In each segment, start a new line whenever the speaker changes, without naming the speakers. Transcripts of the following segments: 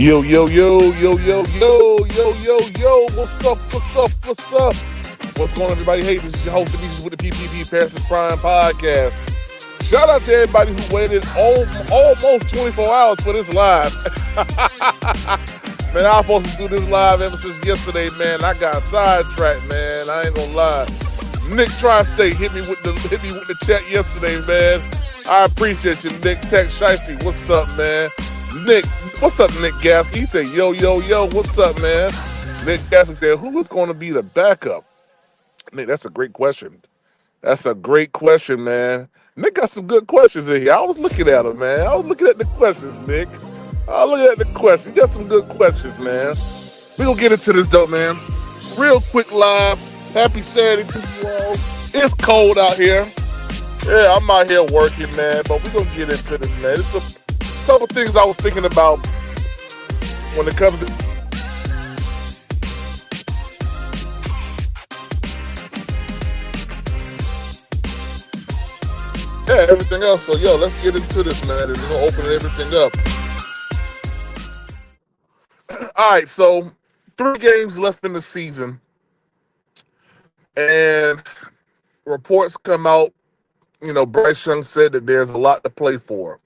Yo, yo, yo, yo, yo, yo, yo, yo, yo. What's up? What's up? What's up? What's going on, everybody? Hey, this is your host, Demetrius, with the PPP Panthers Prime Podcast. Shout out to everybody who waited almost 24 hours for this live. Man, I was supposed to do this live ever since yesterday, man. I got sidetracked, man. I ain't gonna lie. Nick Tri-State hit me with the chat yesterday, man. I appreciate you, Nick. Tech Shiesty, what's up, man? Nick, what's up, Nick Gasky? He said, yo, yo, yo, what's up, man? Nick Gasky said, who is going to be the backup? Nick, that's a great question. That's a great question, man. Nick got some good questions in here. I was looking at them, man. I was looking at the questions, Nick. I was looking at the questions. You got some good questions, man. We're going to get into this, though, man. Real quick live. Happy Saturday to you all. It's cold out here. Yeah, I'm out here working, man, but we're going to get into this, man. It's a couple things I was thinking about when it comes to everything else. So, yo, let's get into this, man. We're going to open everything up. All right, so 3 games left in the season, and reports come out. You know, Bryce Young said that there's a lot to play for.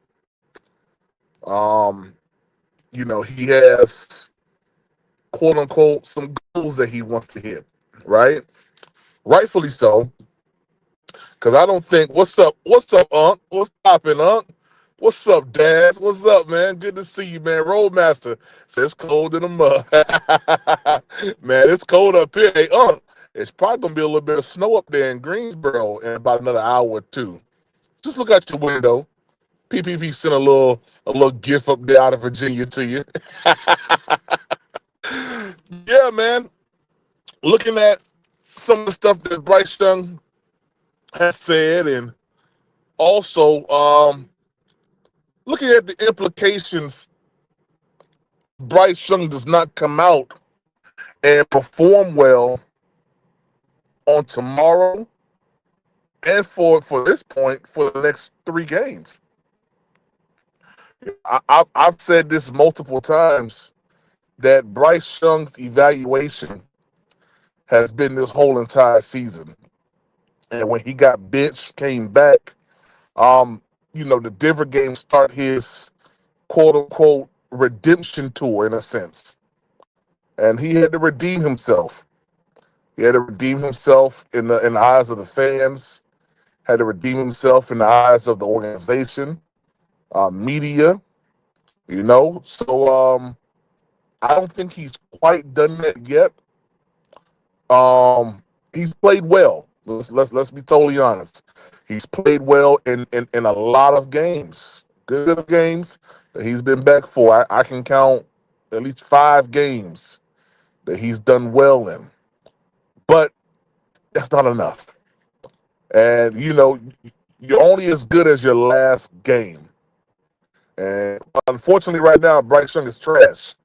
You know, he has, quote unquote, some goals that he wants to hit, right? Rightfully so. Because I don't think, what's up, Unc? What's poppin', Unc? What's up, Daz? What's up, man? Good to see you, man. Roadmaster says it's cold in the mud. Man, it's cold up here. Hey, Unc, it's probably going to be a little bit of snow up there in Greensboro in about another hour or two. Just look out your window. PPP sent a little gift up there out of Virginia to you. Yeah, man. Looking at some of the stuff that Bryce Young has said, and also looking at the implications, Bryce Young does not come out and perform well on tomorrow and for this point for the next 3 games. I've said this multiple times that Bryce Young's evaluation has been this whole entire season. And when he got benched, came back, you know, the Denver game start his quote unquote redemption tour in a sense. And he had to redeem himself. He had to redeem himself in the eyes of the fans, had to redeem himself in the eyes of the organization, media, you know. So I don't think he's quite done that yet. He's played well. Let's be totally honest. He's played well in a lot of games, good games that he's been back for. I can count at least 5 games that he's done well in, but that's not enough. And you know, you're only as good as your last game. And unfortunately, right now, Bryce Young is trash.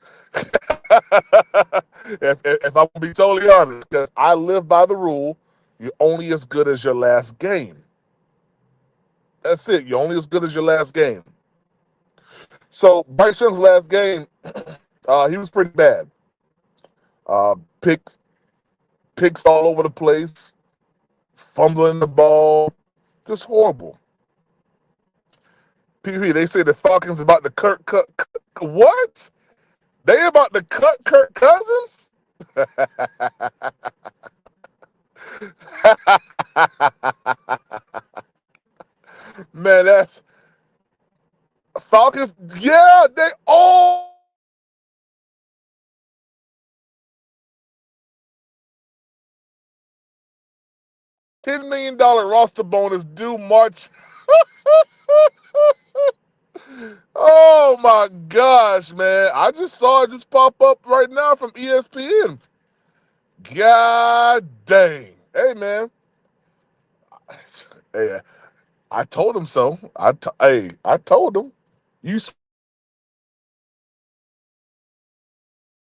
if I'm gonna be totally honest, because I live by the rule, you're only as good as your last game. That's it. You're only as good as your last game. So Bryce Young's last game, he was pretty bad. Uh, picks all over the place, fumbling the ball, just horrible. PV, they say the Falcons about to cut. What? They about to cut Kirk Cousins? Man, that's Falcons. Yeah, they all $10 million roster bonus due March. Oh my gosh, man. I just saw it just pop up right now from ESPN. God dang. Hey, man. Hey, I told him so. I told him. You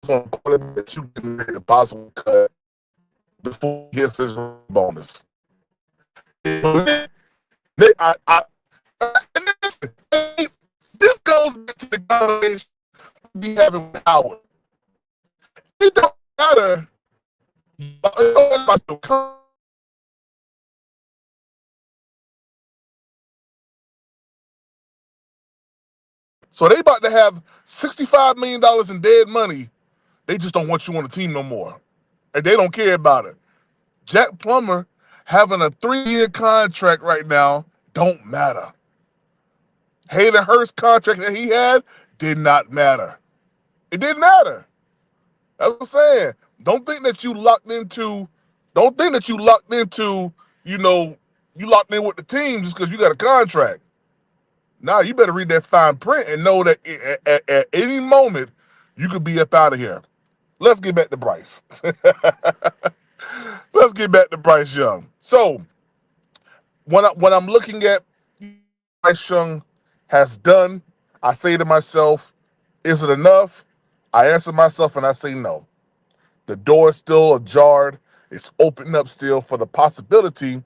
on quarterback that you can make a possible cut before he gets his bonus. Nick, I listen, this goes back to the combination be having with Howard. It don't matter. It don't matter about your so they about to have $65 million in dead money. They just don't want you on the team no more. And they don't care about it. Jack Plummer having a 3-year contract right now don't matter. Hayden Hurst's contract that he had did not matter. It didn't matter. That's what I'm saying. Don't think that you locked into, you know, you locked in with the team just because you got a contract. Now you better read that fine print and know that at any moment you could be up out of here. Let's get back to Bryce. Let's get back to Bryce Young. So when I'm looking at Bryce Young has done, I say to myself, is it enough? I answer myself and I say no. The door is still ajar. It's open up still for the possibility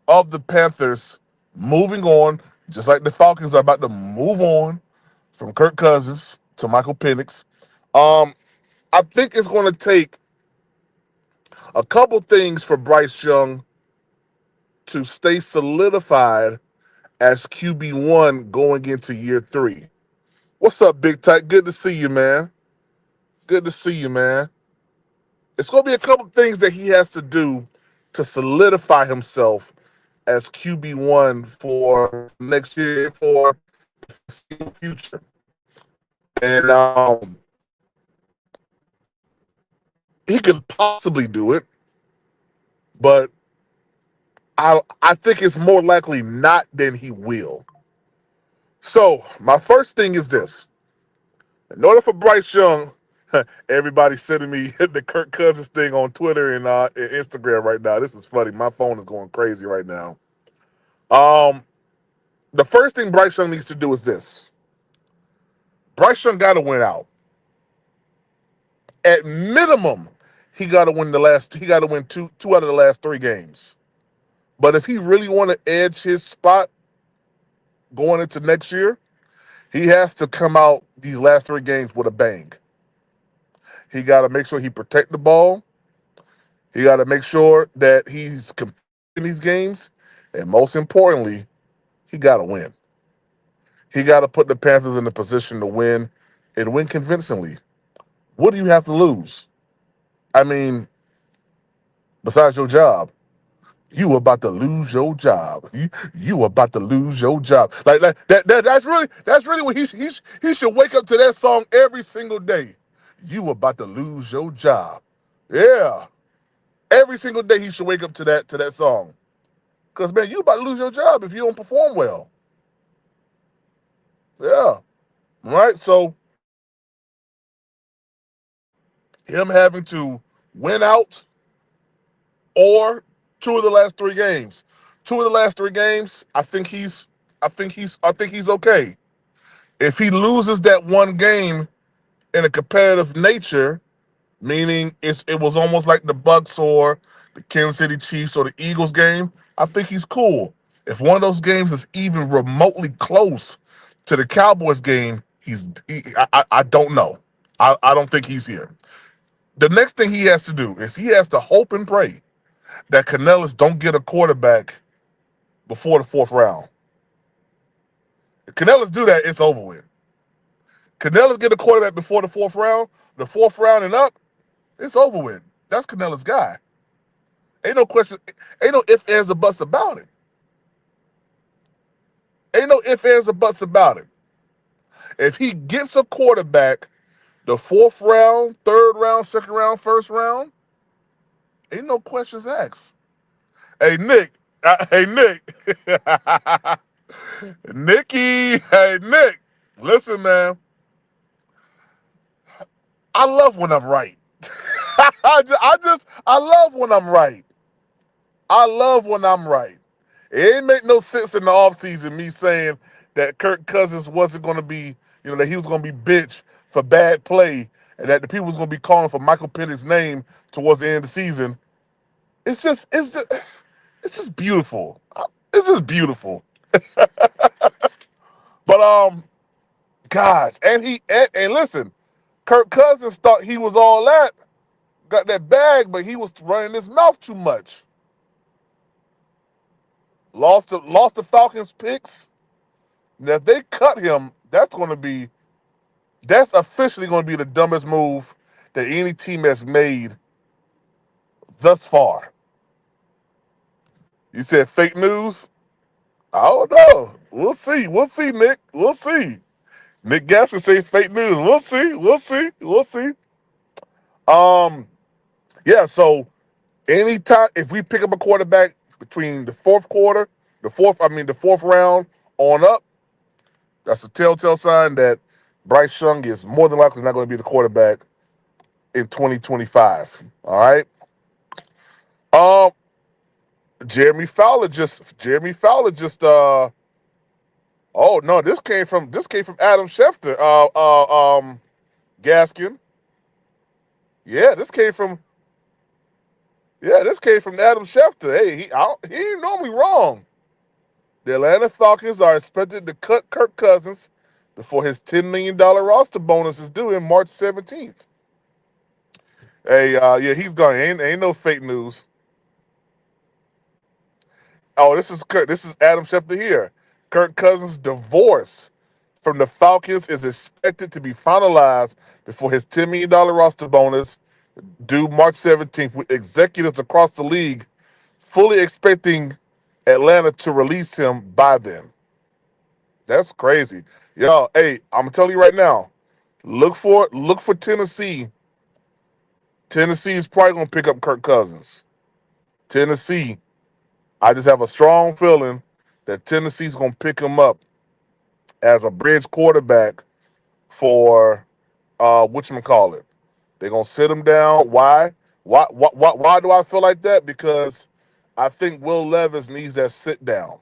of the Panthers moving on, just like the Falcons are about to move on from Kirk Cousins to Michael Penix. I think it's going to take a couple things for Bryce Young to stay solidified as QB1 going into year 3. What's up, Big Tight? Good to see you, man. Good to see you, man. It's going to be a couple things that he has to do to solidify himself as QB1 for next year, for the future. And he could possibly do it, but I think it's more likely not than he will. So my first thing is this. In order for Bryce Young, everybody's sending me the Kirk Cousins thing on Twitter and Instagram right now. This is funny. My phone is going crazy right now. The first thing Bryce Young needs to do is this. Bryce Young got to win out. At minimum, he got to win He got to win two out of the last 3 games. But if he really want to edge his spot going into next year, he has to come out these last 3 games with a bang. He got to make sure he protect the ball. He got to make sure that he's competing in these games, and most importantly, he got to win. He got to put the Panthers in the position to win and win convincingly. What do you have to lose? I mean, besides your job, you about to lose your job. You about to lose your job. Like that's really what he should wake up to that song every single day. You about to lose your job. Yeah. Every single day he should wake up to that song. Because man, you about to lose your job if you don't perform well. Yeah. Right? So him having to win out or 2 of the last 3 games. 2 of the last 3 games, I think he's okay. If he loses that one game in a competitive nature, meaning it was almost like the Bucks or the Kansas City Chiefs or the Eagles game, I think he's cool. If one of those games is even remotely close to the Cowboys game, I don't know. I don't think he's here. The next thing he has to do is he has to hope and pray that Canellis don't get a quarterback before the 4th round. If Canellis do that, it's over with. Canellis get a quarterback before the 4th round and up, it's over with. That's Canellis' guy. Ain't no question, ain't no ifs, ands, or buts about it. Ain't no ifs, ands, or buts about it. If he gets a quarterback the 4th round, 3rd round, 2nd round, 1st round, ain't no questions asked. Hey, Nick. Nicky. Hey, Nick. Listen, man. I love when I'm right. I love when I'm right. I love when I'm right. It ain't make no sense in the offseason me saying that Kirk Cousins wasn't going to be, that he was going to be bitch for bad play and that the people was going to be calling for Michael Penix's name towards the end of the season. It's just beautiful. It's just beautiful. But gosh. And listen, Kirk Cousins thought he was all that, got that bag, but he was running his mouth too much. Lost the Falcons picks. Now if they cut him, that's officially going to be the dumbest move that any team has made thus far. You said fake news? I don't know. We'll see. We'll see, Nick. We'll see. Nick Gaskin say fake news. We'll see. We'll see. We'll see. Yeah, so anytime if we pick up a quarterback between the fourth round on up, that's a telltale sign that Bryce Young is more than likely not going to be the quarterback in 2025. All right. Um, Jeremy Fowler just oh no, this came from Adam Schefter. Gaskin. Yeah, this came from Adam Schefter. Hey, he ain't normally wrong. The Atlanta Falcons are expected to cut Kirk Cousins before his $10 million roster bonus is due in March 17th. Hey, yeah, he's gone. Ain't no fake news. Oh, this is Adam Schefter here. Kirk Cousins' divorce from the Falcons is expected to be finalized before his $10 million roster bonus due March 17th, with executives across the league fully expecting Atlanta to release him by then. That's crazy. Yo, hey, I'm telling you right now, look for Tennessee. Tennessee is probably going to pick up Kirk Cousins. Tennessee, I just have a strong feeling that Tennessee's going to pick him up as a bridge quarterback for whatchamacallit. They're going to sit him down. Why? Why do I feel like that? Because I think Will Levis needs that sit down.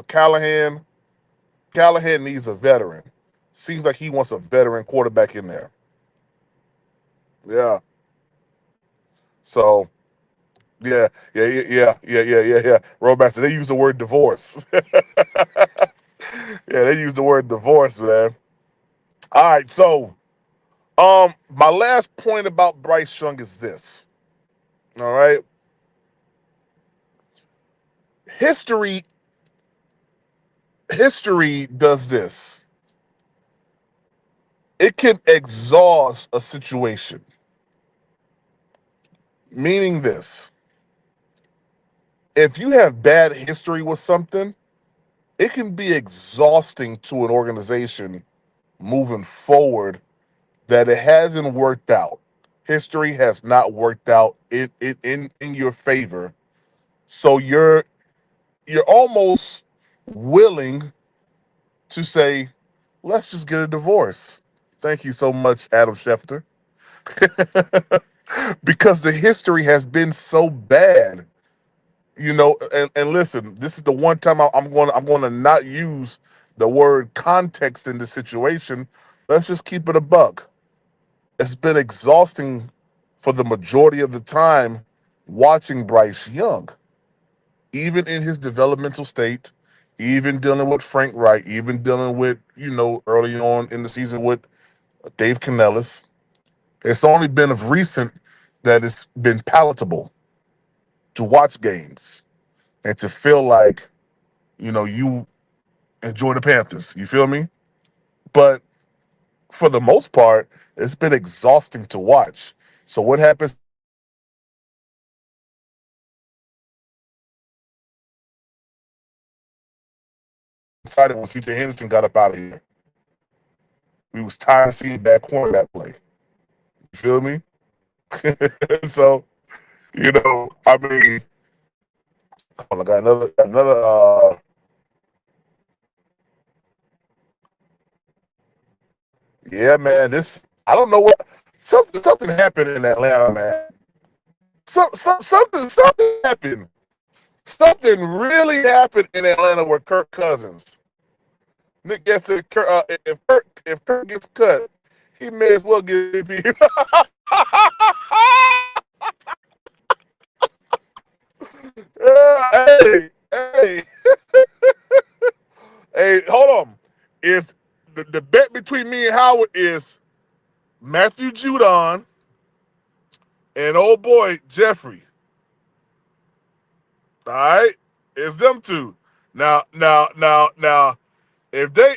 Callahan needs a veteran. Seems like he wants a veteran quarterback in there. Yeah. So, yeah. Robaster, they use the word divorce. Yeah, they use the word divorce, man. All right, so my last point about Bryce Young is this. All right. History does this. It can exhaust a situation. Meaning this. If you have bad history with something, it can be exhausting to an organization moving forward that it hasn't worked out. History has not worked out in your favor. So you're almost willing to say, let's just get a divorce. Thank you so much, Adam Schefter. Because the history has been so bad. And listen, this is the one time I'm going to not use the word context in this situation. Let's just keep it a buck. It's been exhausting for the majority of the time watching Bryce Young, even in his developmental state, even dealing with Frank Wright, even dealing with, early on in the season with Dave Canellis. It's only been of recent that it's been palatable to watch games and to feel like, you enjoy the Panthers. You feel me? But for the most part, it's been exhausting to watch. So what happens decided when CJ Henderson got up out of here? We was tired of seeing bad cornerback play. You feel me? So, I mean, I got another yeah, man, I don't know what something happened in Atlanta, man. Something happened. Something really happened in Atlanta with Kirk Cousins. Nick gets it. If Kirk gets cut, he may as well get me. Hey, hey, hey! Hold on. Howard is Matthew Judon and old boy Jeffrey. All right, it's them two. Now, if they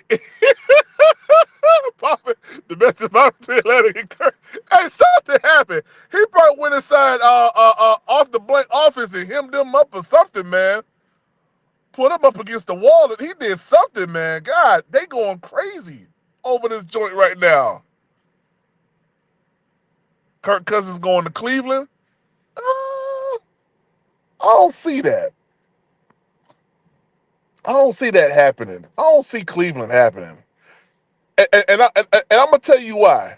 Papa, the best of Atlantic and Kirk, hey, something happened. He probably went inside off the blank office and hemmed them up or something, man. Put him up against the wall. He did something, man. God, they going crazy over this joint right now. Kirk Cousins going to Cleveland. I don't see that. I don't see that happening. I don't see Cleveland happening. And I'm going to tell you why.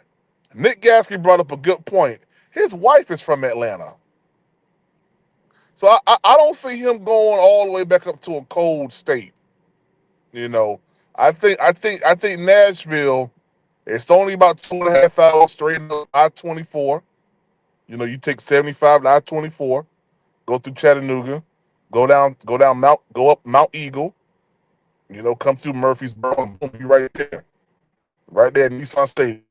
Nick Gaskin brought up a good point. His wife is from Atlanta. So I don't see him going all the way back up to a cold state. You know, I think Nashville, it's only about 2.5 hours straight up I-24. You know, you take 75 to I-24, go through Chattanooga, go up Mount Eagle, you know, come through Murfreesboro, and boom, you right there at Nissan Stadium.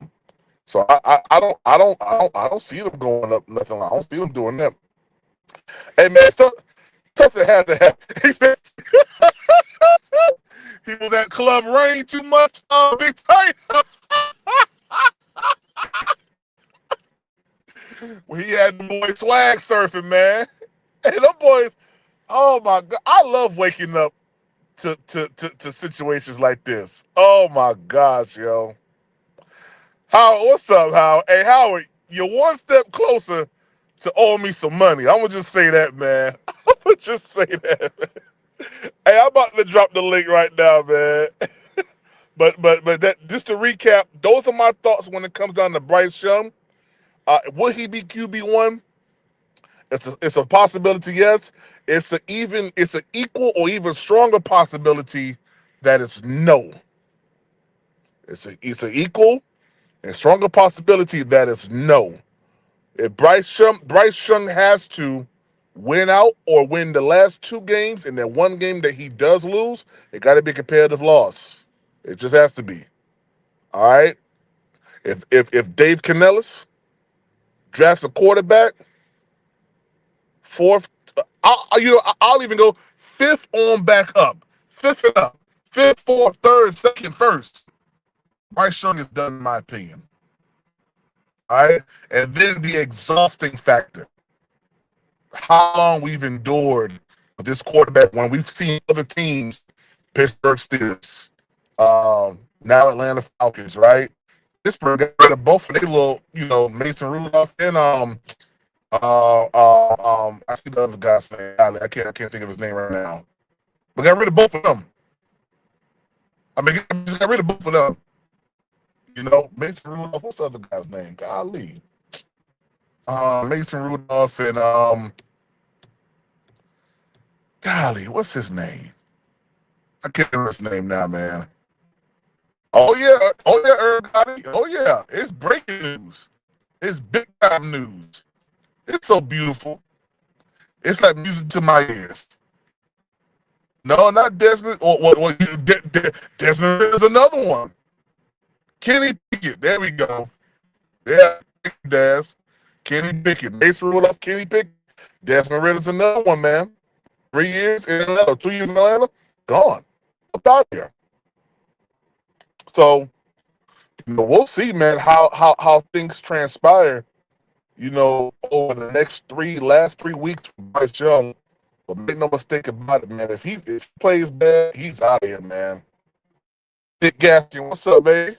So I don't see them going up nothing. I don't see them doing that. Hey man, something had to happen. He said he was at Club Rain too much. Big time. Well, he had the boy swag surfing, man. And them boys, oh my God, I love waking up to situations like this. Oh my gosh, yo. Howard, what's up, Howard? Hey, Howard, you're one step closer to owe me some money. I'm gonna just say that, man. I'm gonna just say that, man. Hey, I'm about to drop the link right now, man. but that just to recap, those are my thoughts when it comes down to Bryce Young. Will he be QB1? It's a possibility, yes. It's an equal or even stronger possibility that it's no. It's an equal and stronger possibility that it's no. If Bryce Young has to win out or win the last two games, and that one game that he does lose, it got to be a competitive loss. It just has to be. All right. If Dave Canellis drafts a quarterback, fourth, I'll even go fifth on back up, fifth and up, fifth, fourth, third, second, first. Bryce Young is done, in my opinion. All right, and then the exhausting factor. How long we've endured with this quarterback when we've seen other teams, Pittsburgh Steelers, now Atlanta Falcons, right? Pittsburgh got rid of both of their little, Mason Rudolph and I see the other guy's name. I can't think of his name right now. But got rid of both of them. Just got rid of both of them. Mason Rudolph, what's the other guy's name? Golly. Mason Rudolph and golly, what's his name? I can't remember his name now, man. Oh yeah, everybody. Oh yeah, it's breaking news. It's big time news. It's so beautiful. It's like music to my ears. No, not Desmond. Desmond is another one. Kenny Pickett. There we go. Yeah, Des. Kenny Pickett. Mason Rudolph, Kenny Pickett. Desmond Ritter's another one, man. 3 years in Atlanta, 2 years in Atlanta, gone. Up out here. So, we'll see, man, how things transpire, over the last 3 weeks for Bryce Young. But make no mistake about it, man. If he plays bad, he's out of here, man. Dick Gaskin, what's up, baby?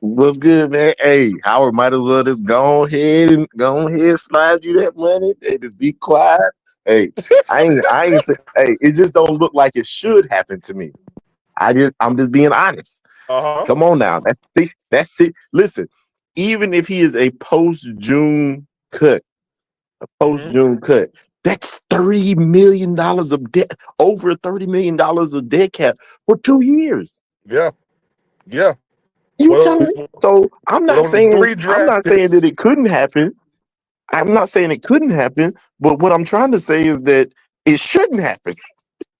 What's good, man? Hey, Howard might as well just go ahead, slide you that money. Hey, just be quiet. Hey, I ain't say, hey, it just don't look like it should happen to me. I'm just being honest. Come on now. That's it. Listen, even if he is a post-June cut, that's $30 million of debt, over $30 million of dead cap for 2 years.
Yeah.
You telling me? So I'm not saying that it couldn't happen. I'm not saying it couldn't happen, but what I'm trying to say is that it shouldn't happen.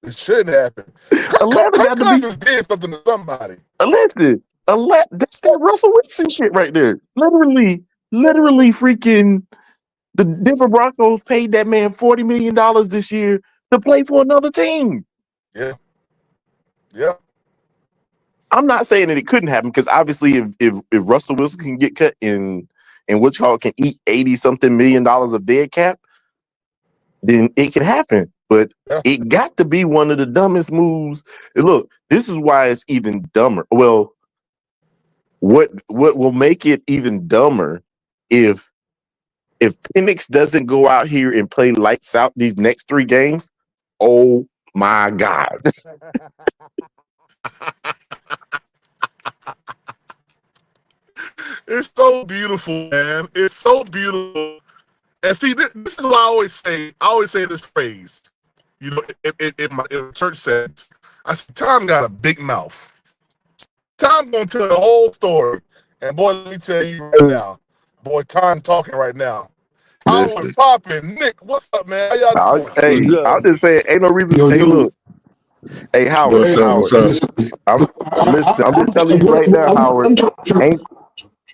It shouldn't happen. Atlanta got to be did something to somebody.
Listen, That's that Russell Wilson shit right there. Literally freaking the Denver Broncos paid that man $40 million this year to play for another team.
Yeah.
I'm not saying that it couldn't happen because obviously if Russell Wilson can get cut and what you call can eat $80-something million of dead cap, then it can happen. But it got to be one of the dumbest moves. And look, this is why it's even dumber. Well, what will make it even dumber if Penix doesn't go out here and play lights out these next 3 games? Oh my God.
It's so beautiful, man. It's so beautiful. And see, this is what I always say this phrase. You know, in my church settings, I say, Tom got a big mouth. Tom's going to tell the whole story. And boy, let me tell you right now. Boy, Tom talking right now. Howard popping. Nick, what's up, man? How y'all doing?
Hey, I'll just say, ain't no reason to say, look. Hey, Howard.
What's up?
I'm just telling you right now, Howard.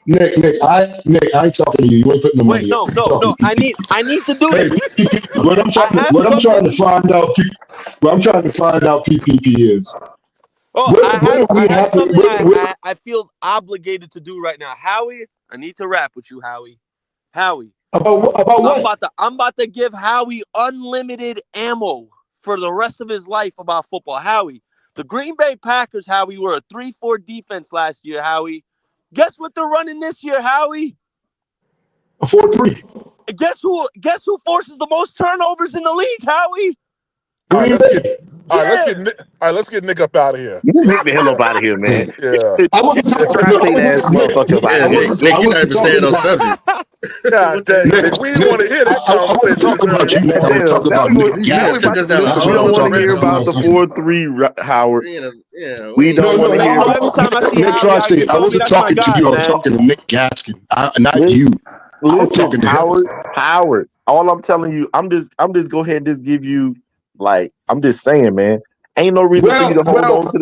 Nick, I ain't talking to you. You ain't putting the money up.
No. I need to do this.
What I'm trying to find out PPP is.
I feel obligated to do right now. Howie, I need to rap with you, Howie.
About what?
I'm about to give Howie unlimited ammo for the rest of his life about football. Howie, the Green Bay Packers, Howie, were a 3-4 defense last year, Howie. Guess what they're running this year, Howie?
A 4-3.
Guess who forces the most turnovers in the league, Howie?
Let's get Nick up out of here.
You get the hell up out of here, man.
Yeah.
I wasn't talking about
Nick.
Nick, you not even staying on subject.
God dang, Nick, we didn't want to hear that conversation.
Talking about you. I want to talk about Nick Gaskin.
We don't want to hear about the 4-3, Howard. We don't want to hear about
Nick Tri-State. I wasn't talking to you. I was talking to Nick Gaskin, not you.
Listen, Howard. All I'm telling you, I'm just go ahead and just give you, like, I'm just saying, man. Ain't no reason for you to hold on to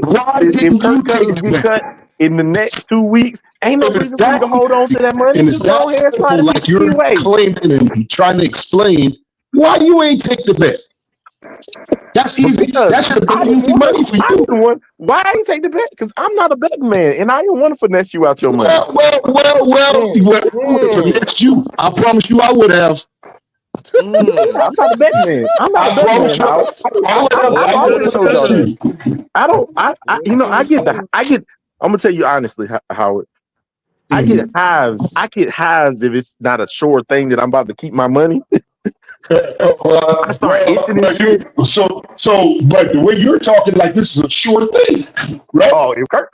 if Kirk Cousins get cut in the next 2 weeks, ain't no reason for you to hold on to that money.
And it's that simple, like you're claiming and trying to explain why you ain't take the bet. That's easy. That should have been easy money for you.
Why I ain't take the bet? Because I'm not a betting man, and I didn't want to finesse you out your money.
Finesse you. I promise you I would have.
I'm not a betting man. I'm gonna tell you honestly, Howard. I get hives if it's not a sure thing that I'm about to keep my money. I start itching and shit.
So, but the way you're talking, like this is a sure thing, right?
Oh, if Kirk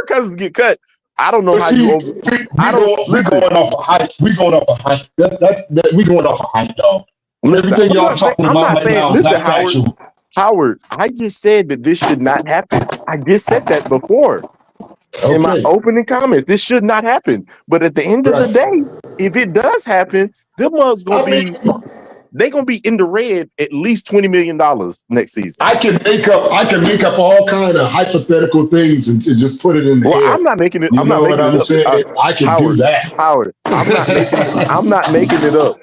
Cousins get cut, I don't know how you.
We're going off a hype. We going off a hype. We going off a hype, dog. Everything y'all talking about right now is not factual.
Howard, I just said that this should not happen. I just said that before. In my opening comments, this should not happen. But at the end of the day, if it does happen, them mugs gonna be in the red at least $20 million next season.
I can make up all kind of hypothetical things and just put it in the air.
I'm not making it.
I can do that,
Howard. I'm not making it up.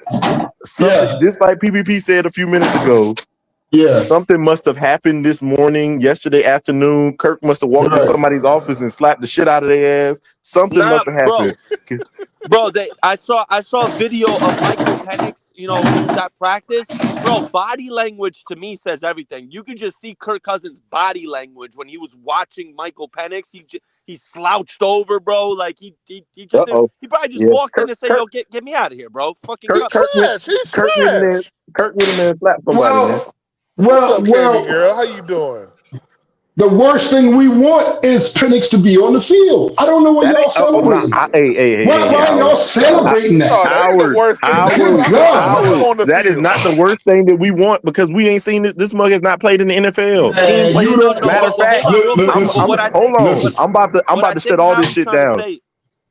Just like PPP said a few minutes ago.
Yeah.
Something must have happened this morning, yesterday afternoon. Kirk must have walked in somebody's office and slapped the shit out of their ass. Something must have happened.
Bro, I saw a video of Michael Penix, when he was at practice. Bro, body language to me says everything. You could just see Kirk Cousins' body language when he was watching Michael Penix. He slouched over, bro. Like he probably just walked in and said, "Yo, get me out of here, bro." Fucking
Kirk went in there and slapped somebody, man.
What's up, Candy girl? How you doing?
The worst thing we want is Penix to be on the field. I don't know what y'all celebrating. Why are y'all celebrating that?
Howard, that is not the worst thing that we want because we ain't seen it. This mug has not played in the NFL. Matter of fact, hold on. I'm about to shut all this shit down.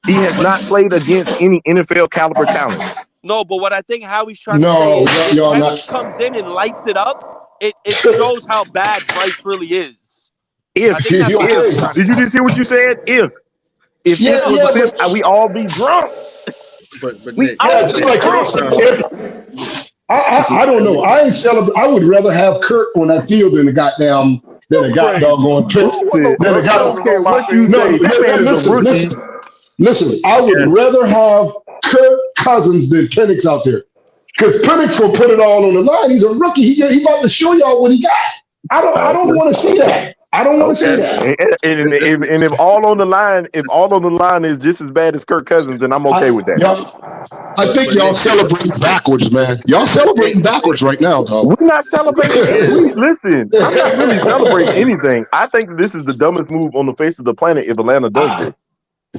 He has not played against any NFL caliber talent.
No, but what I think Howie's trying to say is if Penix comes in and lights it up, it shows how bad Bryce really is.
If
think that's what
okay.
I'm trying to
did you
say.
just hear what you said? If
Yeah,
it was
yeah,
a fifth, we all be drunk.
But
We
Nick,
yeah,
all
just
be
like
drunk.
I don't know. I ain't celebrate. I would rather have Kurt on that field than the goddamn than
You
a god
crazy.
doggone
I don't want no
than a
Kirk
god.
I don't care
on my
what you
team.
No,
say. That man is a
listen,
rookie.
listen. I would
Yes.
rather have Kirk Cousins than Penix out there because Penix will put it all on the line. He's a rookie. He about to show y'all what he got. I don't
Okay.
want to see that. I don't want to see
Okay.
that.
And if all on the line is just as bad as Kirk Cousins, then I'm okay with that.
I think
but
y'all
Nick,
celebrating backwards, man. Y'all celebrating backwards right now, dog.
We're not celebrating. Listen, I'm not really celebrating anything. I think that this is the dumbest move on the face of the planet if Atlanta does this.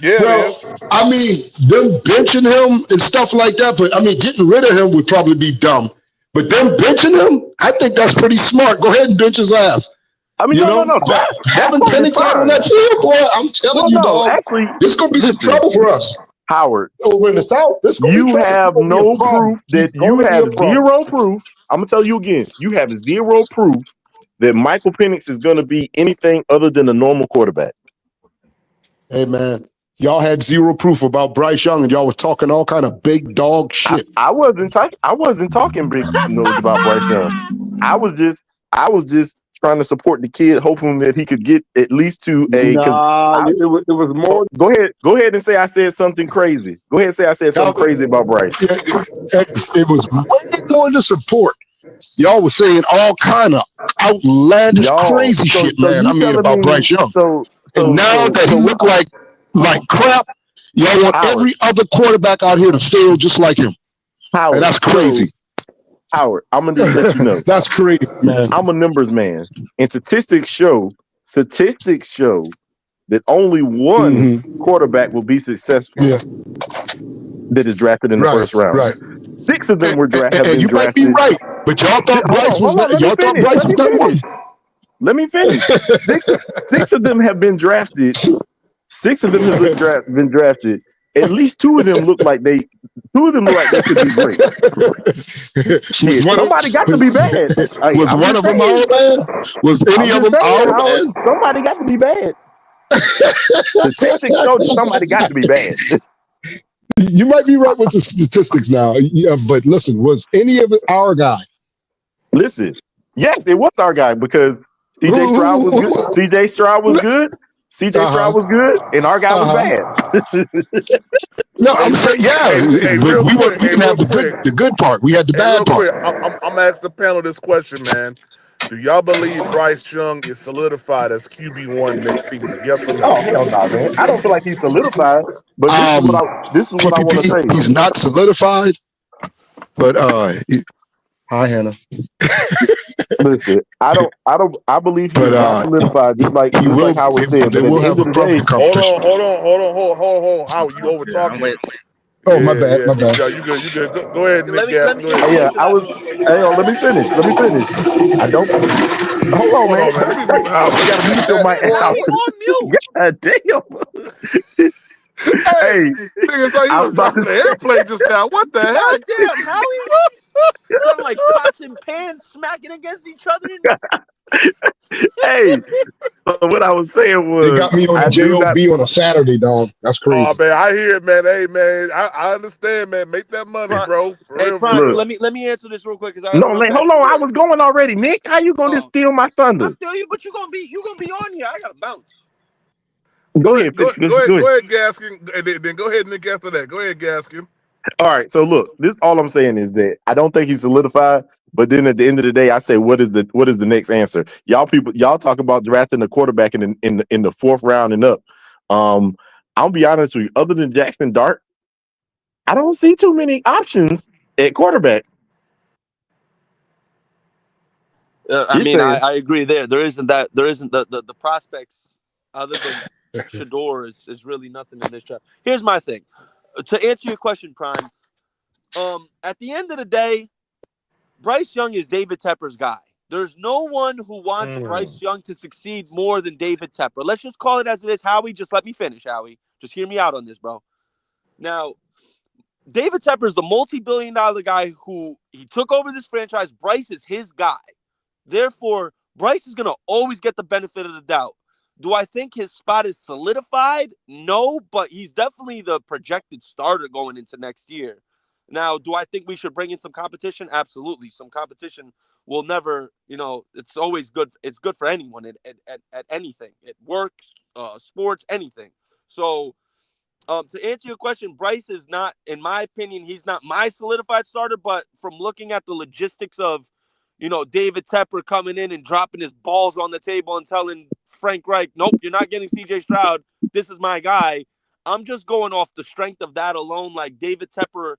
Yeah, it
Well,
is.
I mean, them benching him and stuff like that, but I mean, getting rid of him would probably be dumb. But them benching him, I think that's pretty smart. Go ahead and bench his ass.
I mean,
You
no.
know,
That
having
part is
Penix out on
fine.
that field, boy, I'm telling
Well,
you,
no,
dog,
actually,
this is gonna be some
listen,
trouble for us
Howard,
over in the South. This gonna be
you
trouble. It's
have
gonna be a
no
problem.
proof that
It's
you
gonna be
have
a problem.
zero proof. I'm gonna tell you again, you have zero proof that Michael Penix is going to be anything other than a normal quarterback.
Hey, man, y'all had zero proof about Bryce Young, and y'all was talking all kind of big dog shit.
I wasn't talking big nose about Bryce Young. I was just trying to support the kid, hoping that he could get at least to a.
Nah, it was more.
Go ahead and say I said something crazy. Go ahead and say I said something crazy about Bryce.
It was way more to support. Y'all was saying all kind of outlandish, crazy shit, man. I mean, about Bryce Young. And now that he look like crap, y'all want
Howard,
every other quarterback out here to fail just like him.
Howard,
And that's crazy.
Howard, I'm gonna just let you know.
That's crazy, man.
I'm a numbers man, and statistics show that only one quarterback will be successful that is drafted in the first round.
Right.
6 of them have been
You
drafted.
might be right, but y'all thought Bryce was that. Y'all thought Bryce was that one.
Let me finish. 6 of them have been drafted. 6 of them have been drafted. At least 2 of them look like they could be great. Shit, somebody got to be bad.
Was one of them our man? Was any of them our man?
Somebody got to be bad. Statistics show that somebody got to be bad.
You might be right with the statistics now. Yeah, but listen, was any of it our guy?
Listen, yes, it was our guy because CJ Stroud was good. CJ Stroud was good. CJ Stroud was good, and our guy was bad.
No, I'm saying, but we didn't have the good part. We had the bad part.
I'm gonna ask the panel this question, man. Do y'all believe Bryce Young is solidified as QB1 next season? Yes or no?
Oh hell no, man! I don't feel like he's solidified. But this is what I want to say.
He's not solidified, but hi Hannah.
Listen, I believe he's not solidified. Just like Howard said.
They will have a public competition.
Hold on. Howard, you over talking?
Oh, my bad.
Yeah, you good. Go ahead, Nick Gas. Go ahead.
Yeah, I was. Hang on, let me finish. I don't. Hold on, man.
Let me mute Howard.
You gotta mute your mic.
On mute.
God damn. Hey,
nigga, so you was dropping the airplane just now. What the hell?
God damn, Howie. Sound like pots and pans smacking against each other.
Hey, what I was saying was
they got me on a JOB on a Saturday, dog. That's crazy.
Oh man, I hear it, man. Hey man, I understand, man. Make that money, bro. For real.
Let me answer this real quick because
hold on. I was going already, Nick. How you gonna just steal my thunder?
I feel you, but you gonna be on here. I gotta bounce.
Go ahead,
Gaskin, and then go ahead, Nick. After that, go ahead, Gaskin.
All right. So look, all I'm saying is that I don't think he's solidified. But then at the end of the day, I say, what is the next answer? Y'all talk about drafting a quarterback in the 4th round and up. I'll be honest with you. Other than Jackson Dart, I don't see too many options at quarterback.
I agree. There isn't the prospects other than Shador is really nothing in this draft. Here's my thing. To answer your question, Prime, at the end of the day, Bryce Young is David Tepper's guy. There's no one who wants Bryce Young to succeed more than David Tepper. Let's just call it as it is. Howie, just let me finish, Howie. Just hear me out on this, bro. Now, David Tepper is the multi-billion-dollar guy who he took over this franchise. Bryce is his guy. Therefore, Bryce is going to always get the benefit of the doubt. Do I think his spot is solidified? No, but he's definitely the projected starter going into next year. Now, do I think we should bring in some competition? Absolutely. Some competition will never, it's always good. It's good for anyone at anything. It works, sports, anything. So to answer your question, Bryce is not, in my opinion, he's not my solidified starter, but from looking at the logistics of, David Tepper coming in and dropping his balls on the table and telling Frank Reich, nope, you're not getting CJ Stroud. This is my guy. I'm just going off the strength of that alone. Like David Tepper,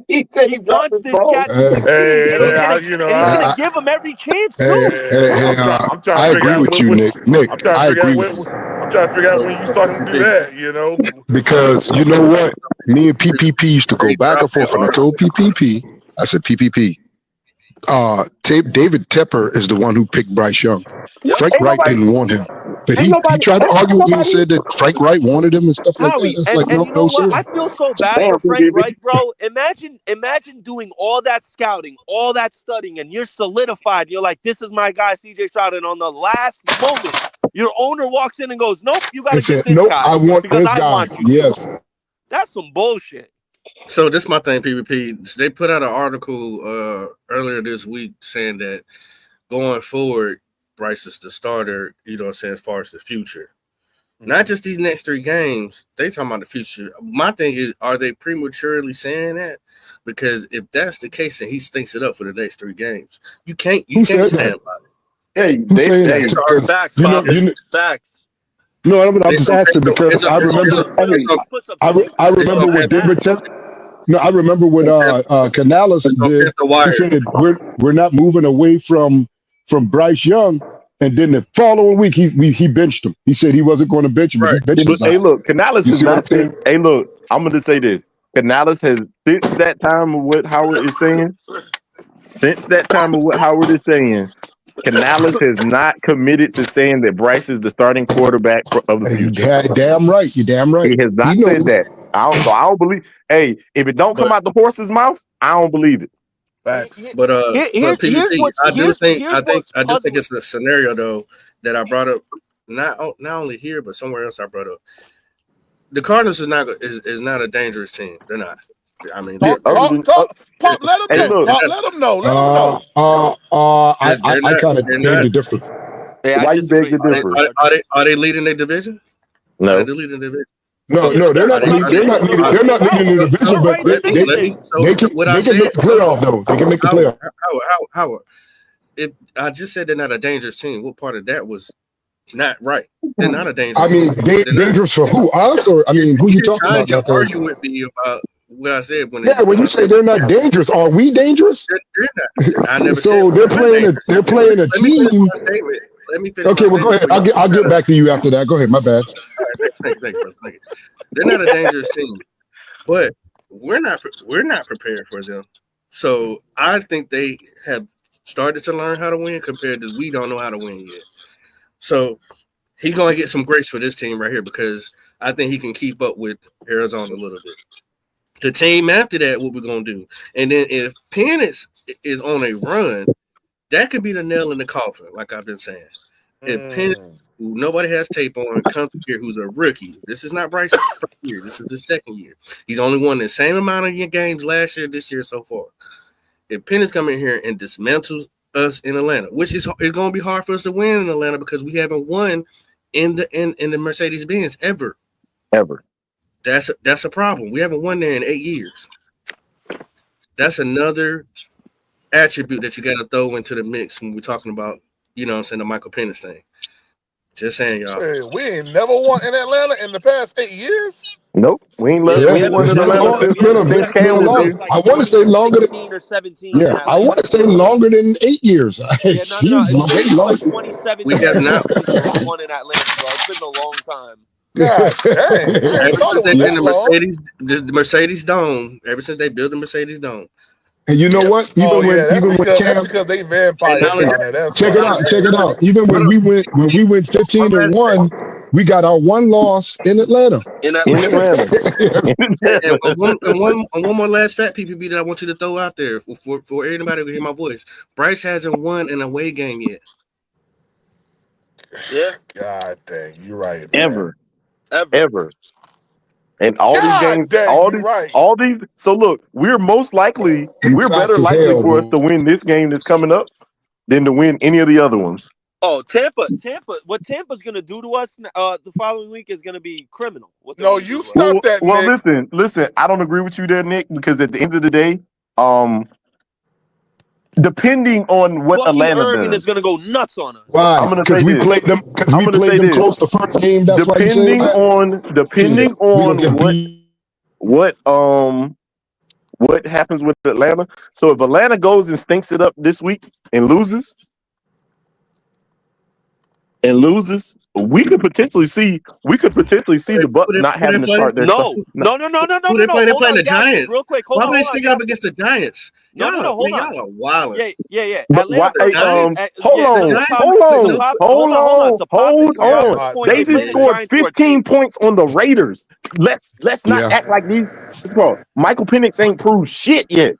he wants this cat to succeed, and he's gonna give him every chance too.
I'm trying
I
to figure
agree
out
with you, Nick.
I'm trying to figure out when you saw him do that.
Because you know what, me and PPP used to go back and forth, and I told PPP, I said, PPP, David Tepper is the one who picked Bryce Young. Frank Reich didn't want him. But he tried to argue with me and said that Frank Wright wanted him and stuff like that. It's like, no, sir.
I feel so bad for Frank Wright, bro. Imagine doing all that scouting, all that studying, and you're solidified. You're like, this is my guy, CJ Stroud. And on the last moment, your owner walks in and goes, nope, you got to get this guy.
I want
because
this
I
guy.
want you.
Yes.
That's some bullshit.
So this is my thing, PvP. They put out an article earlier this week saying that going forward, Bryce is the starter, as far as the future. Not just these next 3 games. They talking about the future. My thing is, are they prematurely saying that? Because if that's the case, then he stinks it up for the next 3 games. You can't stand by it.
Hey,
Facts, facts.
No, I'm just asking because I remember what David Tepper. No, I remember what Canales did. He said we're not moving away from Bryce Young, and then the following week he benched him. He said he wasn't going to bench him.
Right.
Hey, look, Canales is not saying. Hey, look, I'm going to say this. Canales has since that time of what Howard is saying. Canales has not committed to saying that Bryce is the starting quarterback of the future.
Damn right. You're damn right.
He has not said that. I don't believe. Hey, if it don't come out the horse's mouth, I don't believe it.
Facts.
But PvP, I do think it's a scenario though that I brought up not only here but somewhere else I brought up. The Cardinals is not a dangerous team. They're not. I mean,
Pop, let them know.
I kind of beg to differ.
Why you beg to differ?
Are they leading their division?
No.
No, they're not leading the division, but they can make the playoff though. They can make the playoff.
Howard, if I just said they're not a dangerous team, what part of that was not right? They're not a dangerous team.
Dangerous for who? Us or who you talking about?
Trying to argue with me about what I said when
you say they're not dangerous, are we dangerous?
They're not. I never
so
said
they're playing a team.
Let me finish.
Okay, well, go ahead. I'll get back to you after that. Go ahead. My bad.
Thank you. They're not a dangerous team, but we're not prepared for them. So I think they have started to learn how to win compared to we don't know how to win yet. So he's going to get some grace for this team right here because I think he can keep up with Arizona a little bit. The team after that, what we're going to do. And then if Penix is on a run, that could be the nail in the coffin, like I've been saying. If Penix, who nobody has tape on, comes here who's a rookie, this is not Bryce's first year. This is his second year. He's only won the same amount of games last year, this year so far. If Penix come in here and dismantles us in Atlanta, which is it's going to be hard for us to win in Atlanta because we haven't won in the Mercedes-Benz ever. That's a problem. We haven't won there in 8 years. That's another attribute that you got to throw into the mix when we're talking about, the Michael Penix thing. Just saying, y'all.
Hey, we ain't never won in Atlanta in the past 8 years.
Nope, we ain't won in Atlanta.
I want to say longer than
16 or 17.
Yeah, I want to say longer than 8 years.
It's like 2017.
We have not
won in Atlanta, bro. It's been a long time.
God dang.
Ever since they've been the Mercedes Dome, ever since they built the Mercedes Dome.
And you know what?
That's because they vampires down there.
Check it out. Even when we went 15-1, we got our one loss in Atlanta.
And one more last fat PPB that I want you to throw out there for anybody who can hear my voice. Bryce hasn't won an away game yet.
Yeah.
God dang, you're right, man.
Ever. And all these
God
games,
dang, you're right.
all these. So look, we're better likely
hell,
for us to win this game that's coming up than to win any of the other ones.
Oh, Tampa. What Tampa's gonna do to us the following week is gonna be criminal. What they're
No,
gonna do
you
to us.
stop that,
Well,
Nick.
listen. I don't agree with you there, Nick, because at the end of the day, depending on what
Bucky
Atlanta
Irvin
does,
is gonna go nuts on us.
Why?
I'm gonna
Because
say
we
this.
played them. Because
I'm
we
gonna
played
say
them
this.
close the first game. That's why you saying that.
Depending
We
on
gonna get beat.
what happens with Atlanta. So if Atlanta goes and stinks it up this week and loses, we could potentially see the Bucks not
Who they
having to
play?
start their stuff.
No. Who
They play? They
Hold
playing
on,
the
Gaskins,
Giants.
real quick.
Why
Hold
would they
on,
stick it up
Gaskins.
against the Giants?
No, hold on.
Y'all are wilding.
Yeah.
But why?
Atlanta
The Giants,
Hold
yeah,
the
on,
Giants,
to pop
hold on,
to pop into
Yeah, I'm
Robert's
hot.
point,
They
they
just
play the
Yeah.
scored
Giants who are
15
tanking.
points on the Raiders. Let's not
Yeah.
act like these. What's it called? Michael Penix ain't proved shit yet.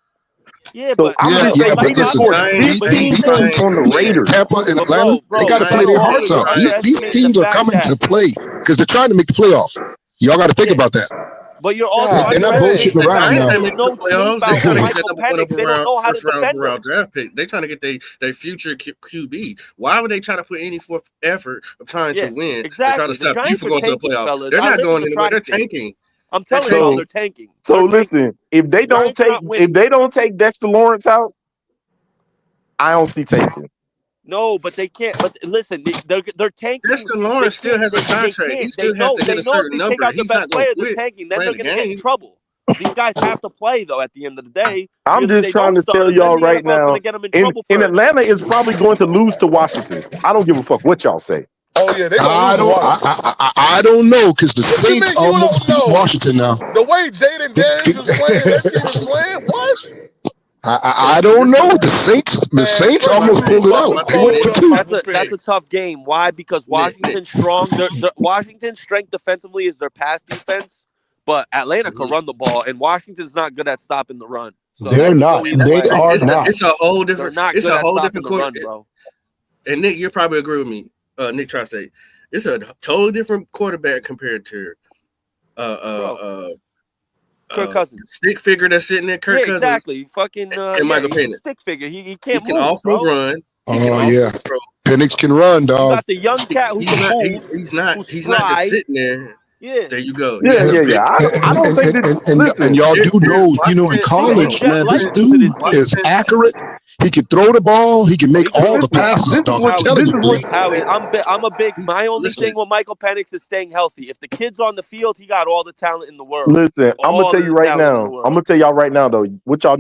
Yeah,
So I'm gonna just say
But
they just
listen,
scored
these
15
these
points
teams,
on the Raiders.
Tampa and
But
Atlanta, they
bro,
got to
you
play their
can't
hearts out. These
underestimate the
teams are
fact
coming
that
to play because they're trying to make the playoffs. Y'all got to think
yeah,
about that.
but you're also
God
They're not
dang.
underestimating
bullshitting
the
the
around
fact
Giants
that
now.
ain't
there's
making the
no
playoffs.
tape
They
out
trying
on
to get that
Michael
number one
Penix. They don't know how to
first round
defend him.
overall draft pick. They trying to get their future QB. Why would they try to put any forth effort of trying to
Yeah,
win and try to
exactly. The
stop you
Giants
from
are
going to the
tanking,
playoffs?
fellas.
They're
I
not
live in
going
the
anywhere. They're
tri-state.
tanking.
I'm
They're
telling y'all,
tanking.
they're tanking.
So
They're tanking.
listen, if they
Giants are not winning.
they don't take Dexter Lawrence out, I don't see tanking.
No, but they can't. But listen, they're tanking.
Dexter
They
Lawrence still
can't.
has a
They
contract. He
can't.
still has to hit
They
a
know if
certain
they take
number.
out the
He's
best
not going to
player, they're
quit
tanking. Then
playing
they're
the
gonna get in
game.
trouble. These guys have to play though. At the end of the day,
I'm
because if
just
they
trying
don't
to
start
tell
them, then
y'all
the
right
NFL is gonna
now.
get them in
In
trouble for.
Atlanta is probably going to lose to Washington. I don't give a fuck what y'all say.
Oh yeah, they gonna lose
I
to
don't
Washington.
I don't know because the
What you
Saints
mean you
almost
don't
beat
know?
Washington now.
The way Jaden Daniels is playing, that team is playing. What?
I don't know. The
Man,
Saints
fuck
almost
you,
pulled it out.
Michael.
They went for
Cold up
two.
Michael
That's a
Penix.
tough game. Why? Because
Nick.
Washington's strong. Washington's strength defensively is their pass defense, but Atlanta can run the ball, and Washington's not good at stopping the run. So
They're
that could
not.
go either
They
way.
are not.
It's a whole
They're
different.
not
It's
good
a
at
whole
stopping
different
the
quarter.
run, bro.
And Nick, you probably agree with me, Nick Tri-State. It's a totally different quarterback compared to
Kirk Cousins.
stick figure that's sitting there, Kirk
Yeah,
Cousins
exactly. Fucking
and Michael
he's a
Penix.
stick figure. He
He
can't
can
move,
also
bro.
run. He can
Oh
also
yeah,
throw.
Penix can run,
You
dog.
got the young cat who can move, who's
He's not just
spry.
sitting there.
Yeah.
There you go. He
Yeah,
has a
yeah,
big.
yeah. I don't think that.
And
Listen,
y'all do know, in
Washington.
He's a
college,
jet
man, this
blessing
dude
to this team.
is accurate. He can throw the ball. He can
Oh,
make
he can
all
throw
the
the ball.
passes, dog. I'm
Howie,
telling you.
I'm a big. My only
Listen,
thing with Michael Penix is staying healthy. If the kid's on the field, he got all the talent in the world.
listen. I'm gonna
All
tell
of
you
the
right
talent in the
now. I'm
world.
gonna tell y'all right now, though. What y'all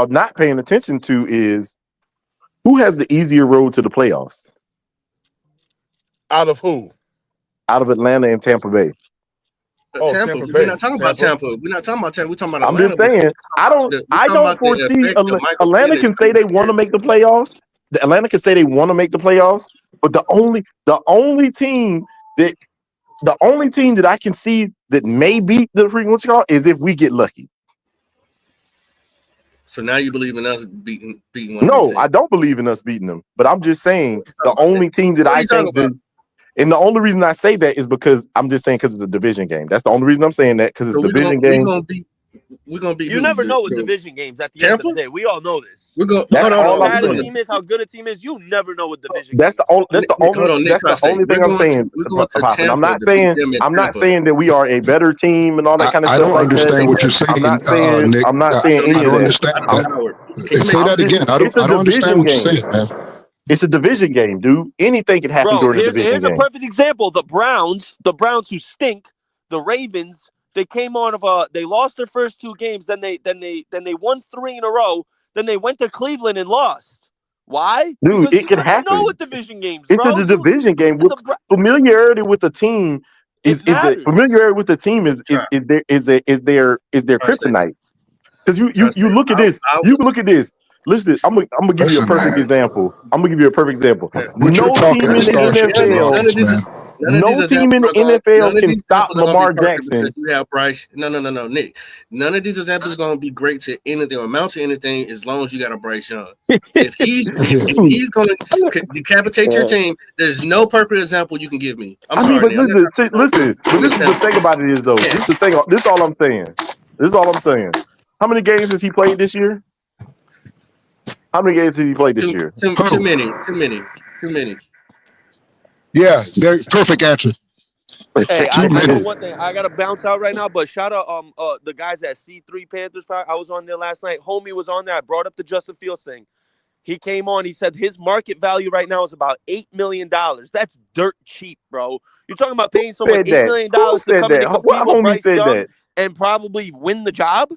not paying attention to is who has the easier road to the playoffs
Out of who?
out of Atlanta and Tampa Bay.
Tampa.
Tampa
We're
Bay.
not talking about Tampa. We're not talking about Tampa. We're talking about
I'm just
Atlanta.
saying. I
We're talking
don't
about the
foresee
effect of Michael
Atlanta
Penix
can say they want to make the playoffs. Atlanta can say they want to make the playoffs, but the only team that I can see that may beat the freaking what you call is if we get lucky.
So now you believe in us beating one of these
No,
teams.
I don't believe in us beating them. But I'm just saying the only team that I think that, and the only reason I say that is because I'm just saying because it's a division game. That's the only reason I'm saying that because it's a division game.
We're gonna beat.
You never know with division games. At the end of the day, we all know this.
We're going.
No matter how
I'm
bad a
saying.
team is, how good a team is, you never know with division
That's
games.
the only thing I'm saying.
We're going to
Poppin'. I'm not
Tampa to beat them in
I'm not
Tampa.
saying that we are a better team and all that kind of
I
stuff
don't
like
understand
that.
what you're saying,
Nick. I'm not saying any
I don't
of that.
understand that. Say that again. I don't understand what you're saying, man.
It's a division game, dude. Anything can happen during a division
here's
game.
a perfect example. The Browns who stink, the Ravens, they came on of they lost their first two games, then they won 3 in a row, then they went to Cleveland and lost. Why?
Dude,
because
it can happen.
Know with division games,
bro. It's a division game. With familiarity with the team is familiarity with the team is their kryptonite. Because you look at this, look at this. Listen, I'm gonna give you a perfect example.
What you're talking about,
in the NFL. No team in the NFL can stop Lamar Jackson.
Because you have Bryce. No, Nick. None of these examples are going to be great to anything or amount to anything as long as you got a Bryce Young. If he's going to decapitate your team, there's no perfect example you can give me. I'm sorry.
But listen. But this is the thing about it is though. This is the thing. This is all I'm saying. How many games has he played this year? How many games has he played this year?
Too many.
Yeah, perfect answer.
Hey, I know one thing. I gotta bounce out right now, but shout out the guys at C3 Panthers. I was on there last night. Homie was on there. I brought up the Justin Fields thing. He came on. He said his market value right now is about $8 million. That's dirt cheap, bro. You're talking about paying someone $8 million to come in and compete with Bryce Young and probably win the job.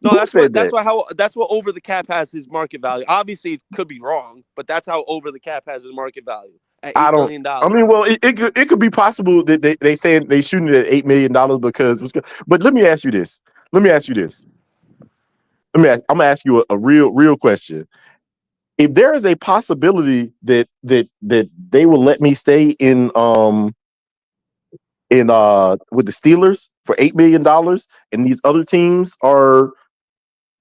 No, that's what over the cap has his market value. Obviously, it could be wrong, but that's how over the cap has his market value at $8 million.
I mean, well, it could be possible that they say they shooting it at $8 million because. But let me ask you this. I'm gonna ask you a real question. If there is a possibility that they will let me stay in with the Steelers for $8 million, and these other teams are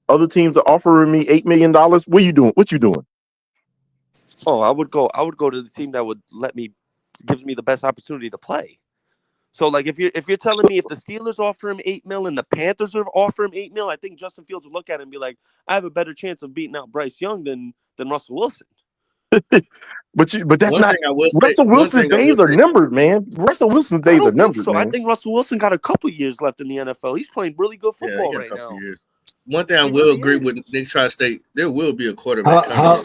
offering me $8 million, what are you doing? What you doing?
Oh, I would go to the team that would gives me the best opportunity to play. So, like, if you're telling me if the Steelers offer him $8 million and the Panthers offer him $8 million, I think Justin Fields would look at it and be like, I have a better chance of beating out Bryce Young than Russell Wilson.
But that's not. Russell Wilson's days are numbered, man. Russell Wilson's days are numbered.
So
man.
I think Russell Wilson got a couple years left in the NFL. He's playing really good football right now.
Years. One thing I will agree with Nick Tri-State, there will be a quarterback.
How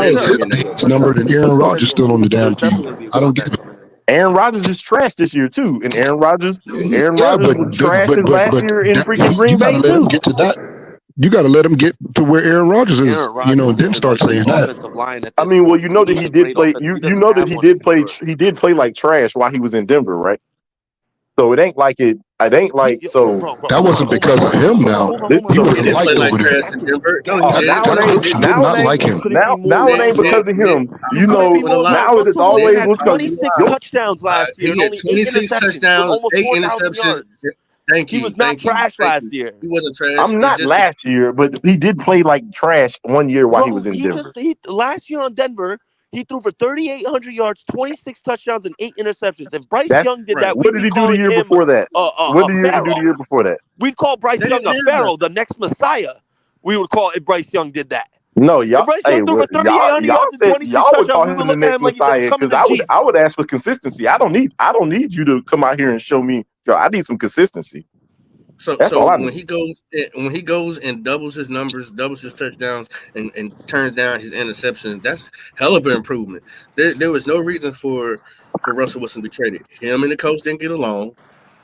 is his numbered and Aaron Rodgers still on the damn team? I don't get it.
Aaron Rodgers is trash this year too, and Aaron Rodgers was trash last year in freaking Green Bay too.
Let him get to that. You got to let him get to where Aaron Rodgers is, and then start saying that.
I mean, well, you know that he did play. You know that he did play like trash while he was in Denver, right? So it ain't like it. It ain't like so.
That wasn't because of him. Now he wasn't liked over there. Now like him.
Now it ain't because of him. You know, now it's always because
26 touchdowns last year.
He had 26 touchdowns, 8 interceptions. Thank you.
He was not trash last year.
He wasn't trash.
I'm not last year, but he did play like trash one year while he was in Denver.
Last year on Denver, he threw for 3,800 yards, 26 touchdowns, and 8 interceptions. If Bryce Young did that,
what did he do the year before that? What did he do the year before that?
We'd call Bryce Young a pharaoh, the next Messiah. We would call it Bryce Young did that.
No, y'all.
Bryce Young threw for 3,800 yards and 26 touchdowns. We would look at him like he's coming to Jesus.
I would ask for consistency. I don't need you to come out here and show me. I need some consistency.
So when he goes and doubles his numbers, doubles his touchdowns, and turns down his interception, that's hell of an improvement. There was no reason for Russell Wilson to be traded. Him and the coach didn't get along.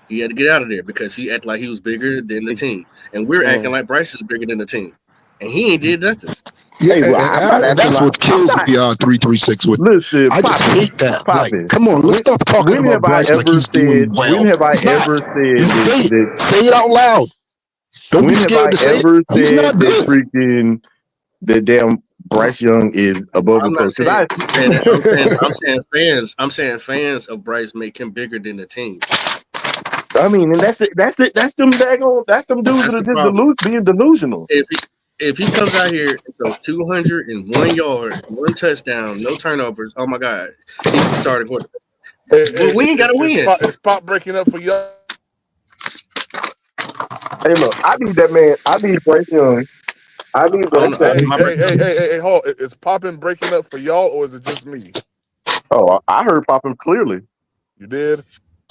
He had to get out of there because he acted like he was bigger than the team, and we're acting like Bryce is bigger than the team, and he ain't did nothing.
Yeah, and that's what kills me. 336 with.
Listen,
I just hate that. Like, come on, let's stop talking about Bryce like he's doing well.
When have I ever said?
Say it out loud. Don't be scared to say it. He's not good.
Freaking the damn Bryce Young is above the coach.
I'm saying fans of Bryce make him bigger than the team.
I mean, and that's it. That's them daggone. That's them dudes that are just being delusional.
If he comes out here and throws 201 yards, 1 touchdown, no turnovers, oh my God, he's the starting quarterback. We ain't got to win.
Is Pop breaking up for y'all?
Hey, look, I need that man. I need Bryce Young. I need
Hey, hold. Is Poppin breaking up for y'all, or is it just me?
Oh, I heard Poppin clearly.
You did?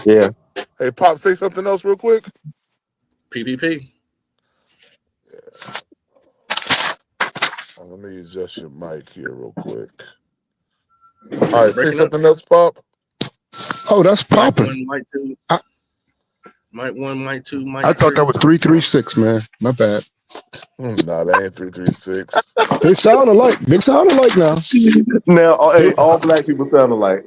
Yeah.
Hey, Pop, say something else real quick.
PPP.
Let me adjust your mic here real quick. All right, say something else, Pop.
Oh, that's popping.
Mic 2. Mic 1, mic 2, mic 3.
I thought that was 336, man. My bad.
Nah, that ain't 336.
They sound alike. They sound alike now.
Now, all black people sound alike.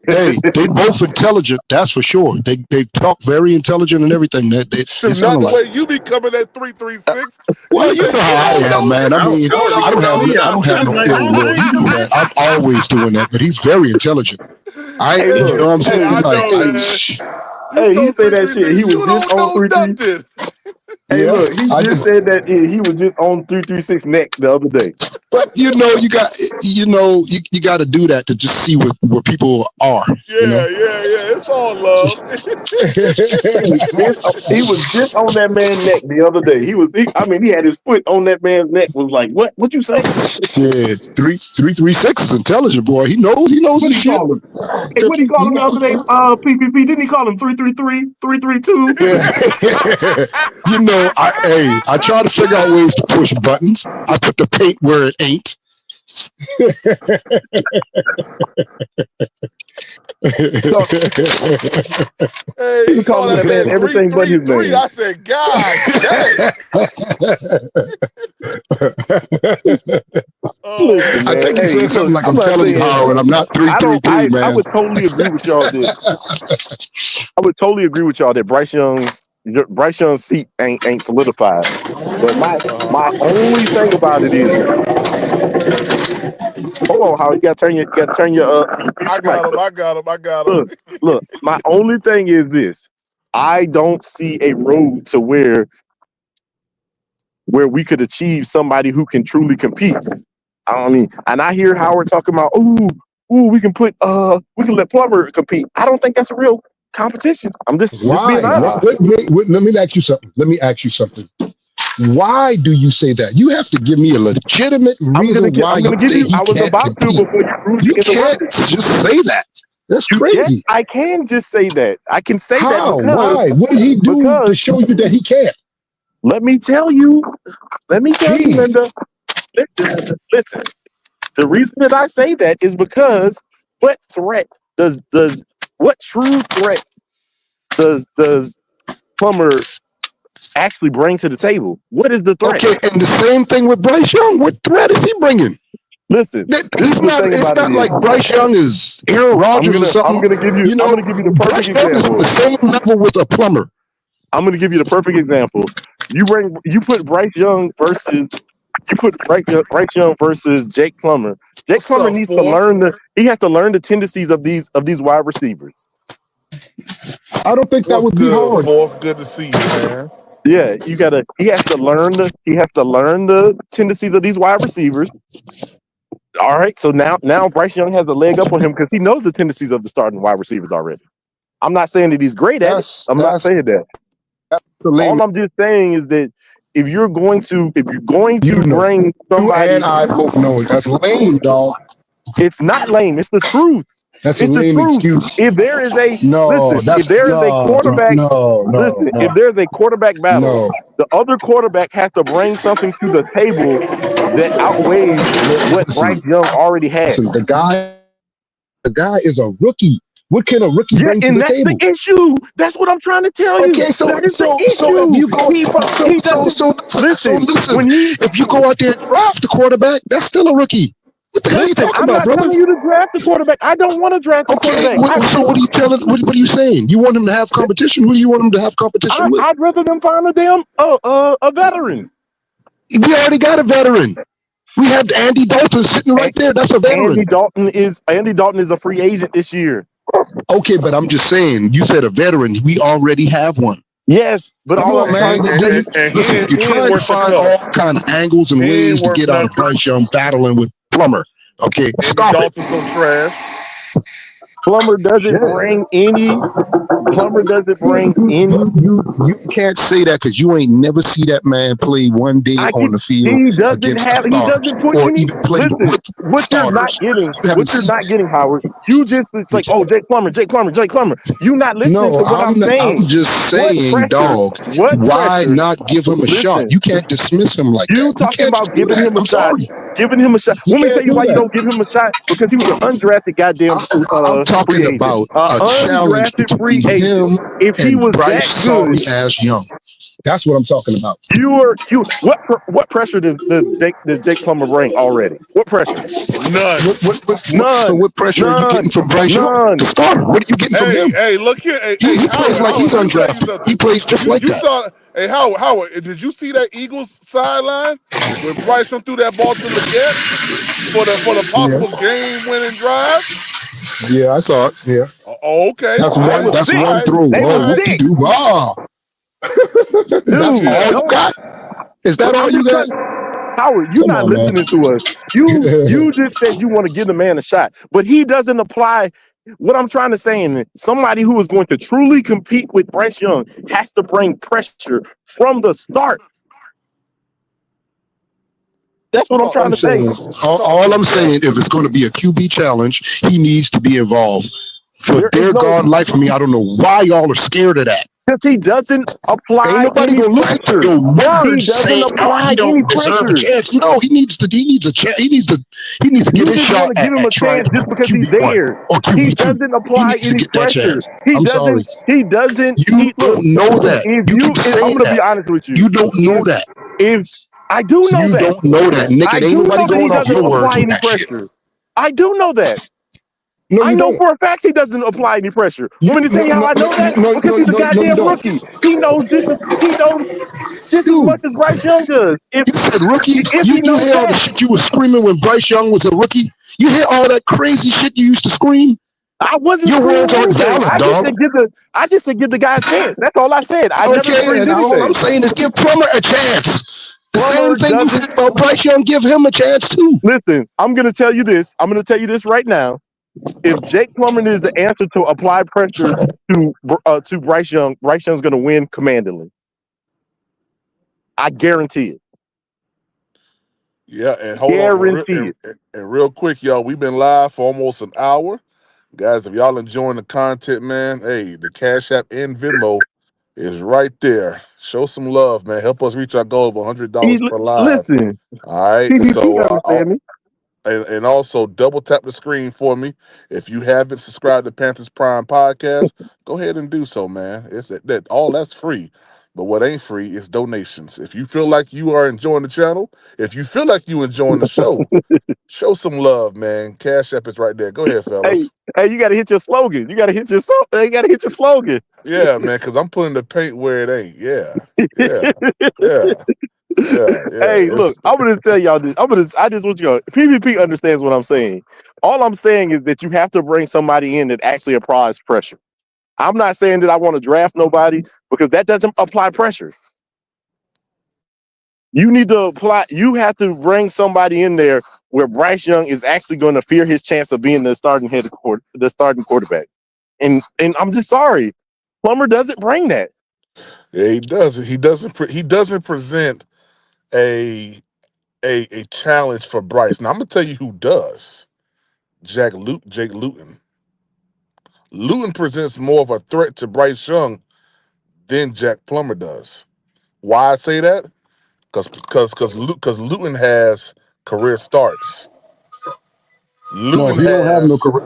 Hey, they both intelligent. That's for sure. They talk very intelligent and everything. They
Shoot,
sound
not the
alike.
way you be coming at 336.
Well,
You
you
say
know
you
how I
don't
am,
know
man. I
him.
mean,
I don't
You
know
I
what's
don't
me
have
out. I was like,
no ill
I
will.
ain't
You know
coming
that.
at
I'm
you.
always doing that, but he's very intelligent.
Hey,
You
look.
know what I'm
Hey,
saying?
I
Like,
know, man. You
He
told
say that shit.
336
He was
you
just
don't
on
know
33.
nothing.
Hey,
yeah,
look. He
I
just
do.
said that he was just on 336 neck the other day.
But you got to do that to just see where people are. You know.
Yeah. It's all love.
He was just on that man's neck the other day. He had his foot on that man's neck. Was like, what? What you say?
Yeah, 336 is intelligent, boy. He knows
What
his
he
shit.
call him? Hey, what he call him the other day? PPP. Didn't he call him 333, 332?
Yeah. I try to figure out ways to push buttons. I put the paint where it ain't.
Hey,
He
he
was
called
calling
that
that man
man
everything but his
333.
name.
I said, God dang. Oh,
Listen,
I
man.
think he
man.
Hey,
said something
look.
like,
I'm
"I'm
not
telling you,
saying
Howard, I'm not
I don't.
333,
I
man."
would totally agree with y'all that I would totally agree with y'all that Bryce Young's seat ain't solidified. But my only thing about it is, hold on, how you gotta turn your
I
mic.
got him.
Look. My only thing is this: I don't see a road to where we could achieve somebody who can truly compete. I mean, and I hear Howard talking about, we can let Plummer compete. I don't think that's a real competition. I'm just being
Why?
honest.
Let me ask you something. Why do you say that? You have to give me a legitimate reason why
I'm
you
gonna give
say
you.
he
I was
can't
about to
compete.
before you rudely
You can't
interrupted.
just say that. That's
Yes,
crazy.
I can just say that. I can say that
How? Why? What did he do to
because
show you that he can't?
let me tell you,
Gee,
Linda. Listen. The reason that I say that is because what threat what true threat does Plummer actually bring to the table? What is the threat?
okay, and the same thing with Bryce Young. What threat is he bringing?
Listen, this is the thing
It's
about it
not
is
like Bryce Young is Aaron Rodgers or
I'm
something.
gonna give you the
Bryce
perfect
Young is on
example.
the same level with a Plummer.
I'm gonna give you the perfect example. You put Bryce Young versus Jake Plummer. Jake
What's
Plummer
up,
needs to
fourth?
he has to learn the tendencies of these wide receivers.
I don't think that
What's
would be
good,
hard.
fourth? Good to see you, man.
Yeah, he has to learn the tendencies of these wide receivers. All right, so now Bryce Young has a leg up on him because he knows the tendencies of the starting wide receivers already. I'm not saying that he's great at it. I'm not saying that.
The lame.
All I'm just saying is that if you're going to
know,
bring
you
somebody,
and I both know it. That's lame, dog.
it's not lame. It's the truth.
That's a
It's the
lame
truth.
excuse.
If there is a
No,
listen, if there is a quarterback, if there's a quarterback battle,
no.
the other quarterback has to bring something to the table that outweighs what Bryce Young already has.
Listen, the guy is a rookie. What can a rookie
Yeah,
bring to
and
the
that's the
table?
issue. That's what I'm trying to tell you.
Okay, so
That is the
if
issue.
you go
He doesn't listen when he
if you go out there and draft the quarterback, that's still a rookie. What the hell are you
listen.
talking
I'm
about,
not
brother?
telling you to draft the quarterback. I don't want to draft the
Okay,
quarterback.
so what are you telling? What are you saying? You want him to have competition? Who do you want him to have competition with?
I'd rather them find a damn a veteran.
We already got a veteran. We have Andy Dalton sitting right there. That's a veteran.
Andy Dalton is a free agent this year.
Okay, but I'm just saying. You said a veteran. We already have one.
Yes, but
Come
all
on,
I'm trying
man.
to say,
And
Listen, you're
he ain't
trying to
worth the
find all
cuss.
kind of angles and
He ain't
ways to
worth
get out of
nothing.
Bryce Young battling with Plummer. Okay,
Andy
stop it.
Dalton's some trash.
Plummer doesn't bring any.
You can't say that because you ain't never see that man play one day on the field
He doesn't
against the
have. He
stars
doesn't put
or
any.
even played
Listen,
with
what you're not
starters.
getting,
You haven't seen
Howard. It's like, oh, Jake Plummer. You not listening
No,
to what I'm
I'm
saying.
just
What
saying,
pressure?
dog.
What
Why
pressure?
not give him a shot?
Listen,
You can't dismiss him like
you
that. You
talking
can't just
about
do
giving
that.
him a
I'm
shot?
sorry.
Giving him a shot.
You
Let me tell
can't
you
do
why you
that.
don't give him a shot because he was an undrafted goddamn
I'm
free
talking
agent.
about
An
a challenge
undrafted free
between
agent.
him
If he
and
was
Bryce
that good,
Sorry Ass Young. That's what I'm talking about.
What pressure does Jake Plummer bring already? What pressure?
None.
So what pressure are you getting from Bryce Young, the starter? What are you getting from him?
Hey, look here.
He
Howard,
plays like he's
let me tell you
undrafted.
something.
He plays just like
You
that.
saw, hey, Howard, did you see that Eagles sideline when Bryce Young threw that ball to Leggett for the possible game-winning drive?
Yeah, I saw it. Yeah.
Oh, okay.
That's
All right.
one
All right.
throw.
They
Oh,
was
whoop de
sick.
doo. That's
Dude,
all you got? Is that all
I'm
you
just
got?
trying, Howard, you're
Come
not
on, man.
listening to us. You just said you want to give the man a shot, but he doesn't apply. What I'm trying to say is somebody who is going to truly compete with Bryce Young has to bring pressure from the start. That's what I'm trying to say.
All I'm saying, if it's going to be a QB challenge, he needs to be involved. For dear God, life of me, I don't know why y'all are scared of that.
Because he doesn't apply
Ain't nobody
any
gonna listen
pressure.
to your words
He doesn't
saying, "Oh,
apply
he don't
any
deserve a
pressure.
chance." No, he needs a chance. He needs to get
You
his
just
shot
want to give him
at
a
trying
chance
to
just
be
because he's
QB1
there.
or
He
QB2.
doesn't
He
apply
needs to
any
get that
pressure.
chance. I'm sorry.
He doesn't.
You
Look,
don't know that. You keep
I'm
saying
going to be
that.
honest with you.
You don't know that.
If I do know
You
that.
don't know that, Nick.
I
It ain't
do
nobody
know that he
going off
doesn't
your words
apply
with
any
that shit.
pressure. I do know that.
No,
I
you
know
don't.
for a fact he doesn't apply any pressure. Want me to tell you how I know that?
No,
Because he's a
you
goddamn
don't.
rookie. He knows just as
Dude,
much as Bryce Young does.
you said rookie.
If he
You
knows
hear all the
that,
shit you was screaming when Bryce Young was a rookie? You hear all that crazy shit you used to scream?
I wasn't
Your
screaming
words aren't
anything.
valid, dog.
I just said give the guy a chance. That's all I said. I never
Okay,
screamed
and all I'm
anything.
saying is give Plummer a chance. The
Plummer
same thing you
doesn't.
said about Bryce Young, give him a chance too.
Listen, I'm going to tell you this. I'm going to tell you this right now. If Jake Plummer is the answer to apply pressure to Bryce Young's going to win commandingly. I guarantee it.
Yeah, and hold on. And real quick, y'all, we've been live for almost an hour. Guys, if y'all enjoying the content, man, hey, the Cash App and Venmo is right there. Show some love, man. Help us reach our goal of $100 per live.
Listen.
All right. So and also double tap the screen for me. If you haven't subscribed to Panthers Prime Podcast, go ahead and do so, man. It's that all that's free. But what ain't free is donations. If you feel like you are enjoying the channel, if you feel like you enjoying the show, show some love, man. Cash App is right there. Go ahead, fellas.
Hey, you got to hit your slogan. You got to hit your slogan.
Yeah, man, because I'm putting the paint where it ain't. Yeah.
Hey, look, I'm gonna tell y'all this. I just want you to go. PvP understands what I'm saying. All I'm saying is that you have to bring somebody in that actually applies pressure. I'm not saying that I want to draft nobody because that doesn't apply pressure. You need to apply. You have to bring somebody in there where Bryce Young is actually going to fear his chance of being the starting quarterback. And I'm just sorry, Plummer doesn't bring that.
Yeah, he doesn't. He doesn't present a challenge for Bryce. Now I'm gonna tell you who does. Jake Luton. Luton presents more of a threat to Bryce Young than Jack Plummer does. Why I say that? Because Luton has career starts. Luton
he don't have no
has
career.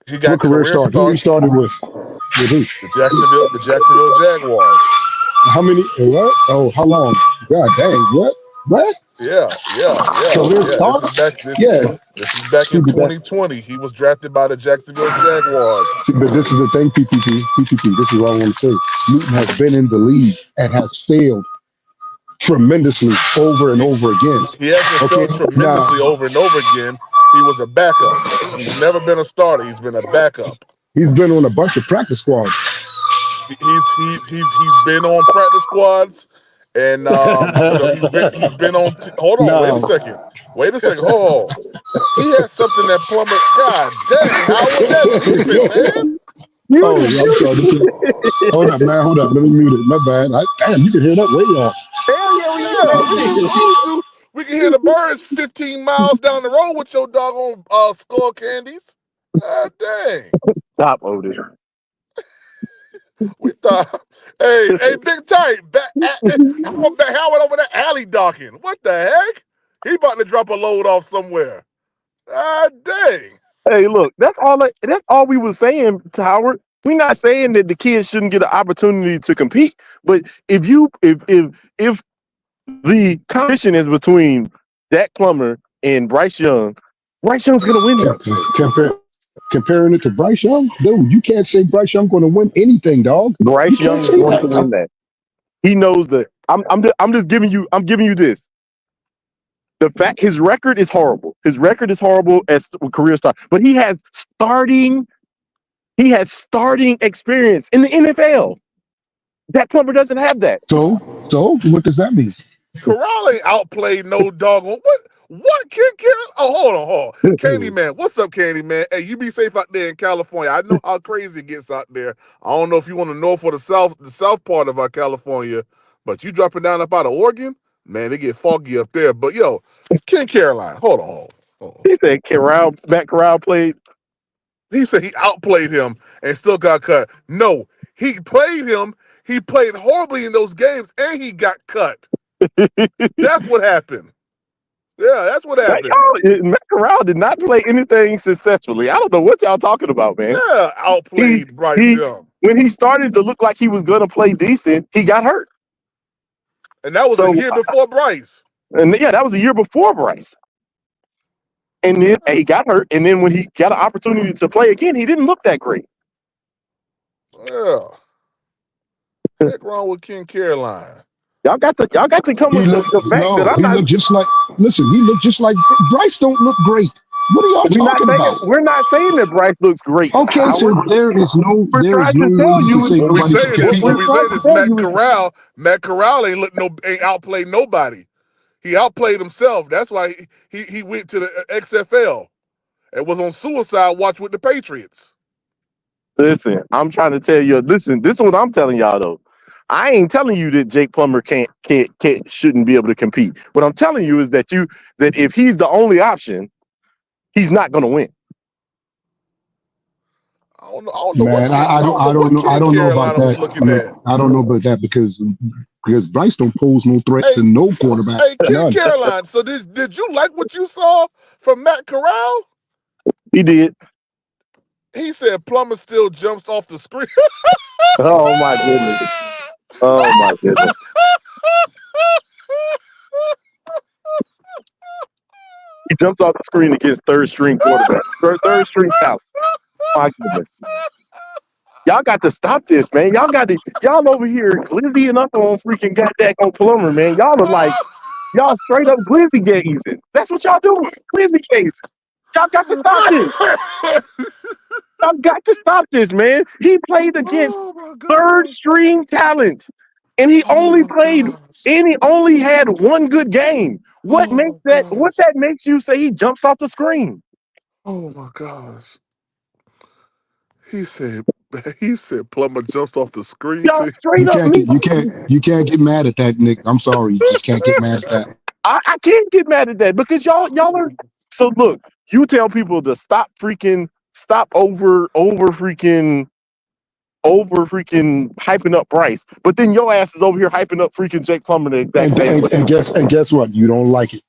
he got
What career
career
start? He
starts.
started with who?
The Jacksonville Jaguars.
How many? What? Oh, how long? God dang! What?
Yeah.
Career
This is
starts?
back.
Yeah.
This is back in 2020. He was drafted by the Jacksonville Jaguars.
But this is the thing, PPP. This is what I want to say. Newton has been in the league and has failed tremendously over and over again.
He hasn't
Okay,
failed tremendously over and over again. He was a backup. He's never been a starter. He's been a backup.
He's been on a bunch of practice squads.
He's been on practice squads, and he's been on. Hold on, wait a second. Hold on. He has something that Plummer. God dang, Howard, that beeping, man.
Oh, I'm sorry. Hold up, man. Hold up. Let me mute it. My bad. Damn, you can hear that way off.
Yeah, we just told you we can hear the birds 15 miles down the road with your doggone skull candies. God dang.
Stop, Otis.
We thought, hey, Big Tight, Howard over there alley docking. What the heck? He about to drop a load off somewhere. God dang.
Hey, look, that's all we was saying to Howard. We're not saying that the kids shouldn't get an opportunity to compete, but if the competition is between Jack Plummer and Bryce Young's gonna win it.
Comparing it to Bryce Young, dude, you can't say Bryce Young going to win anything, dog.
Bryce Young is going to win that. He knows that. I'm just giving you. I'm giving you this. The fact his record is horrible. His record is horrible as career start, but he has starting experience in the NFL. Jack Plummer doesn't have that.
So what does that mean?
Corral ain't outplayed no doggone. What kid? Oh, hold on. Candy Man, what's up, Candy Man? Hey, you be safe out there in California. I know how crazy it gets out there. I don't know if you want the north or the south part of our California, but you dropping down up out of Oregon, man, it get foggy up there. But yo, Ken Caroline, hold on.
He said Matt Corral played.
He said he outplayed him and still got cut. No, he played him. He played horribly in those games, and he got cut. That's what happened. Yeah, that's what happened.
Matt Corral did not play anything successfully. I don't know what y'all talking about, man.
Yeah, outplayed Bryce Young.
When he started to look like he was going to play decent, he got hurt.
And that was a year before Bryce.
And yeah, that was a year before Bryce. And then he got hurt. And then when he got an opportunity to play again, he didn't look that great.
Yeah. Heck wrong with Ken Caroline.
Y'all got to come with the fact that I'm not.
He looked just like Bryce. Don't look great. What are y'all talking about?
We're not saying that Bryce looks great.
Okay, so there is no
What we say is Matt Corral ain't outplayed nobody. He outplayed himself. That's why he went to the XFL and was on suicide watch with the Patriots.
Listen, I'm trying to tell you. Listen, this is what I'm telling y'all though. I ain't telling you that Jake Plummer shouldn't be able to compete. What I'm telling you is that if he's the only option, he's not going to win.
I don't know.
Man, I don't know about that. I don't know about that because Bryce don't pose no threat to no quarterback.
Hey, Ken Caroline. So did you like what you saw from Matt Corral?
He did.
He said Plummer still jumps off the screen.
Oh my goodness. Oh my goodness. He jumps off the screen against third string quarterback. Third string talent. My goodness. Y'all got to stop this, man. Y'all over here glizzy enough on freaking goddamn Plummer, man. Y'all straight up glizzy gazing. That's what y'all doing. Glizzy gazing. Y'all got to stop this. Y'all got to stop this, man. He played against third string talent. And he only had one good game. What that makes you say he jumps off the screen?
Oh my gosh. He said Plummer jumps off the screen.
You can't get mad at that, Nick. I'm sorry. You just can't get mad at that.
I can't get mad at that because y'all are. So look, you tell people to stop over hyping up Bryce, but then your ass is over here hyping up freaking Jake Plummer the exact same way.
And guess what? You don't like it.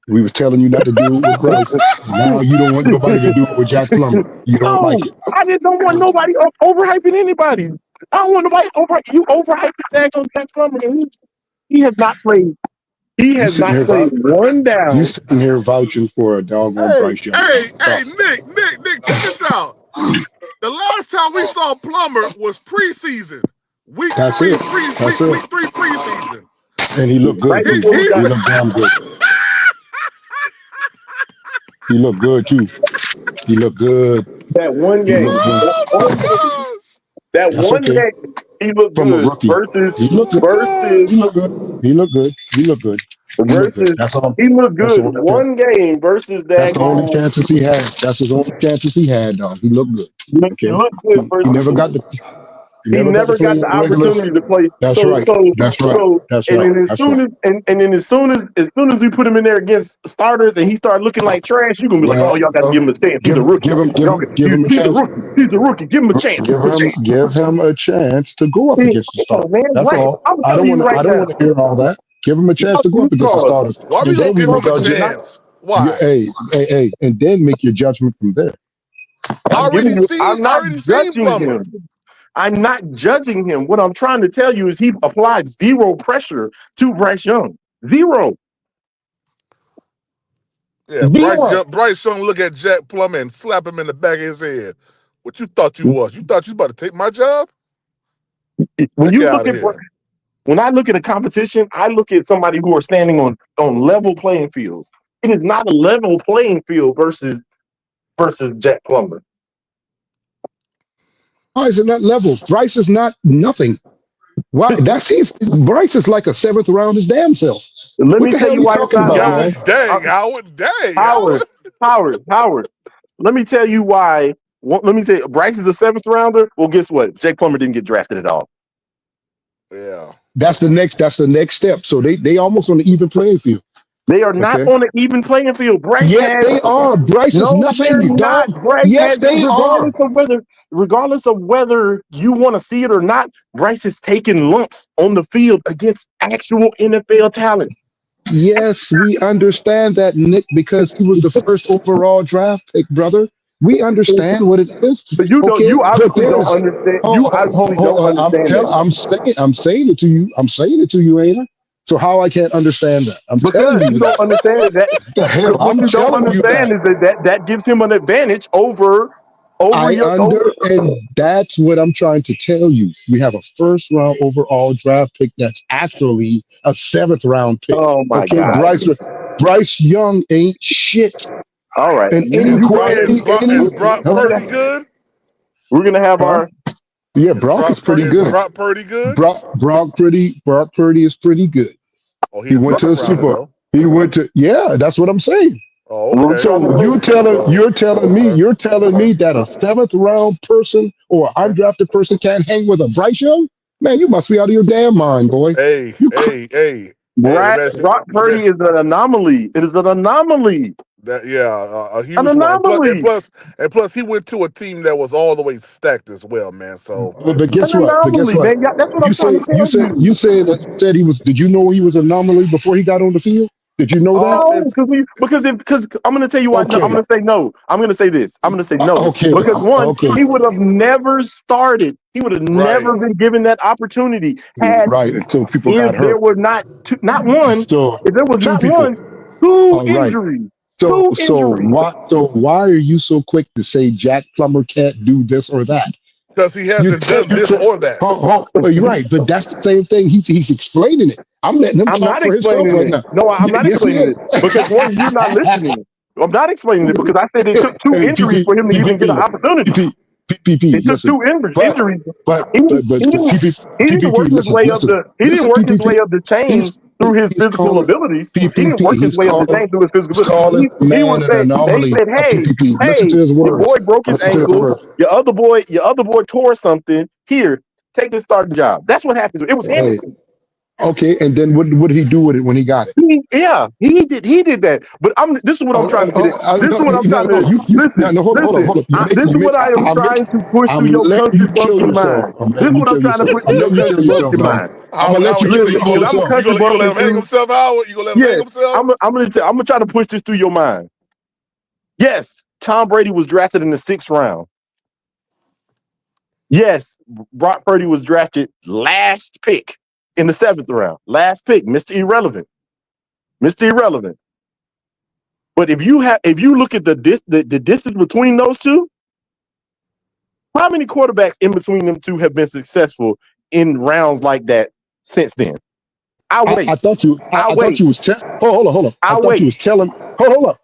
We were telling you not to do it with Bryce. Now you don't want nobody to do it with Jack Plummer. You don't like it.
I just don't want nobody overhyping anybody. I don't want nobody overhyping Jack Plummer. He has not played. He has not played one down.
You sitting here vouching for a doggone Bryce Young.
Hey, Nick, check this out. The last time we saw Plummer was preseason. Week 3 preseason.
And he looked good. He looked damn good. He looked good too. He looked good.
That one game. That one game. He looked
from
good.
A rookie. He looked good. That's all.
He looked good. One game versus that.
That's the only chances he had. That's his only chances he had, dog. He looked good.
He looked good versus.
He never got the.
He never got the opportunity to play.
That's right.
And then as soon as we put him in there against starters and he started looking like trash, you're gonna be like, oh, y'all got to give him a chance. He's a rookie.
Give him a chance.
He's a rookie. Give him a chance.
Give him a chance to go up against the starters. That's all. I don't want to hear all that. Give him a chance to go up against the starters.
Why we don't give him a chance? Why?
Hey, and then make your judgment from there.
I already seen Plummer.
I'm not judging him. What I'm trying to tell you is he applies zero pressure to Bryce Young. Zero.
Yeah, Bryce Young look at Jack Plummer and slap him in the back of his head. What you thought you was? You thought you was about to take my job?
When I look at a competition, I look at somebody who are standing on level playing fields. It is not a level playing field versus Jack Plummer.
Why is it not level? Bryce is not nothing. Why? Bryce is like a 7th round his damn self.
Let me tell you why it's not.
God dang, Howard. Dang,
Howard. Let me tell you why. Let me say Bryce is the 7th rounder. Well, guess what? Jake Plummer didn't get drafted at all.
Yeah.
That's the next step. So they almost on the even playing field.
They are not on an even playing field. Bryce
they are. Bryce is nothing.
They're not. Bryce
they are.
Regardless of whether you want to see it or not, Bryce has taken lumps on the field against actual NFL talent.
Yes, we understand that, Nick, because he was the first overall draft pick, brother. We understand what it is.
But you obviously don't understand.
I'm saying it to you. I'm saying it to you, ain't I? So how I can't understand that? I'm telling you
don't understand that.
The hell,
what you don't understand is that gives him an advantage over
and that's what I'm trying to tell you. We have a 1st round overall draft pick that's actually a 7th round pick.
Oh my God.
Bryce Young ain't shit.
All right.
And is Brock Purdy good?
We're gonna have our.
Yeah, Brock is pretty good.
Is Brock Purdy good?
Brock Purdy is pretty good.
Oh,
he went to a Super Bowl. He went to that's what I'm saying.
Oh, okay.
So you're telling me that a 7th round person or an undrafted person can't hang with a Bryce Young? Man, you must be out of your damn mind, boy.
Hey.
Brock Purdy is an anomaly. It is an anomaly.
A huge anomaly. And plus, he went to a team that was all the way stacked as well, man. So,
but guess what?
Man, that's what I'm trying to tell you.
You said he was. Did you know he was an anomaly before he got on the field? Did you know that?
No, because I'm going to tell you why. Okay. No, I'm going to say no. I'm going to say this. I'm going to say no.
Okay.
Because he would have never started. He would have never been given that opportunity.
Until people got hurt.
There were not one.
So,
if there was not
people.
One, two injuries.
So why are you so quick to say Jack Plummer can't do this or that?
Because he hasn't done this or that.
You're right, but that's the same thing. He's explaining it. I'm letting him talk for himself right now.
No, I'm not explaining it. Because one, you're not listening. I'm not explaining it because I said it took 2 injuries for him to even get an opportunity. It took 2 injuries.
But
he didn't work his way up the chain through his physical abilities. He didn't work his way up the chain through his physical abilities. They said, hey, your boy broke his ankle. Your other boy tore something. Here, take this starting job. That's what happened. It was him.
Okay, and then what did he do with it when he got it?
He did that. But this is what I'm trying to get at. This is what I'm trying to hold on. This is what I am trying to push through your country bumpkin mind. This is what I'm trying to push through your country bumpkin mind.
I'm gonna let you kill yourself.
You gonna let him hang himself, Howard? You gonna let him hang himself?
I'm gonna try to push this through your mind. Yes, Tom Brady was drafted in the 6th round. Yes, Brock Purdy was drafted last pick in the 7th round. Last pick, Mr. Irrelevant. But if you look at the distance between those two, how many quarterbacks in between them two have been successful in rounds like that since then?
I thought you was hold on. I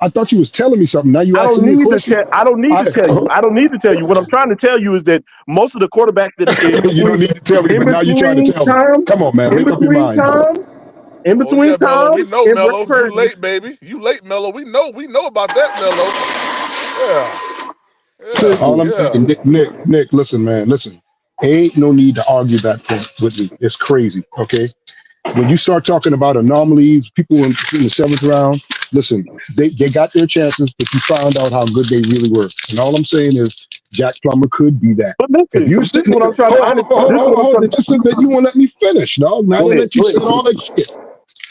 thought you was telling me something. Now you asking me a question.
I don't need to tell you. I don't need to tell you. What I'm trying to tell you is that most of the quarterbacks that
you don't need to tell me, but now you're trying to tell me. Come on, man. Make up your mind.
In between
Mello, we know Mello. You late, baby. You late, Mello. We know about that, Mello.
So all I'm saying, Nick, listen, man, listen. Ain't no need to argue that point with me. It's crazy, okay? When you start talking about anomalies, people in the 7th round, listen, they got their chances, but you found out how good they really were. And all I'm saying is Jack Plummer could be that.
But listen,
if you sit what I'm trying to just said that you won't let me finish, dog. Now that you said all that shit.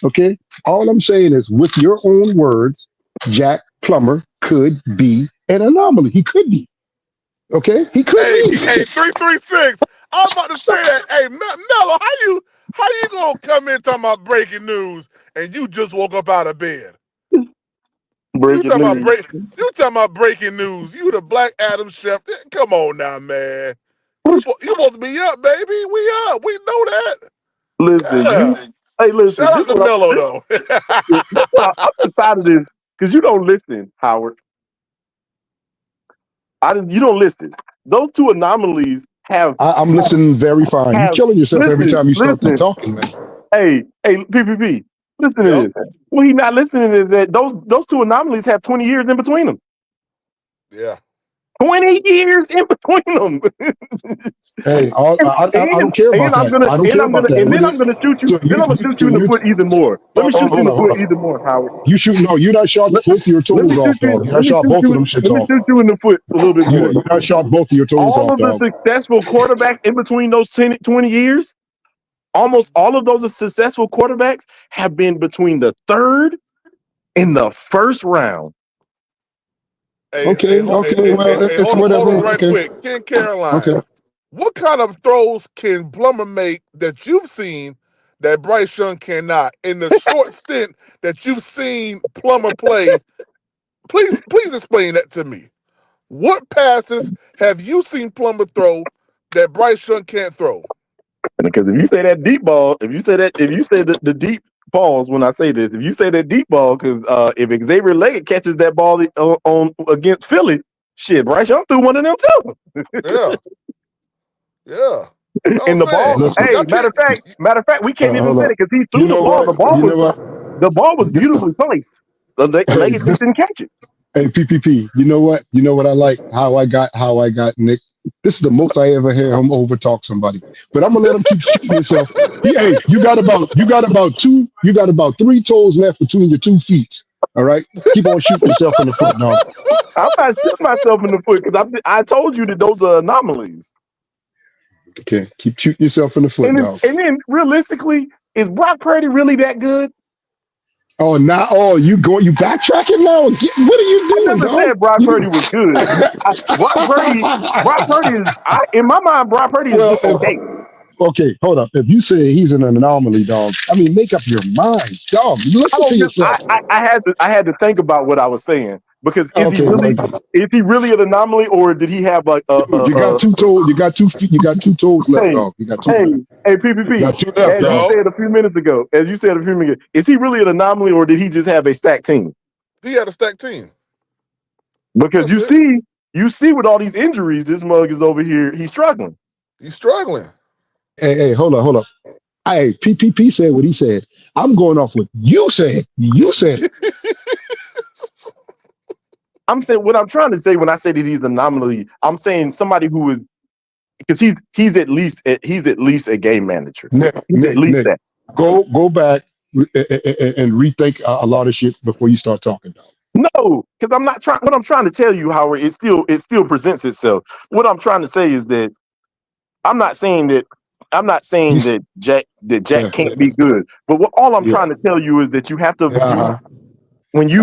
Okay? All I'm saying is, with your own words, Jack Plummer could be an anomaly. He could be. Okay? He could be.
Hey, 336. I was about to say that. Hey, Mello, how you gonna come in talking about breaking news and you just woke up out of bed? You talking about breaking news? You the Black Adam chef? Come on now, man. You supposed to be up, baby. We up. We know that.
Listen,
Yeah.
listen.
Shout out to Mello though.
I'm just tired of this because you don't listen, Howard. You don't listen. Those two anomalies have.
I'm listening very fine. You're killing yourself every time you start talking, man.
Hey, PPP, listen to this. What he not listening is that those two anomalies have 20 years in between them.
Yeah.
20 years in between them.
Hey, I don't care about that. I don't care about that.
And then I'm gonna shoot you. Then I'm gonna shoot you in the foot even more. Let me shoot you in the foot even more, Howard.
You not shot both of your toes off, dog. You not shot both of them shits off.
Let me shoot you in the foot a little bit more.
You not shot both of your toes off, dog.
All of the successful quarterbacks in between those 20 years, almost all of those successful quarterbacks have been between the third and the first round.
Okay, well, it's whatever.
Hold on right quick. Ken Caroline.
Okay.
What kind of throws can Plummer make that you've seen that Bryce Young cannot? In the short stint that you've seen Plummer play, please explain that to me. What passes have you seen Plummer throw that Bryce Young can't throw?
Because if you say that deep ball, if you say the deep pause when I say this, if you say that deep ball, because if Xavier Leggett catches that ball on against Philly, shit, Bryce Young threw one of them too.
Yeah.
And the ball, hey, matter of fact, we can't even say it because he threw the ball. The ball was beautifully placed. Leggett just didn't catch it.
Hey, PPP, you know what? You know what I like? How I got Nick. This is the most I ever hear him over talk somebody. But I'm gonna let him keep shooting himself. Hey, you got about 3 toes left between your 2 feet. All right, keep on shooting yourself in the foot, dog.
I'm not shooting myself in the foot because I told you that those are anomalies.
Okay, keep shooting yourself in the foot, dog.
And then realistically, is Brock Purdy really that good?
You backtracking now? What are you doing,
I never
dog?
said Brock Purdy was good. Brock Purdy is, in my mind, Brock Purdy is just okay.
Okay, hold up. If you say he's an anomaly, dog, I mean, make up your mind, dog. Listen to yourself.
I had to think about what I was saying because is he really an anomaly or did he have like
you got 2 toes? You got 2 feet. You got 2 toes left, dog. You got 2.
Hey, PPP.
Got 2 left,
as you said a few minutes ago, is he really an anomaly or did he just have a stacked team?
He had a stacked team.
Because you see with all these injuries, this mug is over here. He's struggling.
Hey, hold up. Hey, PPP said what he said. I'm going off what you said. You said.
I'm saying what I'm trying to say when I say that he's an anomaly. I'm saying somebody who is because he's at least a game manager.
Nick,
that.
Go back and rethink a lot of shit before you start talking.
No, because I'm not trying. What I'm trying to tell you, Howard, it still presents itself. What I'm trying to say is that I'm not saying that Jack can't be good. But all I'm trying to tell you is that you have to when you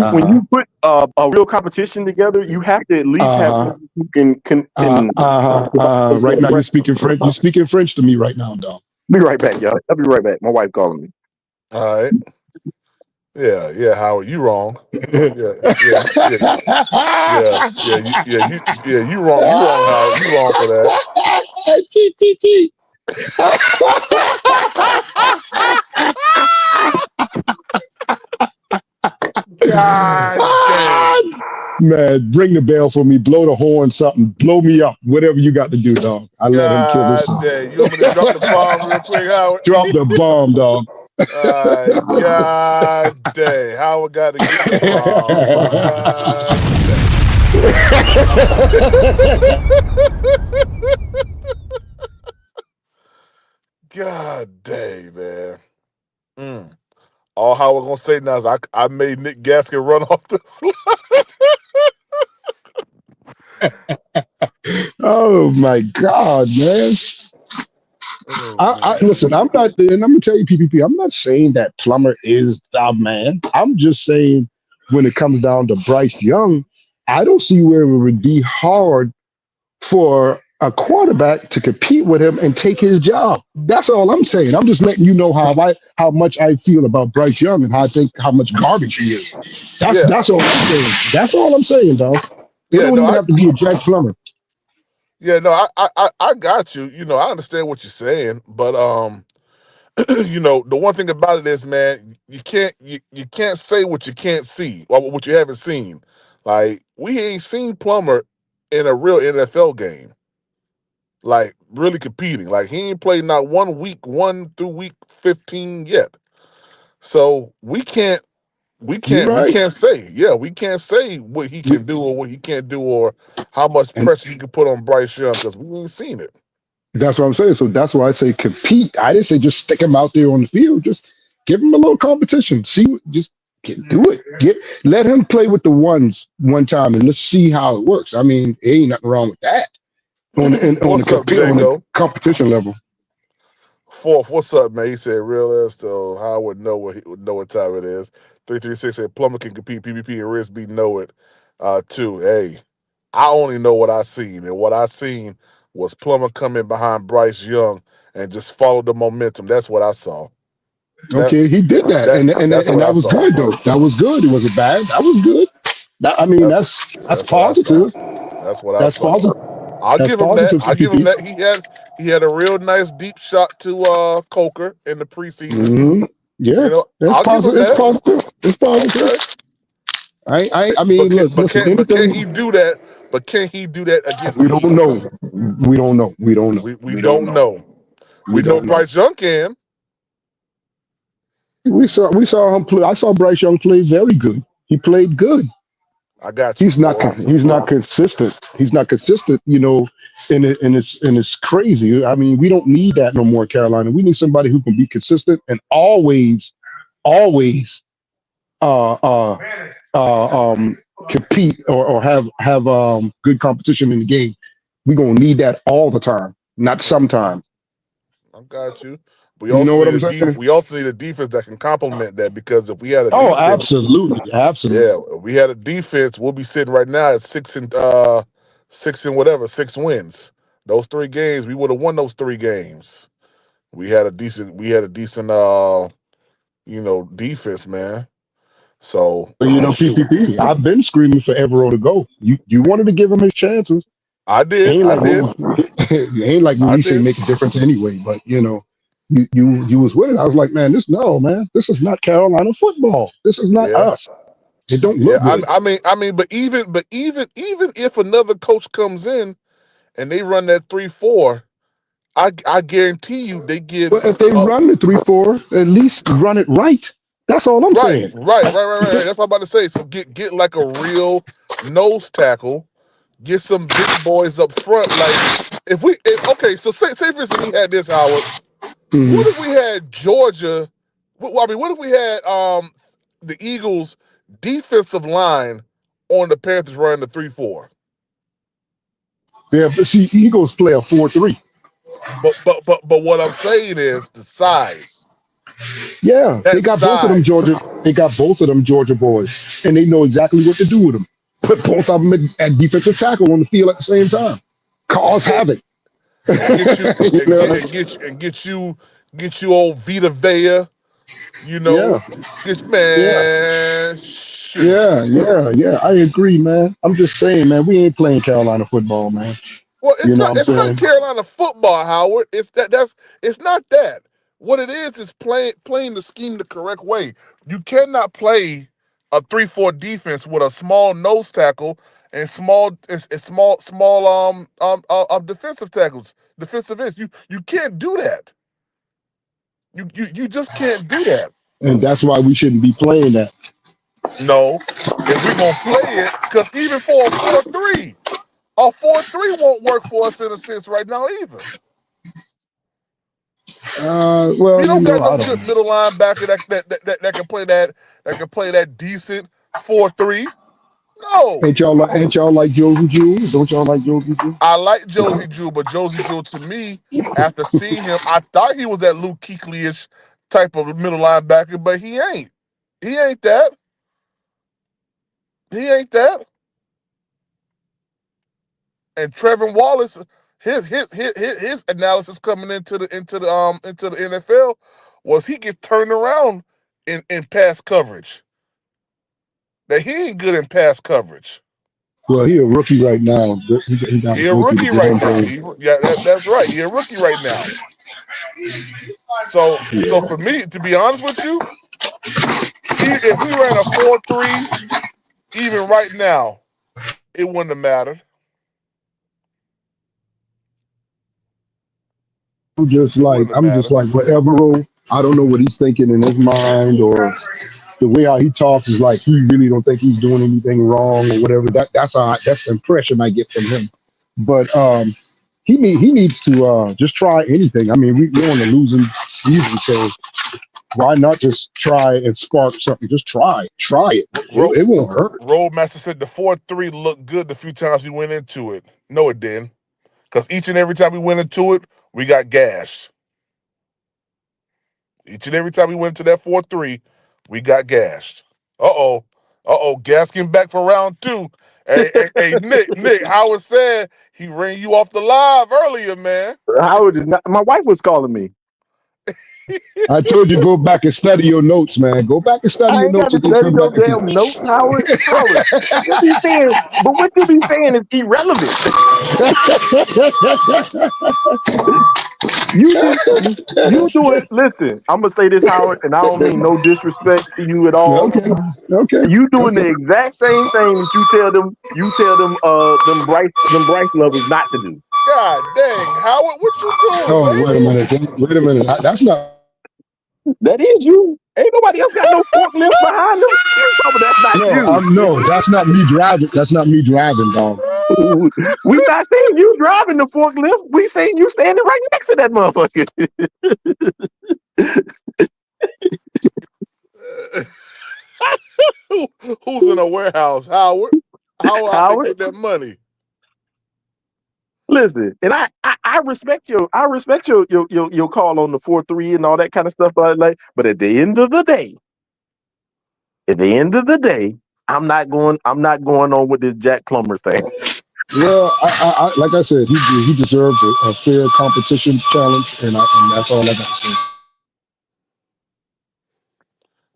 put a real competition together, you have to at least have who can.
Right now, you're speaking French. You're speaking French to me right now, dog.
Be right back, y'all. I'll be right back. My wife calling me.
All right. Yeah, Howard, you wrong. Yeah, you wrong. You wrong, Howard. You wrong for that. God damn.
Man, ring the bell for me. Blow the horn, something. Blow me up. Whatever you got to do, dog. I let him kill this.
God damn. You want me to drop the bomb real quick, Howard?
Drop the bomb, dog.
God dang. Howard got to get the bomb. God dang, man. All Howard gonna say now is I made Nick Gaskin run off the floor.
Oh my God, man. Listen, I'm not, and I'm gonna tell you, PPP, I'm not saying that Plummer is the man. I'm just saying when it comes down to Bryce Young, I don't see where it would be hard for a quarterback to compete with him and take his job. That's all I'm saying. I'm just letting you know how much I feel about Bryce Young and how much garbage he is.
Yeah,
That's all I'm saying. That's all I'm saying, dog. It
yeah,
don't
no,
even have to be a Jack Plummer.
I got you. I understand what you're saying, but the one thing about it is, man, you can't say what you can't see or what you haven't seen. Like we ain't seen Plummer in a real NFL game, like really competing. Like he ain't played not 1 through week 15 yet. So
You're
we
right.
can't say, yeah, we can't say what he
We,
can do or what he can't do or how much
and
pressure he can put on Bryce Young because we ain't seen it.
that's what I'm saying. So that's why I say compete. I didn't say just stick him out there on the field. Just give him a little competition. Just do it. Let him play with the ones one time and let's see how it works. I mean, ain't nothing wrong with that
What's up,
on the
Django?
competition level.
Fourth, what's up, man? He said real as to how I would know what time it is. 336 said Plummer can compete PvP and risk be know it too. Hey, I only know what I seen, and what I seen was Plummer coming behind Bryce Young and just follow the momentum. That's what I saw. That
Okay, he did that,
that's
and
what I
that was
saw.
good though. That was good. It wasn't bad. That was good. I mean,
That's
that's
that's what I saw.
positive.
That's what I
That's
saw.
positive.
I'll
That's
give him that.
positive for
I'll give him
PP.
that. He had a real nice deep shot to Coker in the preseason.
Yeah, it's
I'll give him
positive. It's
that.
positive. It's positive.
Okay.
I mean, look, listen.
Can
Anything
he do that? But can he do that against
we
the
don't know.
Eagles?
We don't know. We don't know.
We
We don't
don't
know.
know.
We
We know
don't know.
Bryce Young can.
We saw him play. I saw Bryce Young play very good. He played good.
I got you, fourth.
He's not consistent. He's not consistent. And it's crazy. I mean, we don't need that no more, in Carolina. We need somebody who can be consistent and always uh uh compete or have good competition in the game. We're gonna need that all the time, not
Hmm.
sometimes.
I got you.
You know what I'm saying?
We also need a defense that can complement that because if we had a
Oh,
defense,
absolutely, absolutely.
yeah, if we had a defense, we'll be sitting right now at 6 wins. Those 3 games, we would have won those 3 games. We had a decent defense, man. So
But
shoot.
PPP. I've been screaming for Evero to go. You wanted to give him his chances.
I did.
Ain't
I
like
did.
ain't like when
I
we say
did.
make a difference anyway. But you was with it. I was like, man, this is not Carolina football. This is not
Yeah.
us. It don't
Yeah.
look good.
But even if another coach comes in and they run that 3-4, I guarantee you they get
But if they run the 3-4, at least run it right. That's all I'm
right,
saying.
right, right, right, right. That's what I'm about to say. So get like a real nose tackle. Get some big boys up front. Like okay, so say for instance we had this, Howard. What
Mhm.
if we had Georgia? What if we had the Eagles defensive line on the Panthers running the 3-4?
Yeah, but see, Eagles play a 4-3.
But what I'm saying is the size.
Yeah, they
That
got both of them
size.
Georgia. They got both of them Georgia boys, and they know exactly what to do with them. Put both of them at defensive tackle on the field at the same time. Cause
And,
havoc.
and get you
You
and
know?
get you old Vita Vea, you
Yeah,
know. Get
yeah,
man shoot.
yeah. I agree, man. I'm just saying, man, we ain't playing Carolina football, man.
Well,
You know what I'm
it's not
saying?
Carolina football, Howard. It's not that. What it is playing the scheme the correct way. You cannot play a 3-4 defense with a small nose tackle and small defensive tackles, defensive ends. You can't do that. You just can't do that.
And that's why we shouldn't be playing that.
No, if we're gonna play it, because even for a 4-3 won't work for us in a sense right now either. We
Well,
don't got no
I don't
good
know.
middle linebacker that can play that decent 4-3. No.
Ain't y'all like Josie Jewell? Don't y'all like Josie Jewell?
I like Josie Jewell, but Josie Jewell to me, after seeing him, I thought he was that Luke Kuechly-ish type of middle linebacker, but he ain't. He ain't that. He ain't that. And Trevor Wallace, his analysis coming into the NFL was he gets turned around in pass coverage. That he ain't good in pass coverage.
Well, he a rookie right now. He got to
He a
go through
rookie
the
right
growing
now.
pains.
That's right. He a rookie right now. So for me, to be honest with you, if we ran a 4-3, even right now, it wouldn't have mattered.
I'm just like whatever. I don't know what he's thinking in his mind, or the way how he talks is like he really don't think he's doing anything wrong or whatever. That's the impression I get from him. But he needs to just try anything. I mean, we're on a losing season, so why not just try and spark something? Just try it. It won't hurt.
Roadmaster said the 4-3 looked good the few times we went into it. No, it didn't. Because each and every time we went into it, we got gashed. Each and every time we went into that 4-3, we got gashed. Uh-oh. Gaskin back for round 2. Hey, Nick, Howard said he ran you off the live earlier, man.
Howard is not. My wife was calling me.
I told you go back and study your notes, man. Go back and study
I
your
ain't got
notes
to
and then
study
come
no
back and
damn notes,
teach.
Howard. Bro, you be saying, but what you be saying is irrelevant. You do it. Listen, I'm gonna say this, Howard, and I don't mean no disrespect to you at all.
Okay.
You doing the exact same thing that you tell them Bryce lovers not to do.
God dang, Howard, what you doing,
Oh, wait a
baby?
minute. That's not.
That is you. Ain't nobody else got no forklift behind them. You talking that's not you.
No, that's not me driving. That's not me driving, dog.
We not saying you driving the forklift. We saying you standing right next to that motherfucker.
Who's in a warehouse, Howard? How out there get that money?
Listen, and I respect your call on the 4-3 and all that kind of stuff. Like, but at the end of the day, I'm not going on with this Jack Plummer thing.
Well, I like I said, he deserves a fair competition challenge, and that's all I got to say.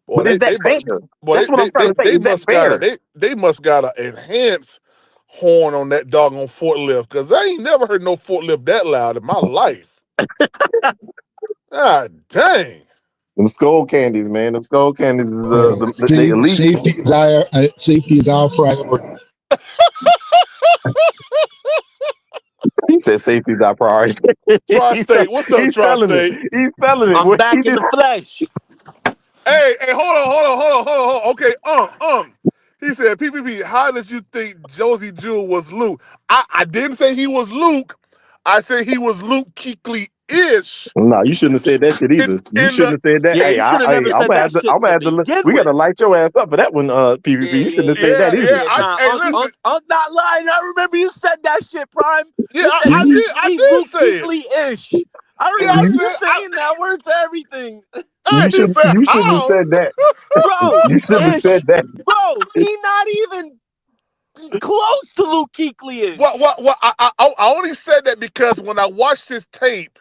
But is that fair? That's what I'm trying to say. Is that fair?
They must got an enhanced horn on that doggone forklift, because I ain't never heard no forklift that loud in my life. God dang.
Them skull candies, man. Them skull candies is the elite.
Safety is our priority.
He said safety is our priority.
Tri-State, what's up, Tri-State?
He's selling it.
I'm back in the flesh.
Hey, hold on. Okay, he said, PPP, how did you think Josie Jewell was Luke? I didn't say he was Luke. I said he was Luke Kuechly-ish.
No, you shouldn't have said that shit either. You shouldn't have said that.
Yeah,
hey,
you should have never said that shit
I'm
to begin
we got to
with.
light your ass up for that one, PPP. You shouldn't have said that either.
Listen.
I'm not lying. I remember you said that shit, Prime.
Yeah,
You said
I did
Luke
say it.
Kuechly-ish. I remember you saying that word for everything.
You shouldn't have said that.
Bro,
you shouldn't have said that.
Bro, he not even close to Luke Kuechly-ish.
What? I only said that because when I watched his tape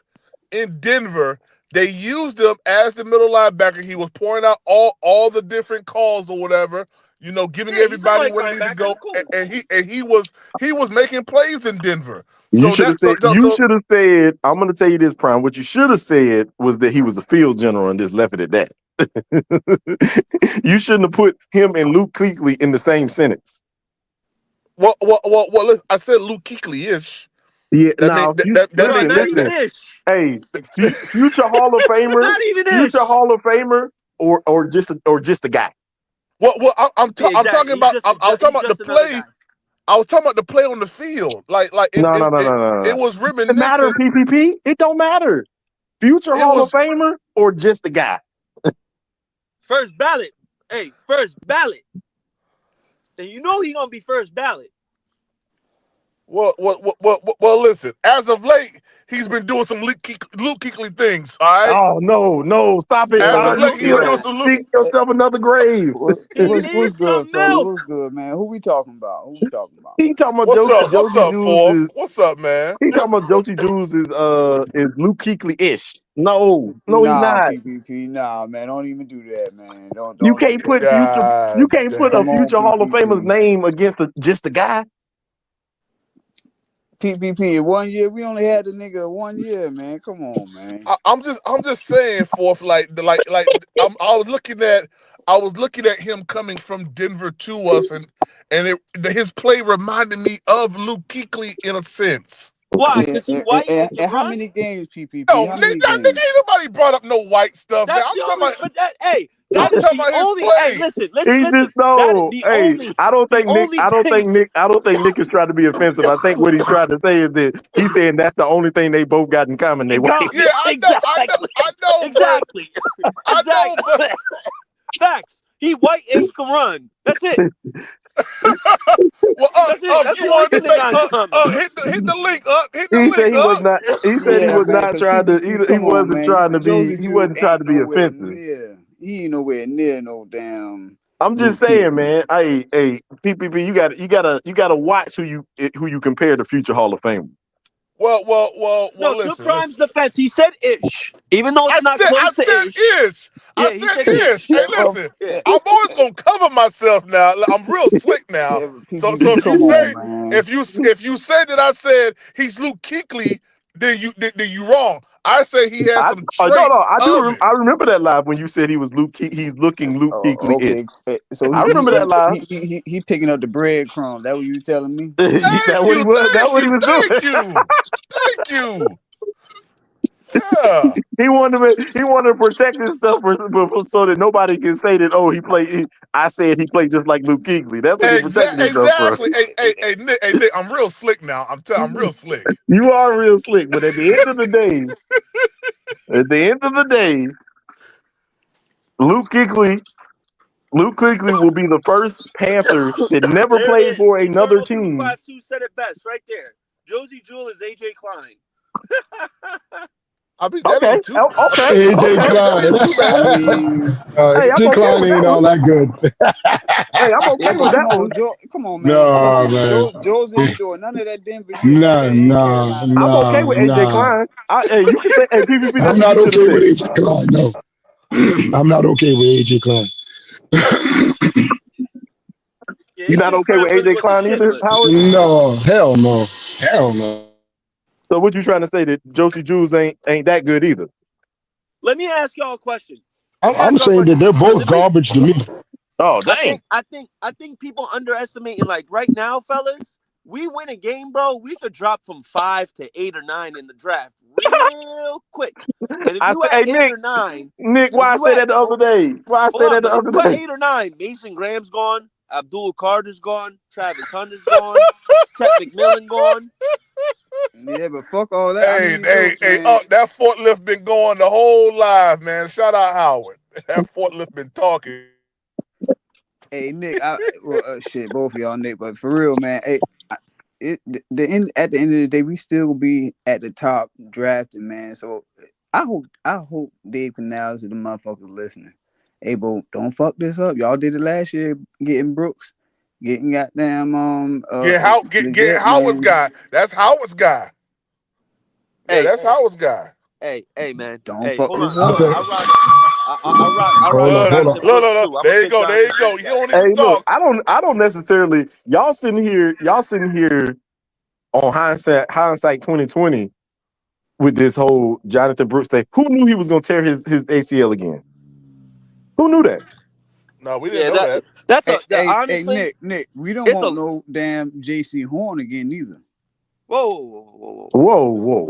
in Denver, they used him as the middle linebacker. He was pouring out all the different calls or whatever, giving everybody where they need to go, cool. and he was making plays in Denver.
You should have said. I'm going to tell you this, Prime. What you should have said was that he was a field general and just left it at that. You shouldn't have put him and Luke Kuechly in the same sentence.
Well, look, I said Luke Kuechly-ish.
Yeah,
that
hey, future Hall of Famer,
not even
future Hall of Famer, or just a guy.
Well, I'm talking about the play. I was talking about the play on the field. It was reminiscent.
It matter, PPP. It don't matter. Future Hall of Famer or just a guy.
First ballot. Hey, first ballot. And you know he's gonna be first ballot.
Well, listen. As of late, he's been doing some Luke Kuechly things. All right.
Oh no, stop it,
As
Yo,
of
dog.
late, he's been doing some Luke.
Dig yourself another grave.
He
what's
needs
good,
some
fellas?
milk.
What's good, man? Who we talking about? Who we talking about,
He
man?
talking about
What's up? What's
Josie
up,
Juice
Fourth?
is
What's up, man?
he talking about Josie Juice is Luke Kuechly-ish. No, he's
Nah,
not.
PPP. Nah, man. Don't even do that, man.
You
Don't do
can't put
that.
you
God
can't put a
Come
damn.
on,
future Hall of Famer's
PPP.
name against just a guy.
PPP. 1 year, we only had the nigga 1 year, man. Come on, man.
I'm just saying, Fourth. I was looking at him coming from Denver to us, and his play reminded me of Luke Kuechly in a sense.
Why?
And,
Because he
and,
white and
and,
can
and how
run?
many games, PPP?
No,
How
nigga,
many
ain't
games?
nobody brought up no white stuff, man.
That's
I'm
the
talking
only.
about.
But that
I'm
is
talking
the
about his
only. Hey,
play.
listen.
He just
That is
no.
the
Hey,
only.
I don't
The
think Nick.
only
I don't think
thing.
Nick. I don't think Nick is trying to be offensive. I think what he's trying to say is that he's saying that's the only thing they both got in common. They white.
Yeah, I know,
Exactly.
I know, but
Facts. He white and he can run. That's it.
well,
That's it. That's
you
the only
wanted
thing
to
they
make
got in common.
hit the link up, hit the
He said
link
he was
up.
not. He said he
Yeah,
was
man.
not
Because
trying to.
PPP,
He
come on,
wasn't
man.
trying to be.
Josie
He
Drew
wasn't trying
ain't
to be
nowhere
offensive.
near. He ain't nowhere near no damn
I'm just
Luke
saying,
Kuechly.
man. Hey, PPP, you gotta watch who you compare to future Hall of Fame.
No, to
Listen.
Prime's defense, he said ish. Even though it's not
I
close to
said
ish.
ish. I
Yeah, he
said
said
ish.
ish.
Hey,
Oh,
listen.
Yeah.
I'm always gonna cover myself now. I'm real slick now.
yeah,
So
PPP,
if you
come on,
say
man.
if you say that I said he's Luke Kuechly, then you wrong. I say he has some
No.
traits of it.
I remember that live when you said he was he's looking Luke
Oh,
Kuechly-ish.
okay. So
I remember that live.
he picking up the breadcrumbs. That what you telling me?
That what he was. That's what he was doing.
thank you. Yeah.
He wanted to protect himself so that nobody can say that. Oh, I said he played just like Luke Kuechly. That's what he protected himself from.
Exactly. Nick, I'm real slick now. I'm real slick.
You are real slick, but at the end of the day, Luke Kuechly will be the first Panther that never
There it
played
is.
for another
Eternal
team.
252 said it best right there. Josie Jewell is AJ Klein.
I mean, that
Okay,
ain't too.
AJ
That ain't too
I
bad.
mean,
Hey, I'm
AJ
okay
Klein
with that
ain't
one.
all that good.
Hey, I'm
yeah,
okay
but
with that one.
Come on, man.
No,
Listen,
man.
Josie ain't doing none of that Denver shit, none of
Nah,
that in
nah,
Carolina,
I'm
none of
okay
that.
nah,
with AJ
nah.
Klein. Hey, you can say, hey, PPP, that's
I'm
what
not
you should have
okay with
said.
AJ Klein. No, I'm not okay with AJ Klein.
Yeah,
You're not
AJ
okay
Klein
with
really
AJ
was a
Klein
shit,
either,
but
Howard?
No, hell no, hell no.
So what you trying to say that Josie Jules ain't that good either?
let me ask y'all a question.
I'm saying that they're both garbage to me.
Oh, dang.
I think people underestimating like right now, fellas. We win a game, bro. We could drop from 5 to 8 or 9 in the draft real quick. And if you
Hey,
at 8 or 9,
Nick,
if
why I
you
said that
at
the other day? Why I
hold
said
on,
that the
but if
other
you at
day?
8 or 9, Mason Graham's gone, Abdul Carter's gone, Travis Hunter's gone, Chet McMillan gone.
Yeah, but fuck all that. I
Hey,
mean,
hey,
look,
hey,
man.
that forklift been going the whole live, man. Shout out Howard. That forklift been talking.
Hey, Nick. Shit, both of y'all, Nick. But for real, man. Hey, at the end of the day, we still gonna be at the top drafting, man. So I hope Dave Canals and the motherfuckers listening. Hey, bro, don't fuck this up. Y'all did it last year, getting Brooks, getting goddamn
Get
legit,
Howard's
man.
guy. That's Howard's guy. Yeah,
Hey,
that's Howard's guy.
hey, man.
Don't
Hey,
fuck
hold on,
this
I
hold
up.
on.
think,
I rock
hold on,
Look,
hold
Jonathan
on.
Brooks too. I'm a
there you
big
go.
fan
There
of
you
that
go. You
guy.
don't even
Hey, look,
talk.
I don't necessarily. Y'all sitting here on hindsight 2020 with this whole Jonathan Brooks thing. Who knew he was gonna tear his ACL again? Who knew that?
No, we didn't
Yeah,
know that.
Hey,
honestly,
Nick, we don't
it's
want
a
no damn JC Horn again either.
Whoa,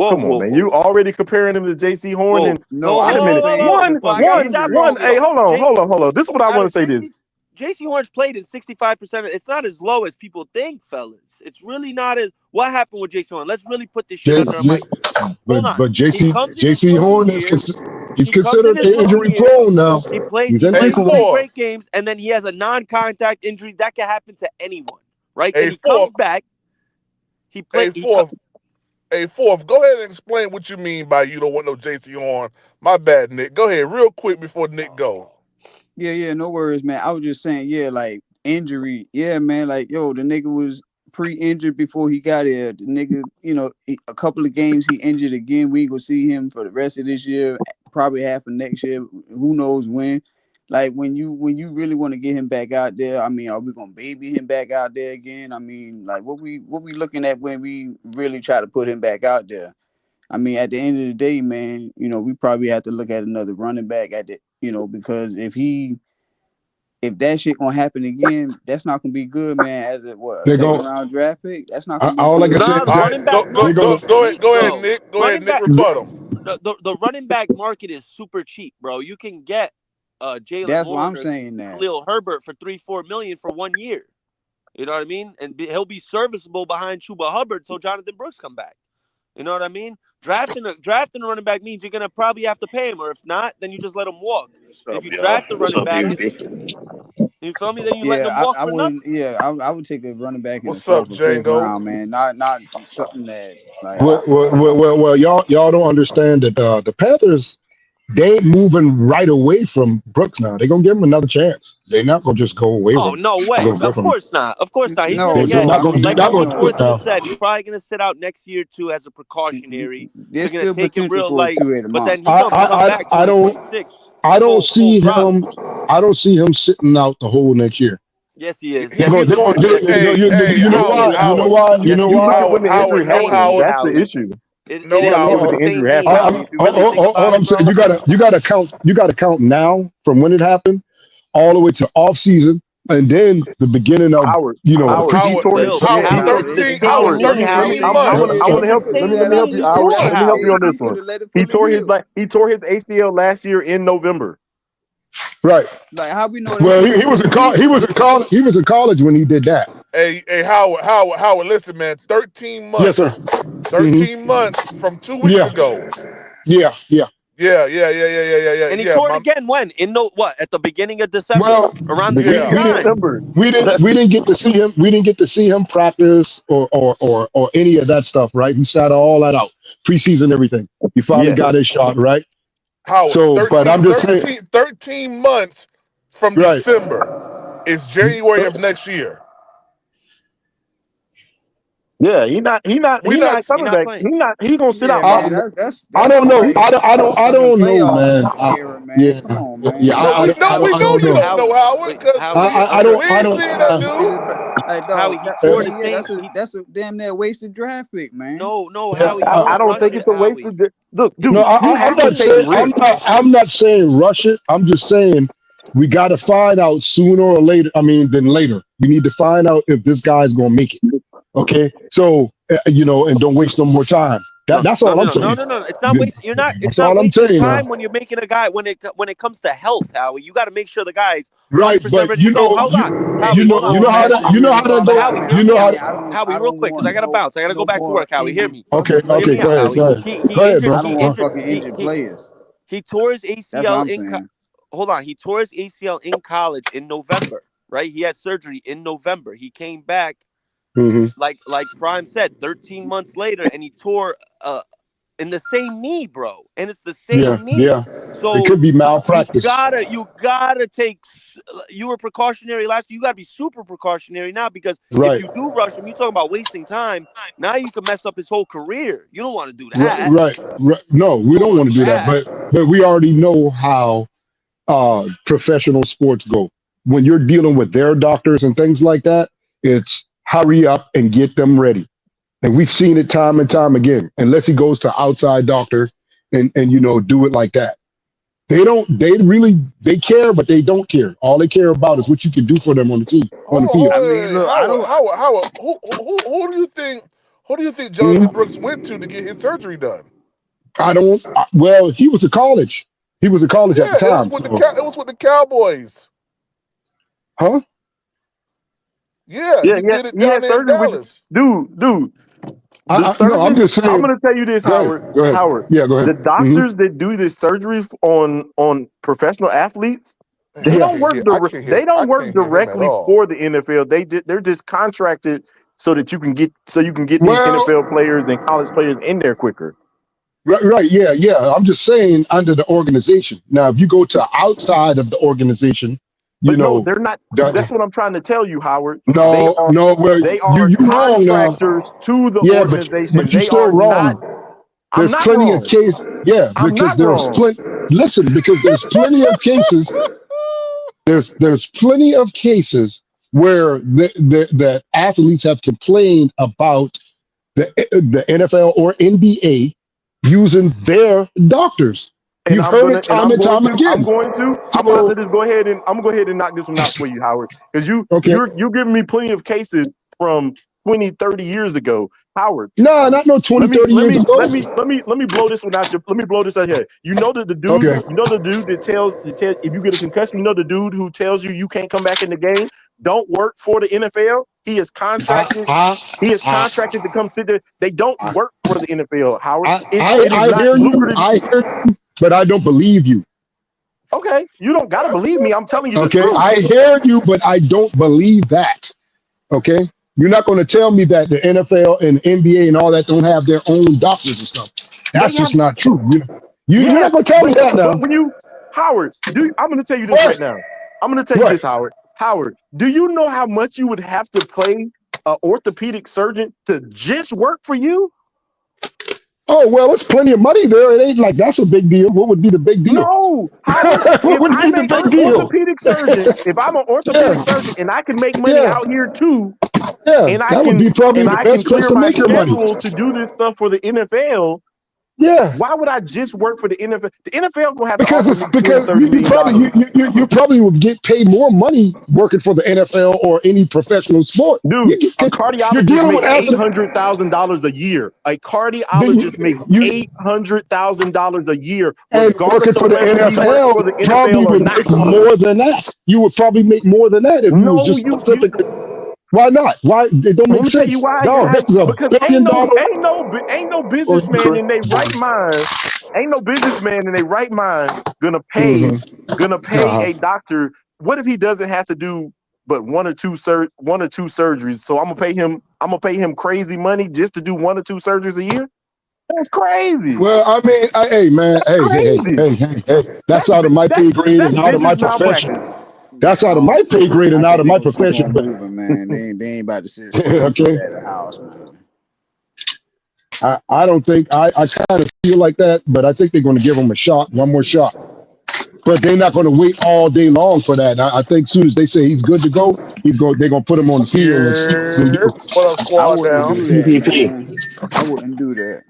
come on, man! You already comparing him to J.C. Horn?
whoa.
And
No,
wait
I'm
a
just
minute.
saying
Before
because
I
of
got you that
injuries.
wrong,
Hey,
though.
hold on. This is what I
Out
want to
of
say. This.
60, JC Horn's played in 65%. It's not as low as people think, fellas. It's really not as. What happened with JC Horn? Let's really put this shit
J,
under a
J,
microscope.
but
Hold on.
but
He comes in his
JC
rookie
Horn
year.
he's
He comes in
considered
his rookie
injury
year.
prone now.
He plays.
He's
He
an
Hey,
plays
ankle.
3
fourth.
great games, and then he has a non-contact injury that can happen to anyone, right? And
Hey,
he comes
fourth.
back. He played.
Fourth, go ahead and explain what you mean by you don't want no JC on. My bad, Nick. Go ahead real quick before Nick go.
Yeah, no worries, man. I was just saying, like injury. Yeah, man, like yo, the nigga was pre-injured before he got here. The nigga, a couple of games he injured again. We ain't gonna see him for the rest of this year, probably half of next year. Who knows when? Like when you really want to get him back out there, I mean, are we gonna baby him back out there again? I mean, like what we looking at when we really try to put him back out there? I mean, at the end of the day, man, we probably have to look at another running back at the, because if that shit gonna happen again, that's not gonna be good, man. As a second round draft pick, that's not gonna be
all
good.
I can say.
Nah, the running back market
Go
is cheap,
ahead,
bro.
Nick. Go ahead, Nick. Rebuttal.
The running back market is super cheap, bro. You can get Jalen
That's why
Warren
I'm saying that.
Khalil Herbert for $3-4 million for 1 year. You know what I mean? And he'll be serviceable behind Chuba Hubbard till Jonathan Brooks come back. You know what I mean? Drafting a running back means you're gonna probably have to pay him, or if not, then you just let him walk. If you draft a running back, you feel me? Then you let them walk
I
for
would.
nothing.
Yeah, I would take a running back in the
What's up,
fourth or fifth
Django?
round, man. Not something that like.
Well, y'all don't understand that the Panthers, they ain't moving right away from Brooks now. They're gonna give him another chance. They're not gonna just go away
Oh,
from him.
no way. Of course not. Of course not. He's gonna
No,
get,
not gonna,
I mean,
he's
like
not
Homie
gonna
Fourth
quit now.
just said, he's probably gonna sit out next year too as a precautionary.
there's
They're gonna
still
take him
potential
real
for a
light,
2-8
but then
monster.
he's gonna come back
I don't
2026.
I don't
Full
see
product.
him. I don't see him sitting out the whole next year.
Yes, he is.
They're
Yes,
going.
He's
he is.
going.
Yes, he is.
You know
Howard,
why? You know
Howard,
why? You
Yes,
know
he is.
why?
when the
It's
injury
the same
happens.
knee,
That's the
Howie.
issue.
No,
You got to
It
know
is
when
Howard.
the
the same
injury
knee,
happens.
Howie. If you really think about
I'm
it,
saying
bro.
you gotta count. You gotta count now from when it happened all the way to off season, and then the beginning of
Howard,
preseason.
he
Howard,
tore his
Still,
he,
Howard,
he,
it's the
13,
same
Howard,
knee,
13
Howie.
I'm
months.
gonna
It's the
help you.
same
Let me help
knee
you,
he
Howard.
tore,
Let me help you on
Howie.
this one. He tore his ACL last year in November.
Right.
Like how we know that
Well,
shit
he
gonna
was in
repeat?
college. He was in college. He was in college when he did that.
Hey, Howard, listen, man. 13
Yes, sir.
months.
hmm
13 months from 2 weeks
Yeah.
ago.
Yeah.
And he
Yeah,
tore it again when? At the beginning of December?
Well,
Around the
Beginning
same
yeah.
of
time.
December.
we didn't get to see him. We didn't get to see him practice or any of that stuff. Right. He sat all that out preseason, everything. He finally
Yeah.
got his shot. Right.
Howard,
So, but I'm just saying.
13 months from
Right.
December. It's January of next year.
Yeah.
We
He
not.
not
He
coming
not
back.
playing.
He gonna sit
Yeah,
out
I,
man.
probably.
I
That's
don't know.
like
I
fucking
don't know,
playoff
man.
era, man.
Yeah.
Come on,
Yeah.
man.
No, we
I
know
don't
you
know.
don't know, Howard,
Wait,
because
Howie,
we
I
ain't
don't.
seen that
You see
dude.
this? Like,
Howie,
dog,
he tore the
yeah,
same.
that's a damn near wasted draft pick, man.
No,
Yeah.
Howie,
I
don't
don't
rush
think
it,
it's a waste
Howie.
of. Look,
No,
dude, you
I'm
have to
not
take
saying
risks.
I'm not saying rush it. I'm just saying we got to find out sooner or later. I mean, than later. We need to find out if this guy's gonna make it. Okay, so and don't waste no more time.
No,
That's
no,
all
no,
I'm
no, no,
saying.
no, no. It's not wasting. You're not. It's
That's
not
all I'm
wasting
saying now.
time when you're making a guy when it comes to health, Howie. You got to make sure the guy's
Right,
100%
but
ready to go. Hold on, Howie. Hold on.
All
how
that
that
shit really don't
But
go.
matter,
Howie,
man.
hear
You
I'm
me
know how
out.
saying
to.
Howie,
I
real
don't
quick, because
want
I gotta bounce. I gotta go
no
back to
more
work, Howie. Hear
injured
me.
Okay,
Hear me out, Howie.
go ahead.
He
Go ahead,
injured.
bro.
I
He
don't want
injured.
fucking injured players.
He tore his
That's what
ACL
I'm saying.
hold on. He tore his ACL in college in November. Right. He had surgery in November. He came back
hmm
like Prime said, 13 months later, and he tore in the same knee, bro. And it's the same knee.
Yeah. It
So
could be malpractice.
you gotta take. You were precautionary last year. You gotta be super precautionary now, because if
Right.
you do rush him, you talking about wasting time. Now you can mess up his whole career. You don't want to do
Right,
that.
right. No, we
You don't
don't
want
want
to
to
do
do that.
that.
But we already know how professional sports go. When you're dealing with their doctors and things like that, it's hurry up and get them ready. And we've seen it time and time again. Unless he goes to outside doctor and do it like that. They care, but they don't care. All they care about is what you can do for them on the team, on the field.
I mean, look, I don't.
Howard. Who do you think? Who do you think Jonathan
Mhm.
Brooks went to get his surgery done?
I don't. Well, he was at college. He was at college at the
Yeah, it was
time.
with
So,
it was with the Cowboys.
huh?
Yeah,
Yeah,
he did it
he
down
had
there in
surgery with
Dallas.
dude. The
No, I'm
surgeon.
just
I'm
saying.
gonna tell you this,
Go ahead.
Howard.
Go ahead.
Howard.
Yeah, go ahead.
The doctors that do this surgery on professional athletes,
Man,
they
Yeah.
don't work.
I
They don't
can't
work
hear him at
directly
all.
for the NFL. They're just contracted so that you can get these
Well,
NFL players and college players in there quicker.
right, yeah. I'm just saying under the organization. Now, if you go to outside of the organization,
But no, they're not. That's what I'm trying to tell you, Howard.
no, well,
They are
you wrong now.
contractors to the
Yeah,
organization.
but you're
They
still
are
wrong.
not.
There's
I'm not
plenty
wrong.
of cases. Yeah,
I'm
because
not
there's
wrong.
plenty. Listen, because there's plenty of cases. There's plenty of cases where the athletes have complained about the NFL or NBA using their doctors.
And
You've
I'm
heard
gonna,
it time and time again.
I'm going to just go ahead and knock this one out for you, Howard, because you're giving me plenty of cases from 20, 30 years ago, Howard.
No, not no 20, 30 years ago.
Let me blow this one out. Let me blow this out here. You know that the dude, you know the dude that tells if you get a concussion, you know the dude who tells you can't come back in the game, don't work for the NFL. He is contracted. He is contracted to come sit there. They don't work for the NFL, Howard.
I hear you, but I don't believe you.
Okay, you don't gotta believe me. I'm telling you the
Okay,
truth.
I hear you, but I don't believe that. Okay, you're not going to tell me that the NFL and NBA and all that don't have their own doctors and stuff. That's just not true. You're not going to tell me that now.
But when you, Howard, I'm going to tell you this right now. I'm going to tell you this, Howard. Howard, do you know how much you would have to pay an orthopedic surgeon to just work for you?
Oh, well, it's plenty of money there. It ain't like that's a big deal. What would be the big deal?
No, Howard, if I'm an orthopedic surgeon, if I'm an orthopedic surgeon and I can make money out here too, and I
that would be probably the best place to make your money.
To do this stuff for the NFL.
Yeah.
Why would I just work for the NFL? The NFL will have
because you probably would get paid more money working for the NFL or any professional sport.
Dude, a cardiologist makes $800,000 a year. A cardiologist makes $800,000 a year.
And working for the NFL, probably would make more than that. You would probably make more than that if you was just specifically. Why not? Why it don't make sense? No, this is a $1 billion.
Ain't no businessman in their right mind. Ain't no businessman in their right mind gonna pay a doctor. What if he doesn't have to do but one or two surgeries? So I'm gonna pay him crazy money just to do 1 or 2 surgeries a year? That's crazy.
Well, I mean, hey, that's out of my pay grade and out of my profession. That's out of my pay grade and out of my profession.
Moving, man. They ain't about to sit
okay.
At the house, man.
I don't think I kind of feel like that, but I think they're going to give him one more shot. But they're not going to wait all day long for that. I think as soon as they say he's good to go, they're going to put him on the field and see what he do.
What up, squad down?
I wouldn't do that.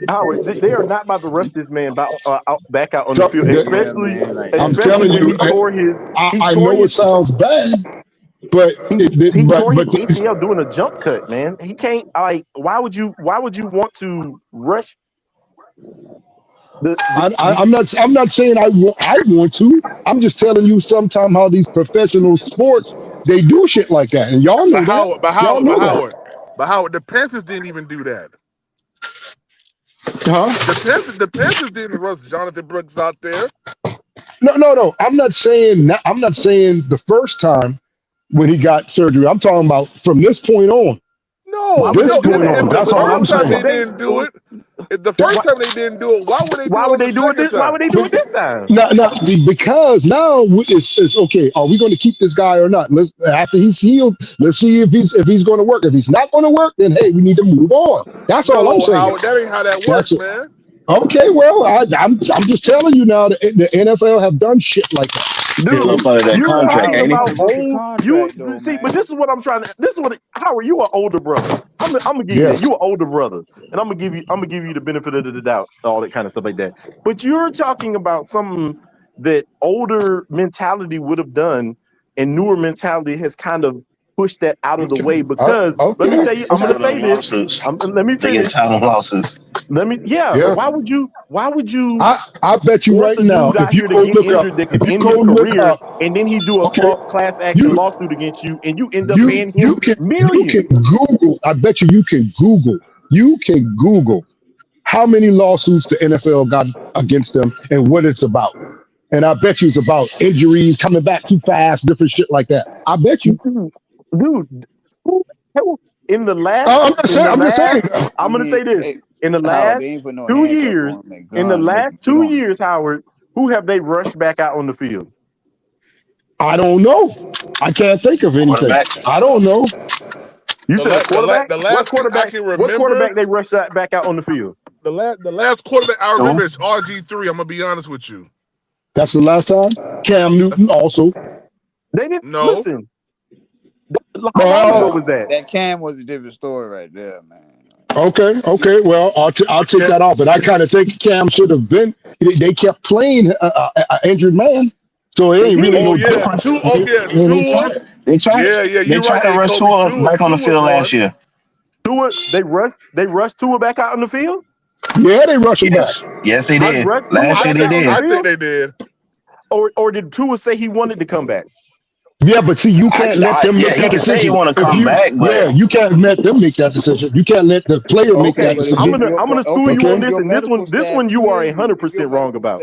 Howard, they are not about to rush this man back out on the field, especially.
I'm telling you, I know it sounds bad, but
he tore his ACL doing a jump cut, man. He can't. Why would you want to rush?
I'm not saying I want to. I'm just telling you sometime how these professional sports they do shit like that, and y'all know that.
But Howard, the Panthers didn't even do that.
Huh?
The Panthers didn't rush Jonathan Brooks out there.
No. I'm not saying the first time when he got surgery. I'm talking about from this point on.
No,
that's all I'm saying.
They didn't do it. If the first time they didn't do it, why would they do it this time?
Why would they do it this time?
No, because now it's okay. Are we going to keep this guy or not? After he's healed, let's see if he's going to work. If he's not going to work, then hey, we need to move on. That's all I'm saying.
Howard, that ain't how that works, man.
Okay, well, I'm just telling you now. The NFL have done shit like that.
Dude, you're talking about old. See, but this is what I'm trying to. This is what Howard. You are older brother. I'm gonna give you that. You are older brother, and I'm gonna give you the benefit of the doubt, all that kind of stuff like that. But you're talking about something that older mentality would have done, and newer mentality has kind of pushed that out of the way. Because let me tell you, I'm gonna say this. Let me finish. Why would you?
I bet you right now, if you go look up,
and then he do a class action lawsuit against you, and you end up paying him millions.
You can Google. I bet you can Google. You can Google how many lawsuits the NFL got against them and what it's about. And I bet you it's about injuries, coming back too fast, different shit like that. I bet you.
Dude, in the last,
I'm just saying.
I'm gonna say this. In the
Howard,
last
they ain't put no
2
handcuff
years,
on him,
in the
gun, make
last
him get
2
on the
years, Howard, who have they rushed back out on the field?
I don't know. I can't think of anything.
Quarterback.
I don't know.
You said a quarterback?
The
What
last thing I
quarterback?
can
What
remember,
quarterback they rushed back out on the field?
the last quarterback I remember is RG3. I'm gonna be honest with you.
That's the last time. Cam Newton also.
They didn't
No.
listen. How long ago was that?
That Cam was a different story right there, man.
Okay. Well, I'll take that off. But I kind of think Cam should have been. They kept playing an injured man, so it ain't really no difference.
Tua.
They tried
You're right.
to rush Tua back on the field last year.
Tua, they rushed Tua back out on the field?
Yeah, they rushed him back.
Yes, they did. Last year they did.
I think they did.
Or did Tua say he wanted to come back?
Yeah, but see, you can't let them make that
he can
decision.
say he want to come back, but
you can't let them make that decision. You can't let the player make that decision.
I'm gonna school you on this, and this one you are 100% wrong about.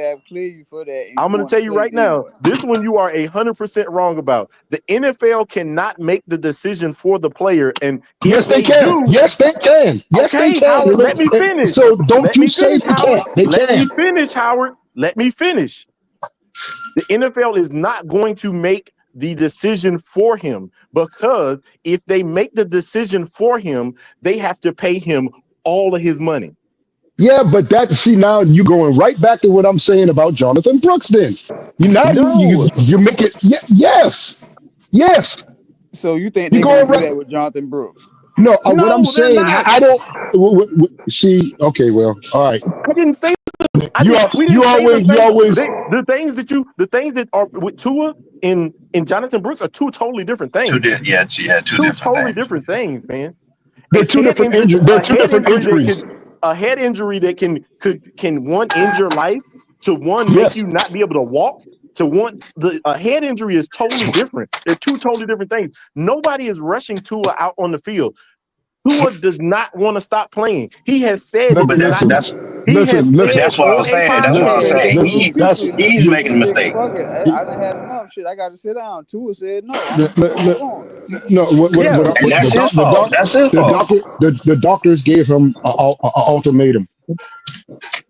I'm gonna tell you right now, this one you are 100% wrong about. The NFL cannot make the decision for the player, and
yes, they can. Yes, they can. Yes, they can.
Howard, let me finish.
So don't you say they can't. They
Let
can.
me finish, Howard. Let me finish. The NFL is not going to make the decision for him, because if they make the decision for him, they have to pay him all of his money.
Yeah, but now you're going right back to what I'm saying about Jonathan Brooks. Then you make it. Yes.
So you think they're going to do that with Jonathan Brooks?
No, what I'm saying, I don't see. Okay, well, all right.
I didn't say. The things that are with Tua and Jonathan Brooks are two totally different things.
two different
things, man.
They're two different injuries. They're two different injuries.
A head injury that can one end your life, to one make you not be able to walk, to one a head injury is totally different. They're two totally different things. Nobody is rushing Tua out on the field. Tua does not want to stop playing. He has said
that's what I was saying. That's what I was saying. He's making a mistake.
Fuck it. I done had enough shit. I got to sit down. Tua said no.
That's his fault.
The doctors gave him an ultimatum.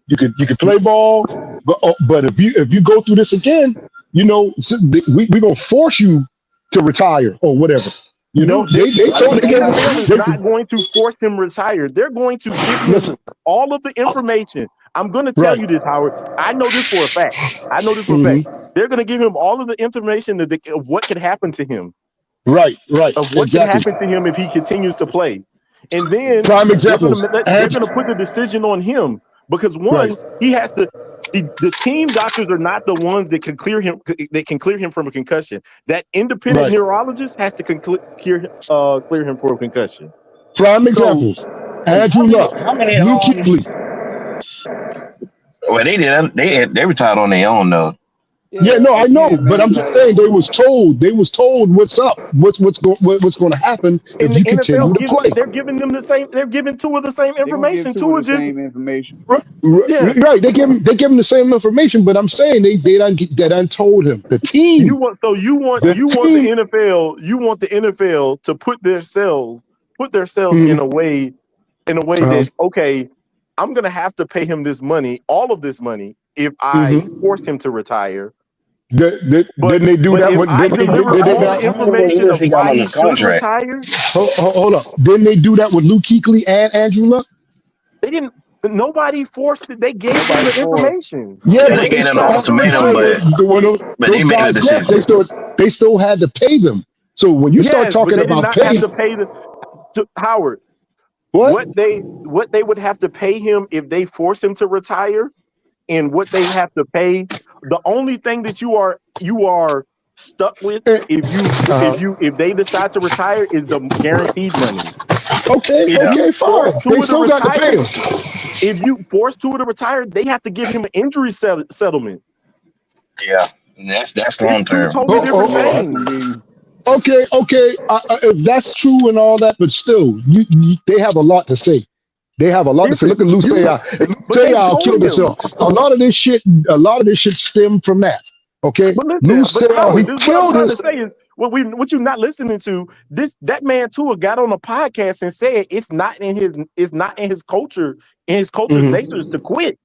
You could play ball, but if you go through this again, we're gonna force you to retire or whatever. They told him
they're not going to force him to retire. They're going to give him all of the information. I'm going to tell you this, Howard. I know this for a fact. They're going to give him all of the information of what could happen to him.
Right.
Of what can happen to him if he continues to play. And then
prime examples.
They're going to put the decision on him, because he has to. The team doctors are not the ones that can clear him. They can clear him from a concussion. That independent neurologist has to clear him for a concussion.
Prime examples: Andrew Luck, Luke Kuechly.
Well, they didn't. They retired on their own though.
Yeah, no, I know, but I'm just saying they was told what's up, what's going to happen if you continue to play.
They're giving them the same. They're giving Tua the same information.
Same information.
Right. They give him the same information, but I'm saying they done told him the team.
You want the NFL. You want the NFL to put themselves in a way that, okay, I'm gonna have to pay him this money, all of this money, if I force him to retire.
Didn't they do that? Hold up. Didn't they do that with Luke Kuechly and Andrew Luck?
They didn't. Nobody forced it. They gave them the information.
Yeah,
they gave them an ultimatum, but they made a decision.
They still had to pay them. So when you start talking about paying,
have to pay Howard. What they would have to pay him if they force him to retire, and what they have to pay. The only thing that you are stuck with if they decide to retire is the guaranteed money.
Okay, fine. They still got to pay him.
If you force Tua to retire, they have to give him an injury settlement.
Yeah, that's long term.
Okay. If that's true and all that, but still, they have a lot to say. They have a lot to say. Look at Lou Sayal killed himself. A lot of this shit stemmed from that. Okay, Lou Sayal, he killed himself.
what you not listening to? That man Tua got on a podcast and said it's not in his culture, in his culture's nature to quit.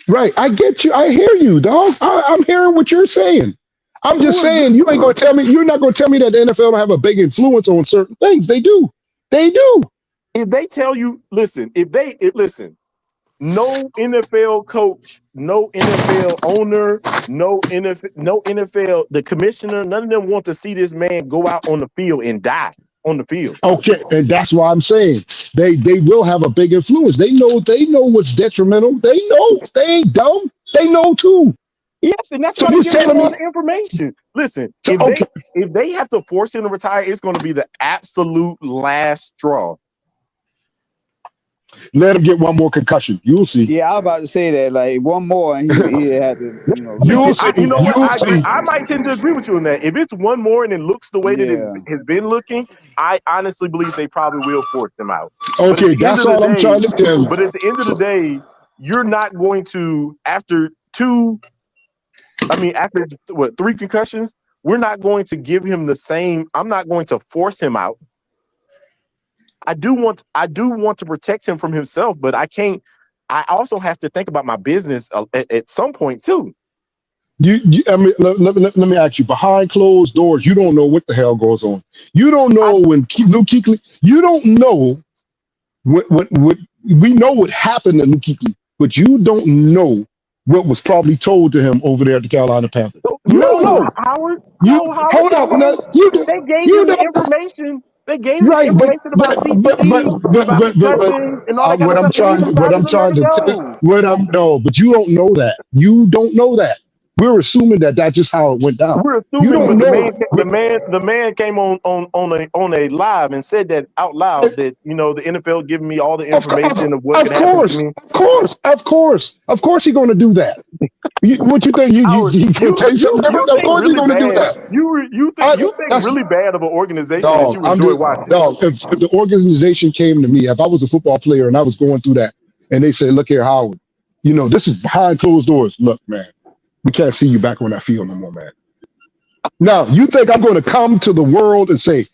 Right. I get you. I hear you, dog. I'm hearing what you're saying. I'm just saying you ain't gonna tell me. You're not gonna tell me that the NFL don't have a big influence on certain things. They do. They do.
If they tell you, listen. Listen. No NFL coach, no NFL owner, no NFL, the commissioner, none of them want to see this man go out on the field and die on the field.
Okay, and that's why I'm saying they will have a big influence. They know what's detrimental. They know. They ain't dumb. They know too.
Yes, and that's why they give them all the information. Listen, if they have to force him to retire, it's going to be the absolute last straw.
Let him get one more concussion. You'll see.
Yeah, I was about to say that. Like one more, and he had to.
You'll see.
You know what? I might tend to agree with you on that. If it's one more and it looks the way that it has been looking, I honestly believe they probably will force him out.
Okay, that's all I'm trying to tell you.
But at the end of the day, you're not going to after 3 concussions. We're not going to give him the same. I'm not going to force him out. I do want to protect him from himself, but I can't. I also have to think about my business at some point too.
I mean, let me ask you. Behind closed doors, you don't know what the hell goes on. You don't know when Luke Kuechly. You don't know what we know what happened to Luke Kuechly, but you don't know what was probably told to him over there at the Carolina Panthers.
No, Howard.
Hold on.
They gave him the information. They gave him information about CTE, about concussion, and all that kind of stuff.
But you don't know that. You don't know that. We're assuming that that's just how it went down.
We're assuming, the man came on a live and said that out loud that the NFL giving me all the information of what could happen to me.
Of course, he's going to do that. What you think? He can tell you something different. Of course, he's going to do that.
You think really bad of an organization that you enjoy watching.
Dog, if the organization came to me, if I was a football player and I was going through that, and they said, "Look here, Howard, this is behind closed doors. Look, man, we can't see you back on that field no more, man." Now, you think I'm going to come to the world and say,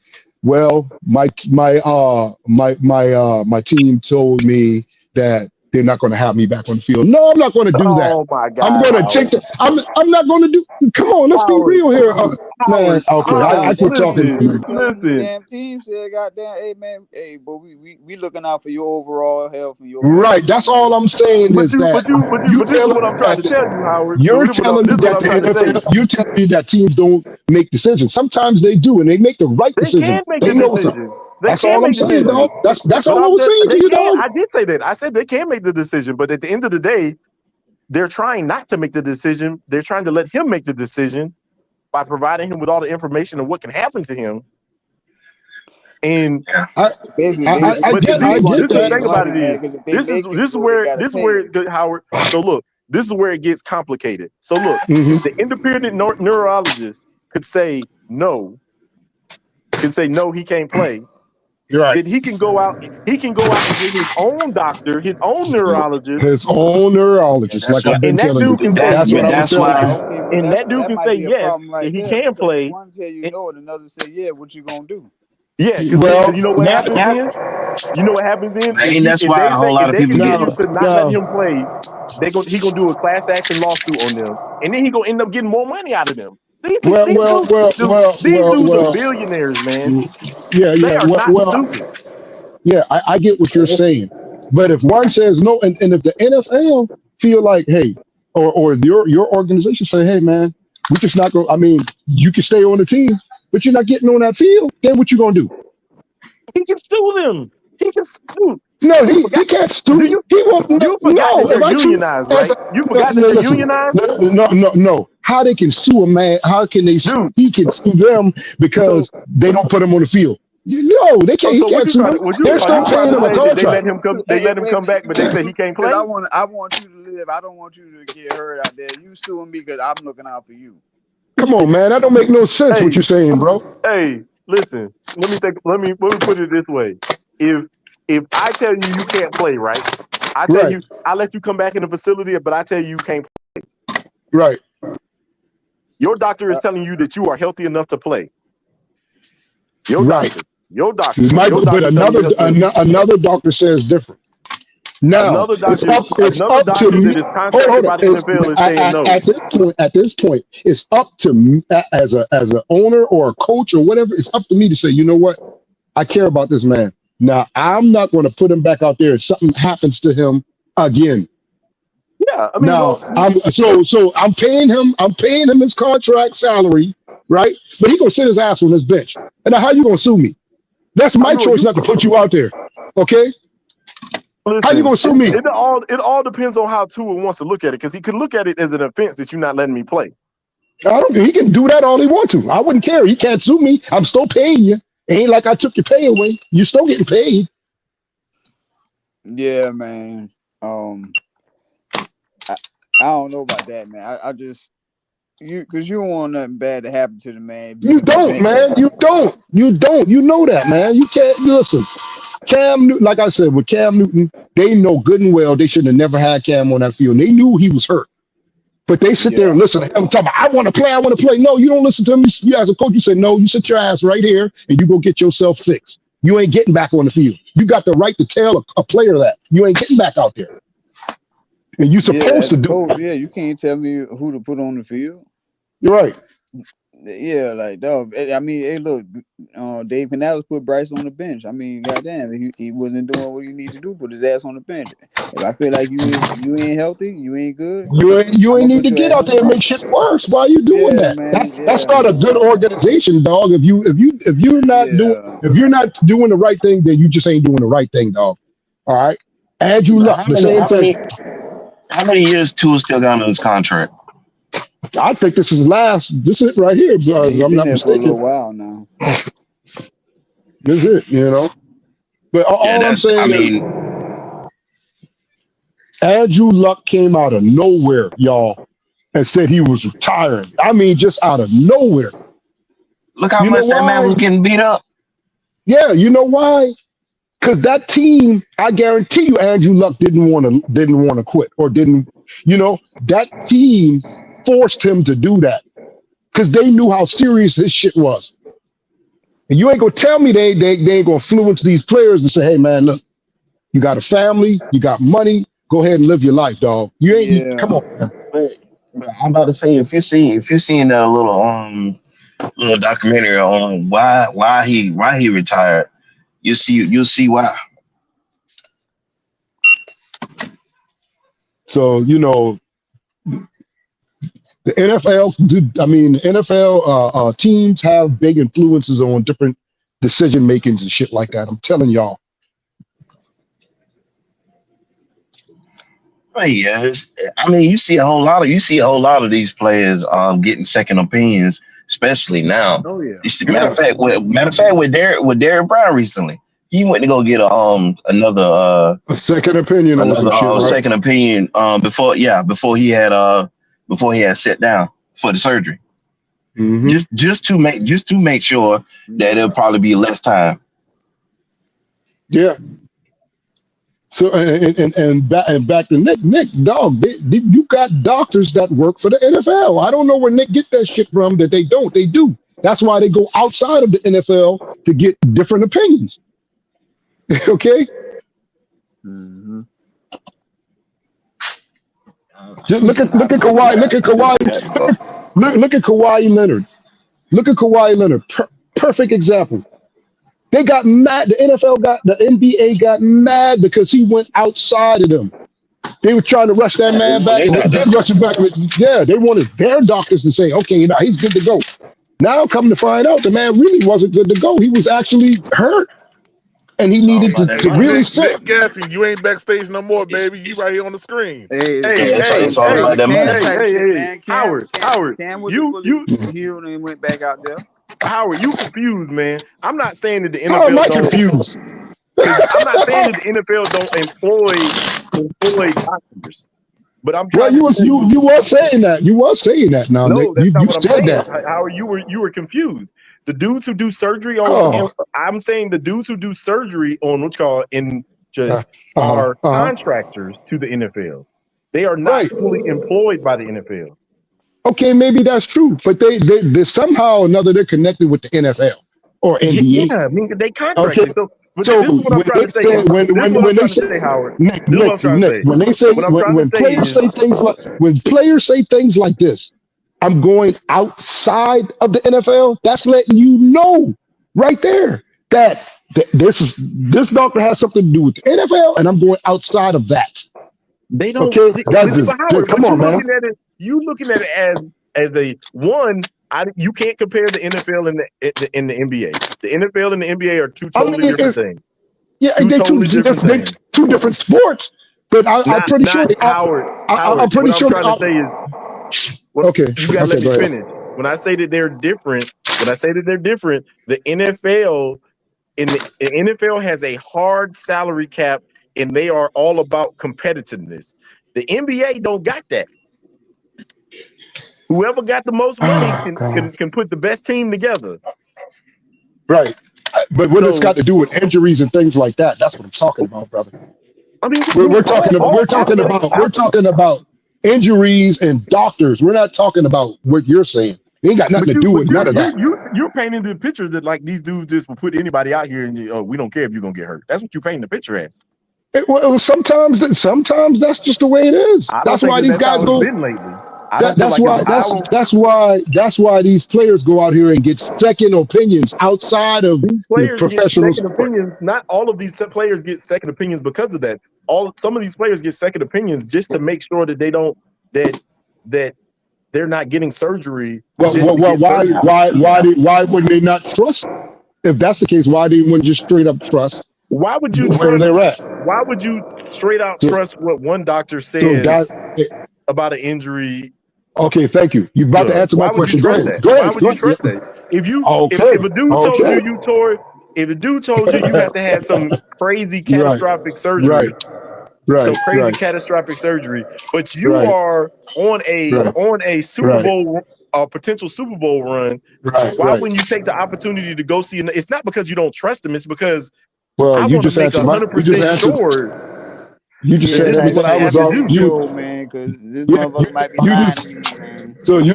"Well, my team told me that they're not going to have me back on the field"? No, I'm not going to do that.
Oh my God!
I'm going to take the. I'm not going to do. Come on, let's be real here, man. Okay, I quit talking.
Listen.
Damn team said, "Goddamn, hey man, hey, but we looking out for your overall health and your
right." That's all I'm saying is that
you tell what I'm trying to tell you, Howard.
You're telling me that the NFL. You tell me that teams don't make decisions. Sometimes they do, and they make the right decision.
They can make the decision.
That's all I'm saying, dog. That's all I was saying to you, dog.
I did say that. I said they can make the decision, but at the end of the day, they're trying not to make the decision. They're trying to let him make the decision by providing him with all the information of what can happen to him. And
this is the thing
about it is this is where Howard. So look, this is where it gets complicated. So look, the independent neurologist could say no. He can't play.
You're right.
Then he can go out and get his own doctor, his own neurologist.
Like I've been telling you.
That's why. And that dude can say yes, he can play.
One tell you no, and another say yeah. What you gonna do?
Yeah, because you know what happens then? You know what happens then?
And that's why a whole lot of people
not let him play. He gonna do a class action lawsuit on them, and then he gonna end up getting more money out of them. These dudes are billionaires, man.
Yeah, I get what you're saying, but if one says no, and if the NFL feel like, hey, or your organization say, hey, man, we just not going. I mean, you can stay on the team, but you're not getting on that field. Then what you gonna do?
He can sue them. He can sue.
No, he can't sue. He won't.
You forgot that they're unionized, right? You forgot that they're unionized?
No. How they can sue a man? How can they sue? He can sue them because they don't put him on the field. No, they can't. He can't sue them. They're still paying him a contract.
They let him come back, but they say he can't play.
I want you to live. I don't want you to get hurt out there. You suing me because I'm looking out for you.
Come on, man. That don't make no sense. What you're saying, bro?
Hey, listen. Let me put it this way. If I tell you can't play, right? I let you come back in the facility, but I tell you can't play.
Right.
Your doctor is telling you that you are healthy enough to play.
Right.
Your doctor.
It might,
Your
but
doctor tell you
another doctor says different. Now
another
it's
doctor,
up to me.
that is
Hold
contracted by
on.
the NFL is saying no.
At this point, it's up to me as an owner or a coach or whatever. It's up to me to say, you know what? I care about this man. Now I'm not going to put him back out there if something happens to him again.
Yeah, I mean,
Now I'm paying him. I'm paying him his contract salary, right? But he gonna sit his ass on this bench. And now how you gonna sue me? That's my choice not to put you out there. Okay?
listen,
How you gonna sue me?
It all depends on how Tua wants to look at it, because he could look at it as an offense that you're not letting me play.
He can do that all he wants to. I wouldn't care. He can't sue me. I'm still paying you. It ain't like I took your pay away. You're still getting paid.
Yeah, man. I don't know about that, man. I just because you don't want nothing bad to happen to the man.
You don't, man. You don't. You don't. You know that, man. You can't listen. Cam Newton, like I said, with Cam Newton, they know good and well they should have never had Cam on that field. They knew he was hurt. But they sit there and listen to him talk about, I want to play. No, you don't listen to him. You as a coach, you say, no, you sit your ass right here and you go get yourself fixed. You ain't getting back on the field. You got the right to tell a player that. You ain't getting back out there. And you're supposed to do it.
Yeah, you can't tell me who to put on the field.
You're right.
Yeah, like, dog. I mean, hey, look, Dave Canales put Bryce on the bench. I mean, goddamn, he wasn't doing what he needed to do. Put his ass on the bench. If I feel like you ain't healthy, you ain't good.
You ain't need to get out there and make shit worse. Why are you doing that? Man, that's not a good organization, dog. If you're not doing the right thing, then you just ain't doing the right thing, dog. All right. Andrew Luck, the same thing.
How many years Tua still got on his contract?
I think this is last. This is it right here, bro. I'm not mistaken.
For a little while now.
This is it, you know. But all I'm saying is, Andrew Luck came out of nowhere, y'all, and said he was retiring. I mean, just out of nowhere.
Look how much that man was getting beat up.
Yeah, you know why? Because that team, I guarantee you, Andrew Luck didn't want to quit or didn't. You know, that team forced him to do that because they knew how serious his shit was. And you ain't gonna tell me they ain't gonna influence these players to say, hey man, look, you got a family, you got money, go ahead and live your life, dog. You ain't come on, man.
But I'm about to say, if you seen that little documentary on why he retired, you'll see why.
So, you know, the NFL teams have big influences on different decision makings and shit like that. I'm telling y'all.
Yes, I mean you see a whole lot of these players getting second opinions, especially now.
Oh yeah.
Matter of fact, with Derek Brown recently, he went to go get another
a second opinion on some shit, right?
Second opinion before he had sat down for the surgery.
Mm-hmm.
Just to make sure that it'll probably be less time.
Yeah. So and back to Nick, dog. You got doctors that work for the NFL. I don't know where Nick gets that shit from. That they don't. They do. That's why they go outside of the NFL to get different opinions. Okay.
Mm-hmm.
Just look at Kawhi. Look at Kawhi. Look at Kawhi Leonard. Look at Kawhi Leonard. Perfect example. They got mad. The NBA got mad because he went outside of them. They were trying to rush that man back, and they did rush him back. They wanted their doctors to say, okay, now he's good to go. Now, come to find out, the man really wasn't good to go. He was actually hurt, and he needed to really sit.
Nick Gaffney, you ain't backstage no more, baby. You right here on the screen.
It's all about that money.
Howard,
Cam was fully healed and went back out there.
Howard, you confused, man. I'm not saying that the
How am I
NFL
confused?
I'm not saying that the NFL don't employ doctors, but I'm trying.
Well, you were saying that. You were saying that. Now,
no,
Nick,
that's
you
not what I'm
said
saying.
that.
Howard, you were confused. The dudes who do surgery on, I'm saying the dudes who do surgery on what's called are contractors to the NFL. They are not fully employed by the NFL.
Okay, maybe that's true, but they somehow or another they're connected with the NFL. or NBA.
Yeah, I mean they contracted.
Okay.
So this is what I'm trying to say.
When they say
Howard,
Nick,
say.
when they say when players say things like this, I'm going outside of the NFL. That's letting you know right there that this doctor has something to do with the NFL, and I'm going outside of that.
They don't.
Okay,
Howard,
come on, man.
You looking at it as a one. You can't compare the NFL and the NBA. The NFL and the NBA are two totally different things.
Yeah, they're two different sports. But I'm pretty sure.
Howard,
I'm pretty sure.
What I'm trying to say is,
okay,
you gotta let me
go
finish. When I say that they're different, the NFL has a hard salary cap, and they are all about competitiveness. The NBA don't got that. Whoever got the most money can put the best team together.
Right. But what it's got to do with injuries and things like that, that's what I'm talking about, brother. I mean, we're talking about injuries and doctors. We're not talking about what you're saying. It ain't got nothing to do with none of that.
You're painting the picture that like these dudes just will put anybody out here and we don't care if you're gonna get hurt. That's what you're painting the picture as.
Well, sometimes that's just the way it is. That's why these guys go. That's why these players go out here and get second opinions outside of the professional
opinions. Not all of these players get second opinions because of that. Some of these players get second opinions just to make sure that they don't that they're not getting surgery.
Well, why wouldn't they not trust? If that's the case, why they wouldn't just straight up trust?
Why would you
where they're at?
Why would you straight out trust what one doctor says about an injury?
Okay, thank you. You're about to answer my question. Go ahead.
Why would you trust that? If a dude told you tore, if a dude told you have to have some crazy catastrophic surgery, catastrophic surgery, but you are on a Super Bowl, potential Super Bowl run, why wouldn't you take the opportunity to go see? It's not because you don't trust him. It's because I want to make 100% sure.
You just said everything I was on
you, man, because this motherfucker might be lying to me, man.
So you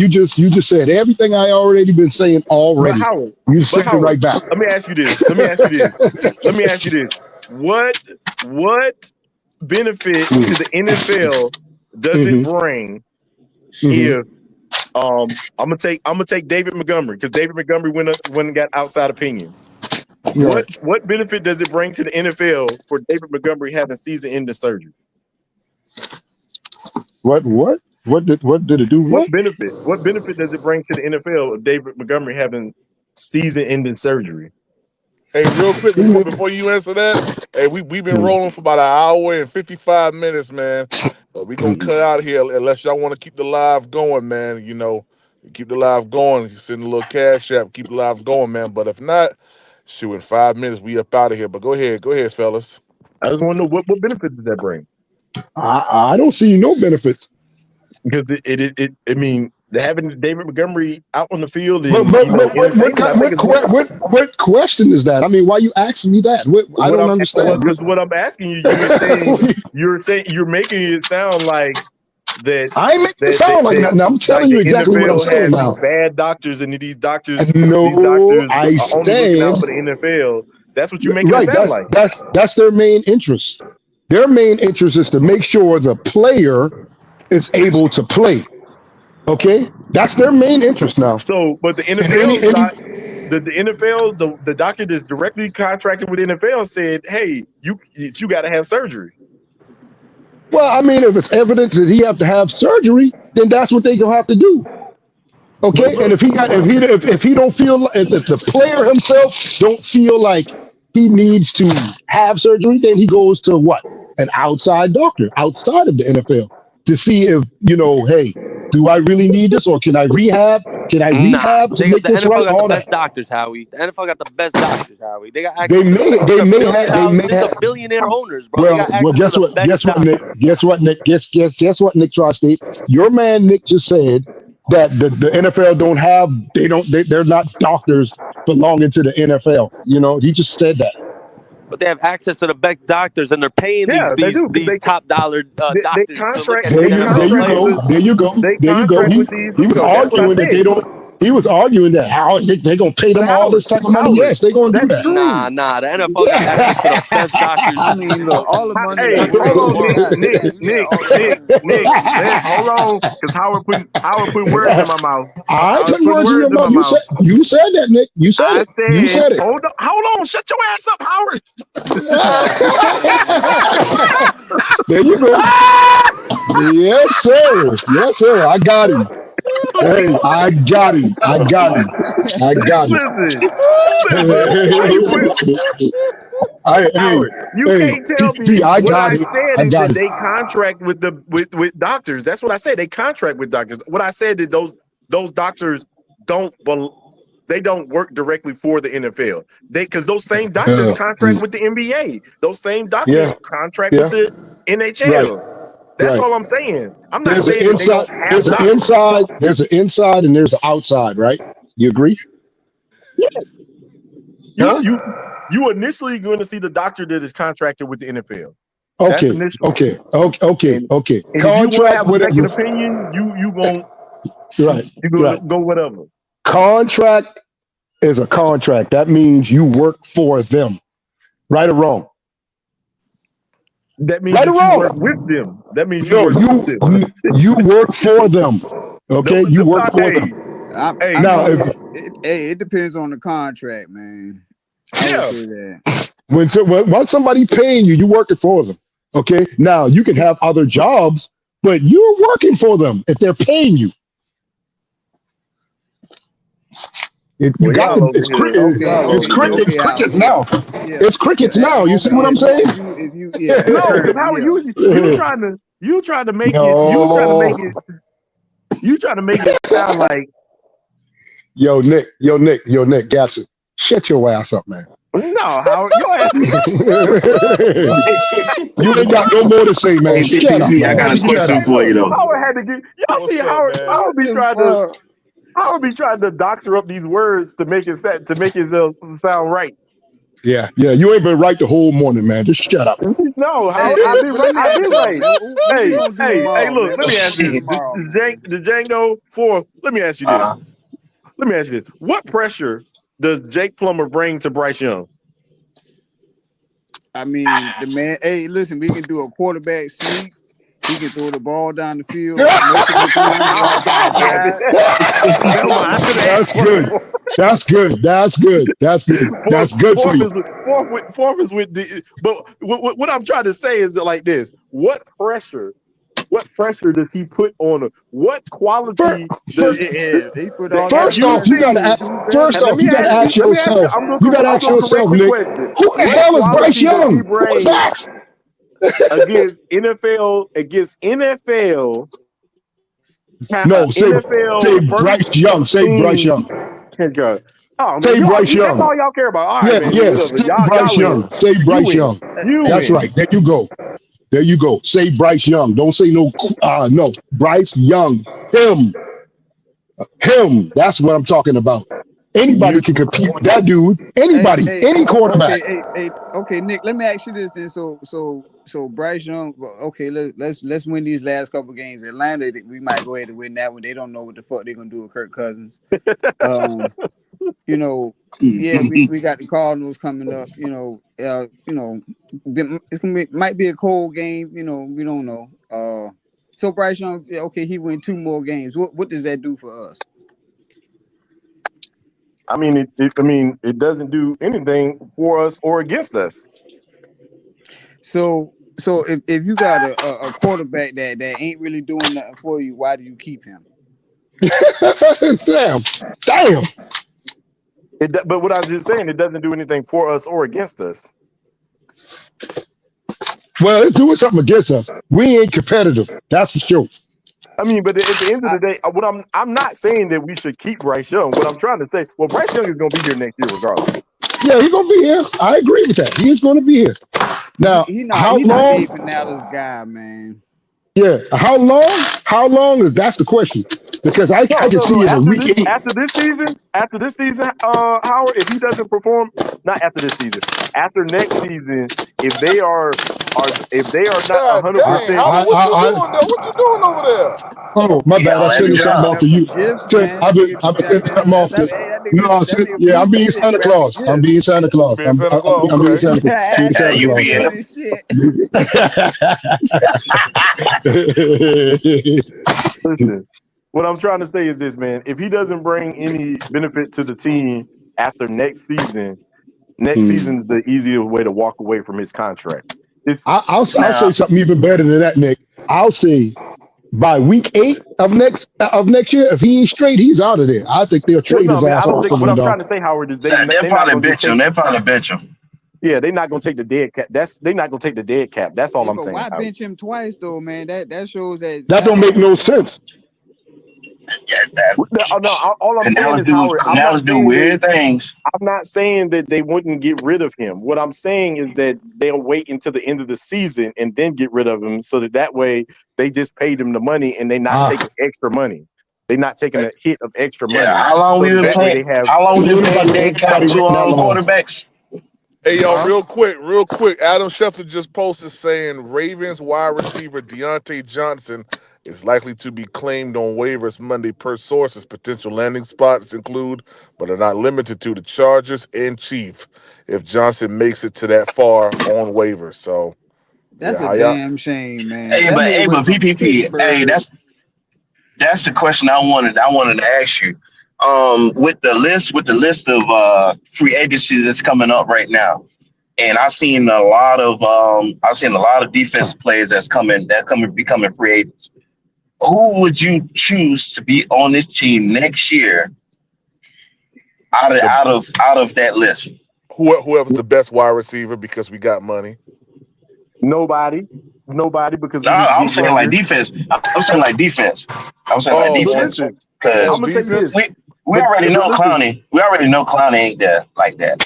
just said everything I already been saying already.
Howard,
you said it right back.
Let me ask you this. What benefit to the NFL does it bring if I'm gonna take David Montgomery, because David Montgomery went and got outside opinions. What benefit does it bring to the NFL for David Montgomery having season-ending surgery?
What did it do?
What benefit does it bring to the NFL of David Montgomery having season-ending surgery?
Hey, real quick before you answer that, hey, we've been rolling for about an hour and 55 minutes, man. We're gonna cut out here unless y'all want to keep the live going, man. You know, keep the live going. You send a little cash app, keep the live going, man. But if not, shoot, in 5 minutes we up out of here. But go ahead, fellas.
I just want to know what benefit does that bring?
I don't see no benefits.
Because I mean, having David Montgomery out on the field.
What question is that? I mean, why are you asking me that? I don't understand.
Because what I'm asking you, you're making it sound like that.
I ain't making it sound like that. Now I'm telling you exactly what I'm saying now.
Bad doctors and these doctors.
No, I
only looking out for the NFL. That's what you're making it sound like.
That's their main interest. Their main interest is to make sure the player is able to play. Okay, that's their main interest now.
So, but the NFL, the doctor that's directly contracted with the NFL said, "Hey, you got to have surgery."
Well, I mean, if it's evidence that he have to have surgery, then that's what they gonna have to do. Okay, and if he don't feel, if the player himself don't feel like he needs to have surgery, then he goes to what? An outside doctor outside of the NFL to see if, hey, do I really need this, or can I rehab? To make this right?
The NFL got the best doctors, Howie. The NFL got the best doctors, Howie. They got
access. They may have
billionaire owners, bro.
Well, guess what, Nick? Guess what, Nick Tri-State? Your man Nick just said that the NFL they're not doctors belonging to the NFL. He just said that.
But they have access to the best doctors, and they're paying these top dollar doctors.
There you go. He was arguing that He was arguing that how they're gonna pay them all this type of money. Yes, they're gonna do that.
Nah, the NFL got access to the best doctors.
I mean, look, all the money in
Hey,
the
hold
world.
on,
You got,
Nick,
you got all the money in the world.
hold on, because Howard put words in my mouth.
I ain't putting
Put
words in your
words in my
mouth.
mouth.
You said that, Nick. You said
I
it. You
said,
said it.
hold on, shut your ass up, Howard.
There you go. Yes, sir. Yes, sir. I got him. Hey, I got him. I got him. I got him.
Listen, why you put Howard? You can't tell me
I
what
got
I
it.
said
I
is
got
that
it.
they contract with doctors. That's what I said. They contract with doctors. What I said that those doctors they don't work directly for the NFL. Because those same doctors contract with the NBA. Those same doctors contract with the NHL.
Right.
That's
Right.
all I'm saying. I'm not
There's an
saying that they don't
inside.
have
There's an
doctors.
inside. There's an inside, and there's an outside. Right? You agree?
Yes.
Huh?
You initially going to see the doctor that is contracted with the NFL. That's
Okay.
initial.
Okay.
And
Okay.
if you want to
Contract
have a
whatever.
second opinion, you going
Right.
you going to go whatever.
Contract is a contract. That means you work for them. Right or wrong?
That means
Right or
that you work
wrong?
with them. That means you
No,
work with them.
you work for them. Okay, you work for them.
I
Now,
mean, it depends on the contract, man. I would say that.
once somebody paying you, you working for them. Okay. Now you can have other jobs, but you're working for them if they're paying you. It's crickets now. It's crickets now. You see what I'm saying?
No, because how you trying to make it sound like
Yo, Nick, Gatson, shut your ass up, man.
no, Howard, your ass.
You ain't got no more to say, man.
Hey,
Shut up,
PPP, I got a
man.
question for you though.
Howard had to get y'all see Howard be trying to doctor up these words to make it sound right.
Yeah, you ain't been right the whole morning, man. Just shut up.
No, Howard, I've been right. Hey, look, let me ask you this. The Django fourth, let me ask you this. What pressure does Jake Plummer bring to Bryce Young?
I mean, the man, hey, listen, we can do a quarterback sneak. He can throw the ball down the field multiple times.
That's good. That's good. That's good. That's good. That's good for you.
Fourth is with the. But what I'm trying to say is that like this: what pressure does he put on him? What quality does
he put all
First off, you gotta ask yourself. You gotta ask yourself, Nick, who the hell is Bryce Young? Who's that?
against NFL.
No, say Bryce Young. Say Bryce Young.
Oh, man,
say Bryce Young.
That's all y'all care about. All right, man.
Yes. Say Bryce Young. Say Bryce Young. That's right. There you go. There you go. Say Bryce Young. Don't say no. Bryce Young. Him. That's what I'm talking about. Anybody can compete with that dude. Anybody, any quarterback.
Okay, Nick. Let me ask you this then. So Bryce Young. Okay, let's win these last couple games. Atlanta, we might go ahead and win that one. They don't know what the fuck they're gonna do with Kirk Cousins. We got the Cardinals coming up. It's might be a cold game. We don't know. So Bryce Young, okay, he win 2 more games. What does that do for us?
I mean, it doesn't do anything for us or against us.
So if you got a quarterback that ain't really doing nothing for you, why do you keep him?
Damn.
But what I was just saying, it doesn't do anything for us or against us.
Well, it's doing something against us. We ain't competitive. That's for sure.
I mean, but at the end of the day, I'm not saying that we should keep Bryce Young. What I'm trying to say, Bryce Young is going to be here next year regardless.
Yeah, he's going to be here. I agree with that. He's going to be here. Now, how long?
Not Dave Pinellas guy, man.
Yeah, how long? How long is that's the question? Because I can see it in week 8.
After this season, Howard, if he doesn't perform, not after this season, after next season, if they are not
God
100%.
dang, Howard, what you doing there? What you doing over there?
Oh, my bad.
Y'all
I
at the
sent something
job.
off to you.
Gifts, man.
I've been sending something off to. No, I said, yeah, I'm being Santa Claus. I'm being Santa Claus.
Being Santa Claus,
I'm being
okay.
Santa Claus. Being Santa
you
Claus.
being
Listen, what I'm trying to say is this, man. If he doesn't bring any benefit to the team after next season is the easiest way to walk away from his contract.
I'll
Now,
say something even better than that, Nick. I'll say by week 8 of next year, if he ain't straight, he's out of there. I think they'll trade his
I
ass
don't
off
think
for
what
them,
I'm
dog.
trying to say, Howard, is
they'll
they're not
probably
going to
bench him. They'll probably bench him.
Yeah, they're not going to take the dead cap. They're not going to take the dead cap. That's all I'm
But
saying.
why
Howard.
bench him twice though, man? That shows that
That don't make no sense.
Yeah, that,
All I'm
and now
saying
let's
is,
do
Howard,
weird things.
I'm not saying that they wouldn't get rid of him. What I'm saying is that they'll wait until the end of the season and then get rid of him, so that way they just paid him the money and they're not taking extra money. They're not taking a hit of extra money.
Yeah, how long we been playing? How long we been paying dead cap to quarterbacks?
Hey, y'all, real quick. Adam Schefter just posted saying Ravens wide receiver Deontay Johnson is likely to be claimed on waivers Monday per sources. Potential landing spots include, but are not limited to, the Chargers and Chiefs if Johnson makes it to that far on waivers. So,
that's
yeah,
a
how y'all?
damn shame, man.
Hey,
That
but
nigga went from
PPP. Hey,
Pittsburgh.
that's the question I wanted to ask you. With the list of free agency that's coming up right now, and I've seen a lot of defensive players becoming free agents. Who would you choose to be on this team next year out of that list?
Whoever's the best wide receiver because we got money.
Nobody because
No,
we need to
I'm
get
saying
younger.
like defense. I'm saying like defense.
Listen,
Because
I'm gonna say this.
we already know Clowney. We already know Clowney ain't there like that.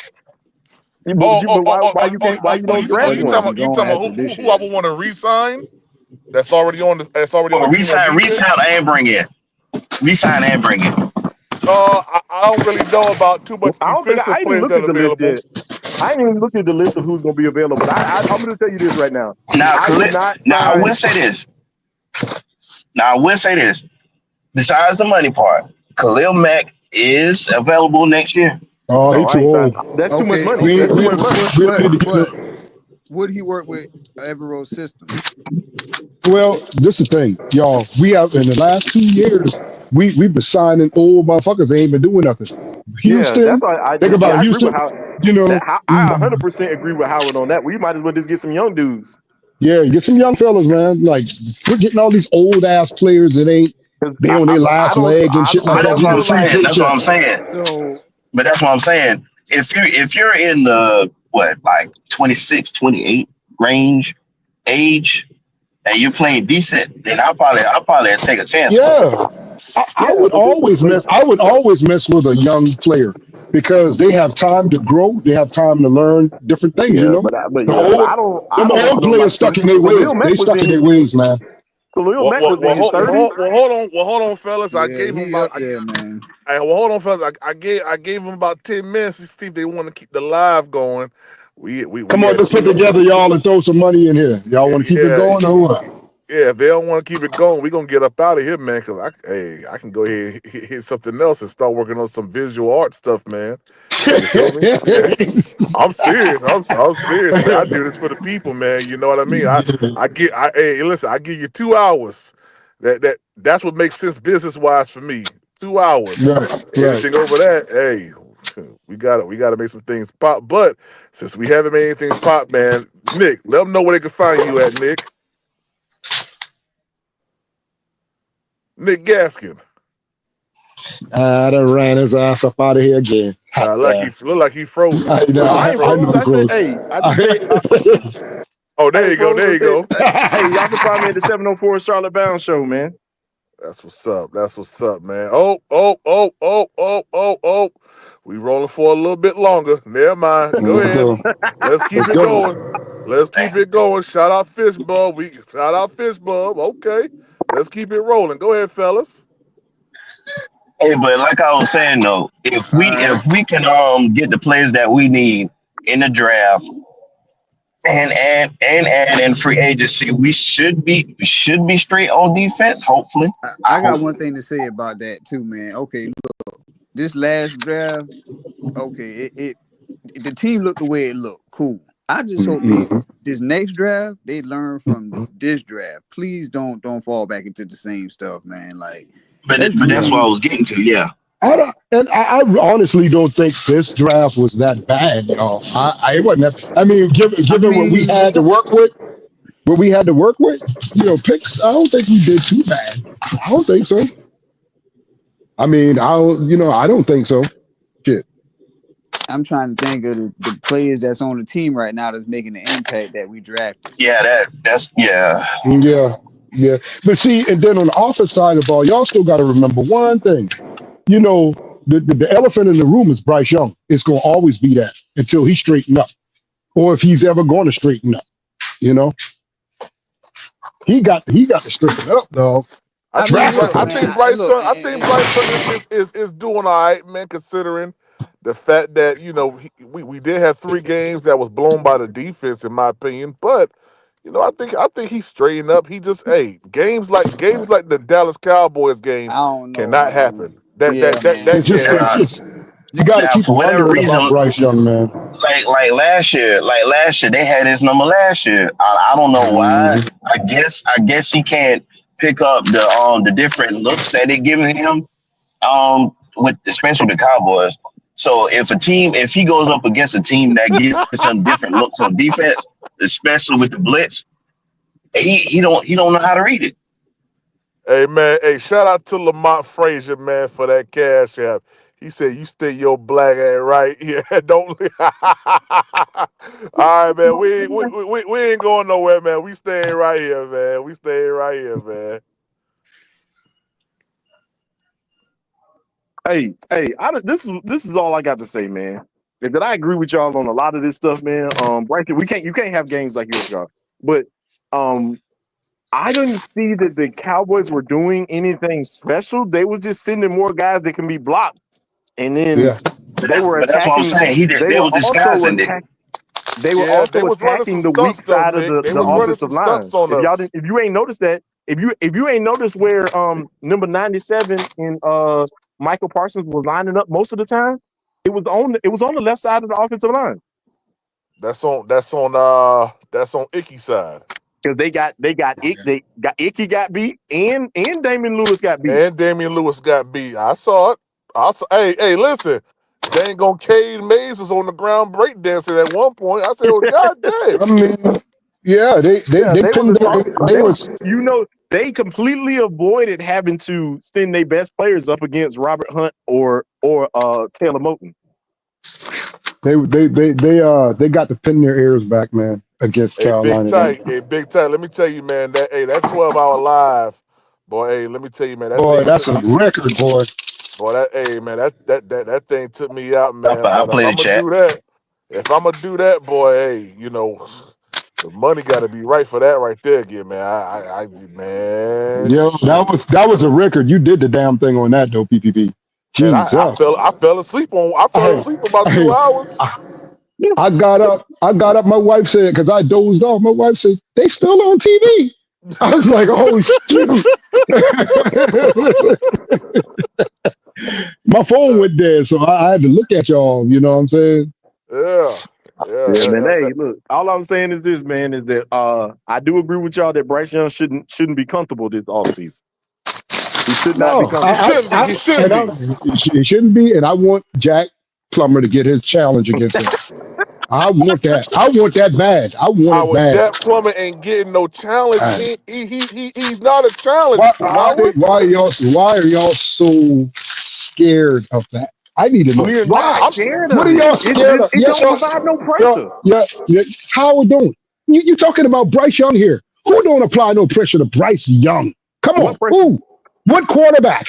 But why you don't draft
You
one?
talking about who I would want to re-sign? That's already on the team on defense.
Resign and bring in. Resign and bring in.
I don't really know about too much
I
defensive
ain't even
players
looked
that
at
are
the list
available.
yet. I ain't even looked at the list of who's going to be available. But I'm going to tell you this right now. I will
say this. Besides the money part, Khalil Mack is available next year.
Oh, he too old.
That's too much money.
Okay.
That's too much money.
But would he work with Evero's system?
Well, this is the thing, y'all. We have in the last 2 years, we've been signing old motherfuckers. They ain't been doing nothing. Houston,
that's why
think about Houston.
I 100% agree with Howard on that. We might as well just get some young dudes.
Yeah, get some young fellas, man. Like we're getting all these old ass players that ain't they on their last leg and shit like that.
That's what I'm saying. That's what I'm saying. But that's what I'm saying. If you're in the 26, 28 range age and you're playing decent, then I'll probably take a chance.
Yeah. I would always mess with a young player because they have time to grow, they have time to learn different things, you know. Them old players stuck in their ways. They stuck in their ways, man.
Khalil Mack was in his
30s. Hold on, fellas. I gave him about
man.
Hold on, fellas. I gave him about 10 minutes to see if they want to keep the live going. We
Come on, let's put together, y'all, and throw some money in here. Y'all want to keep it going or what?
Yeah, if they don't want to keep it going, we're gonna get up out of here, man. Cause I can go ahead and hit something else and start working on some visual art stuff, man. You feel me? Yeah. I'm serious. I'm serious, man. I do this for the people, man. You know what I mean? Hey, listen, I give you 2 hours. That's what makes sense business wise for me. 2 hours. Anything over that, hey, we gotta make some things pop. But since we haven't made anything pop, man, Nick, let them know where they can find you at, Nick. Nick Gaskin.
I done ran his ass up out of here again.
Look like he frozen.
I know. I
said, hey,
oh, there you go. There you go.
Hey, y'all can find me at the 704 Charlotte Bound Show, man.
That's what's up, man. Oh. We rolling for a little bit longer. Never mind. Go ahead. Let's keep it going. Let's keep it going. Shout out Fishbub. Okay. Let's keep it rolling. Go ahead, fellas.
Hey, but like I was saying though, if we can get the players that we need in the draft and add in free agency. We should be straight on defense. Hopefully,
I got one thing to say about that too, man. Okay, look, this last draft, okay, the team looked the way it looked. Cool. I just hope this next draft they learn from this draft. Please don't fall back into the same stuff, man. Like,
but that's what I was getting to. Yeah.
I honestly don't think this draft was that bad, y'all. I wasn't. I mean, given what we had to work with, picks. I don't think we did too bad. I don't think so. I mean, I don't think so. Shit.
I'm trying to think of the players that's on the team right now that's making the impact that we drafted.
Yeah, that's
Yeah. But see, and then on the offensive side of the ball, y'all still got to remember one thing. The elephant in the room is Bryce Young. It's going to always be that until he straighten up, or if he's ever going to straighten up. He got to straighten up, dog.
I think Bryce is doing all right, man, considering the fact that we did have 3 games that was blown by the defense, in my opinion. But I think he's straightened up. He just games like the Dallas Cowboys game cannot happen. That
you got to keep
for whatever reason
about Bryce Young, man.
Like last year, they had his number last year. I don't know why. I guess he can't pick up the different looks that they're giving him. With especially the Cowboys. So if he goes up against a team that gives him different looks on defense, especially with the blitz, he don't know how to read it.
Hey man, shout out to Lamont Frazier, man, for that cash app. He said, "You stay your black ass right here. Don't." All right, man. We ain't going nowhere, man. We staying right here, man. We staying right here, man.
Hey, this is all I got to say, man. Is that I agree with y'all on a lot of this stuff, man. Bryce, you can't have games like yours, y'all. But I didn't see that the Cowboys were doing anything special. They were just sending more guys that can be blocked, and then they were attacking.
That's what I'm saying. They were disguising it.
They were also attacking the weak side of the offensive line. If you ain't noticed that, if you ain't noticed where number 97 in Michael Parsons was lining up most of the time, it was on the left side of the offensive line.
That's on Icky's side.
Because they got Icky got beat and Damian Lewis got beat.
I saw it. Hey, listen. Dang on Cade Mays was on the ground breakdancing at one point. I said, "Oh God damn!"
I mean, yeah,
they completely avoided having to send their best players up against Robert Hunt or Taylor Moton.
They got to pin their ears back, man, against Carolina.
Big tight. Let me tell you, man. That 12-hour live, boy. Hey, let me tell you, man.
That's a record, boy.
Boy, that thing took me out, man. If I'm gonna do that, boy, hey, the money got to be right for that right there again, man. Man.
Yeah, that was a record. You did the damn thing on that though, PPP. Jesus.
I fell asleep for about 2 hours.
I got up. My wife said, because I dozed off. My wife said, "They still on TV." I was like, "Oh shit!" My phone went dead, so I had to look at y'all. You know what I'm saying?
Yeah,
man. Hey, look. All I'm saying is this, man, is that I do agree with y'all that Bryce Young shouldn't be comfortable this offseason. He should not be comfortable.
He shouldn't be. And I want Jack Plummer to get his challenge against him. I want that. I want that bad. I want it bad.
Jack Plummer ain't getting no challenge. He's not a challenge.
Why are y'all so scared of that? I need to know. Why? What are y'all scared of?
It don't provide no pressure.
Yeah. How we doing? You talking about Bryce Young here? Who don't apply no pressure to Bryce Young? Come on. Who? What quarterback?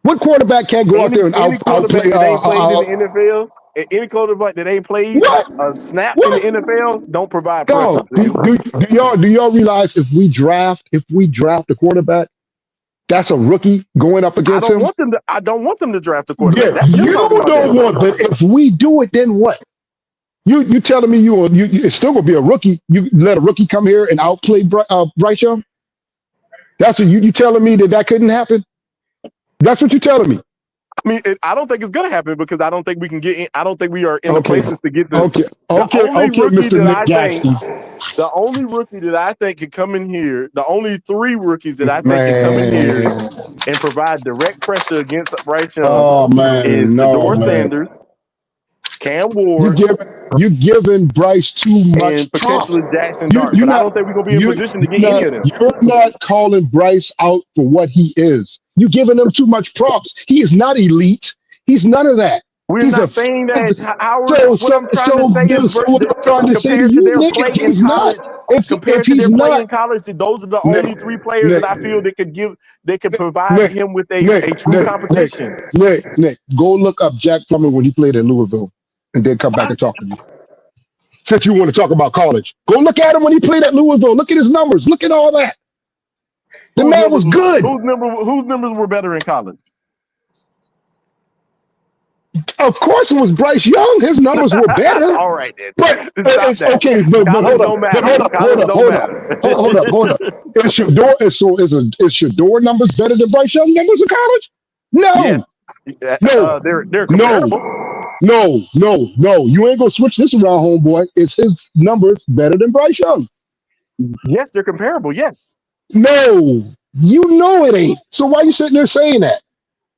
What quarterback can't go out there and outplay?
In the NFL? Any quarterback that ain't played a snap in the NFL don't provide pressure.
Do y'all realize if we draft a quarterback, that's a rookie going up against him?
I don't want them to draft a quarterback.
Yeah, you don't want, but if we do it, then what? You telling me you it's still gonna be a rookie? You let a rookie come here and outplay Bryce Young? That's what you telling me that couldn't happen? That's what you're telling me.
I mean, I don't think it's gonna happen because I don't think we can get in. I don't think we are in the places to get the.
Okay, Mr. Nick Jackson.
The only rookie that I think can come in here, the only 3 rookies that I think can come in here and provide direct pressure against Bryce Young is Shedeur Sanders, Cam Ward.
You're giving Bryce too much
and potentially
props.
Jackson Dart, but I don't think we're gonna be in position to get any of them.
You're not calling Bryce out for what he is. You're giving him too much props. He is not elite. He's none of that.
We're not saying that.
What I'm trying to say to you, Nick, if he's not,
compared to their play in college, those are the only 3 players that I feel that could provide him with a true competition.
Nick, go look up Jack Plummer when he played at Louisville, and then come back and talk to me. Since you want to talk about college, go look at him when he played at Louisville. Look at his numbers. Look at all that. The man was good.
Whose numbers were better in college?
Of course, it was Bryce Young. His numbers were better.
All right, then.
But it's okay. But hold up. Is Shedeur numbers better than Bryce Young numbers in college? No.
Yeah. They're comparable.
No. You ain't gonna switch this around, homeboy. Is his numbers better than Bryce Young?
Yes, they're comparable. Yes.
No, you know it ain't. So why you sitting there saying that?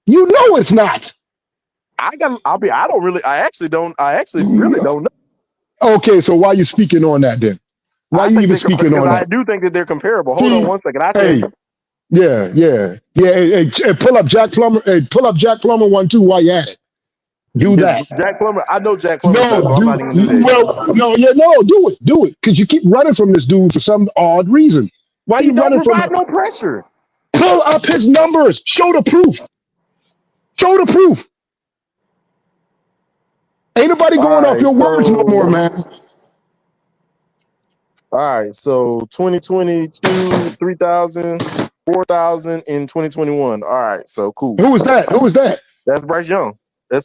You know it's not.
I actually really don't know.
Okay, so why are you speaking on that then? Why are you even speaking on that?
I do think that they're comparable. Hold on 1 second. I tell you.
Yeah. Hey, pull up Jack Plummer. Hey, pull up Jack Plummer 1-2 while you at it. Do that.
Jack Plummer. I know Jack Plummer.
Do it. Because you keep running from this dude for some odd reason. Why are you running from him?
No pressure.
Pull up his numbers. Show the proof. Ain't nobody going off your words no more, man.
All right, so 2022, 3,000, 4,000 in 2021. All right, so cool.
Who was that?
That's Bryce Young. He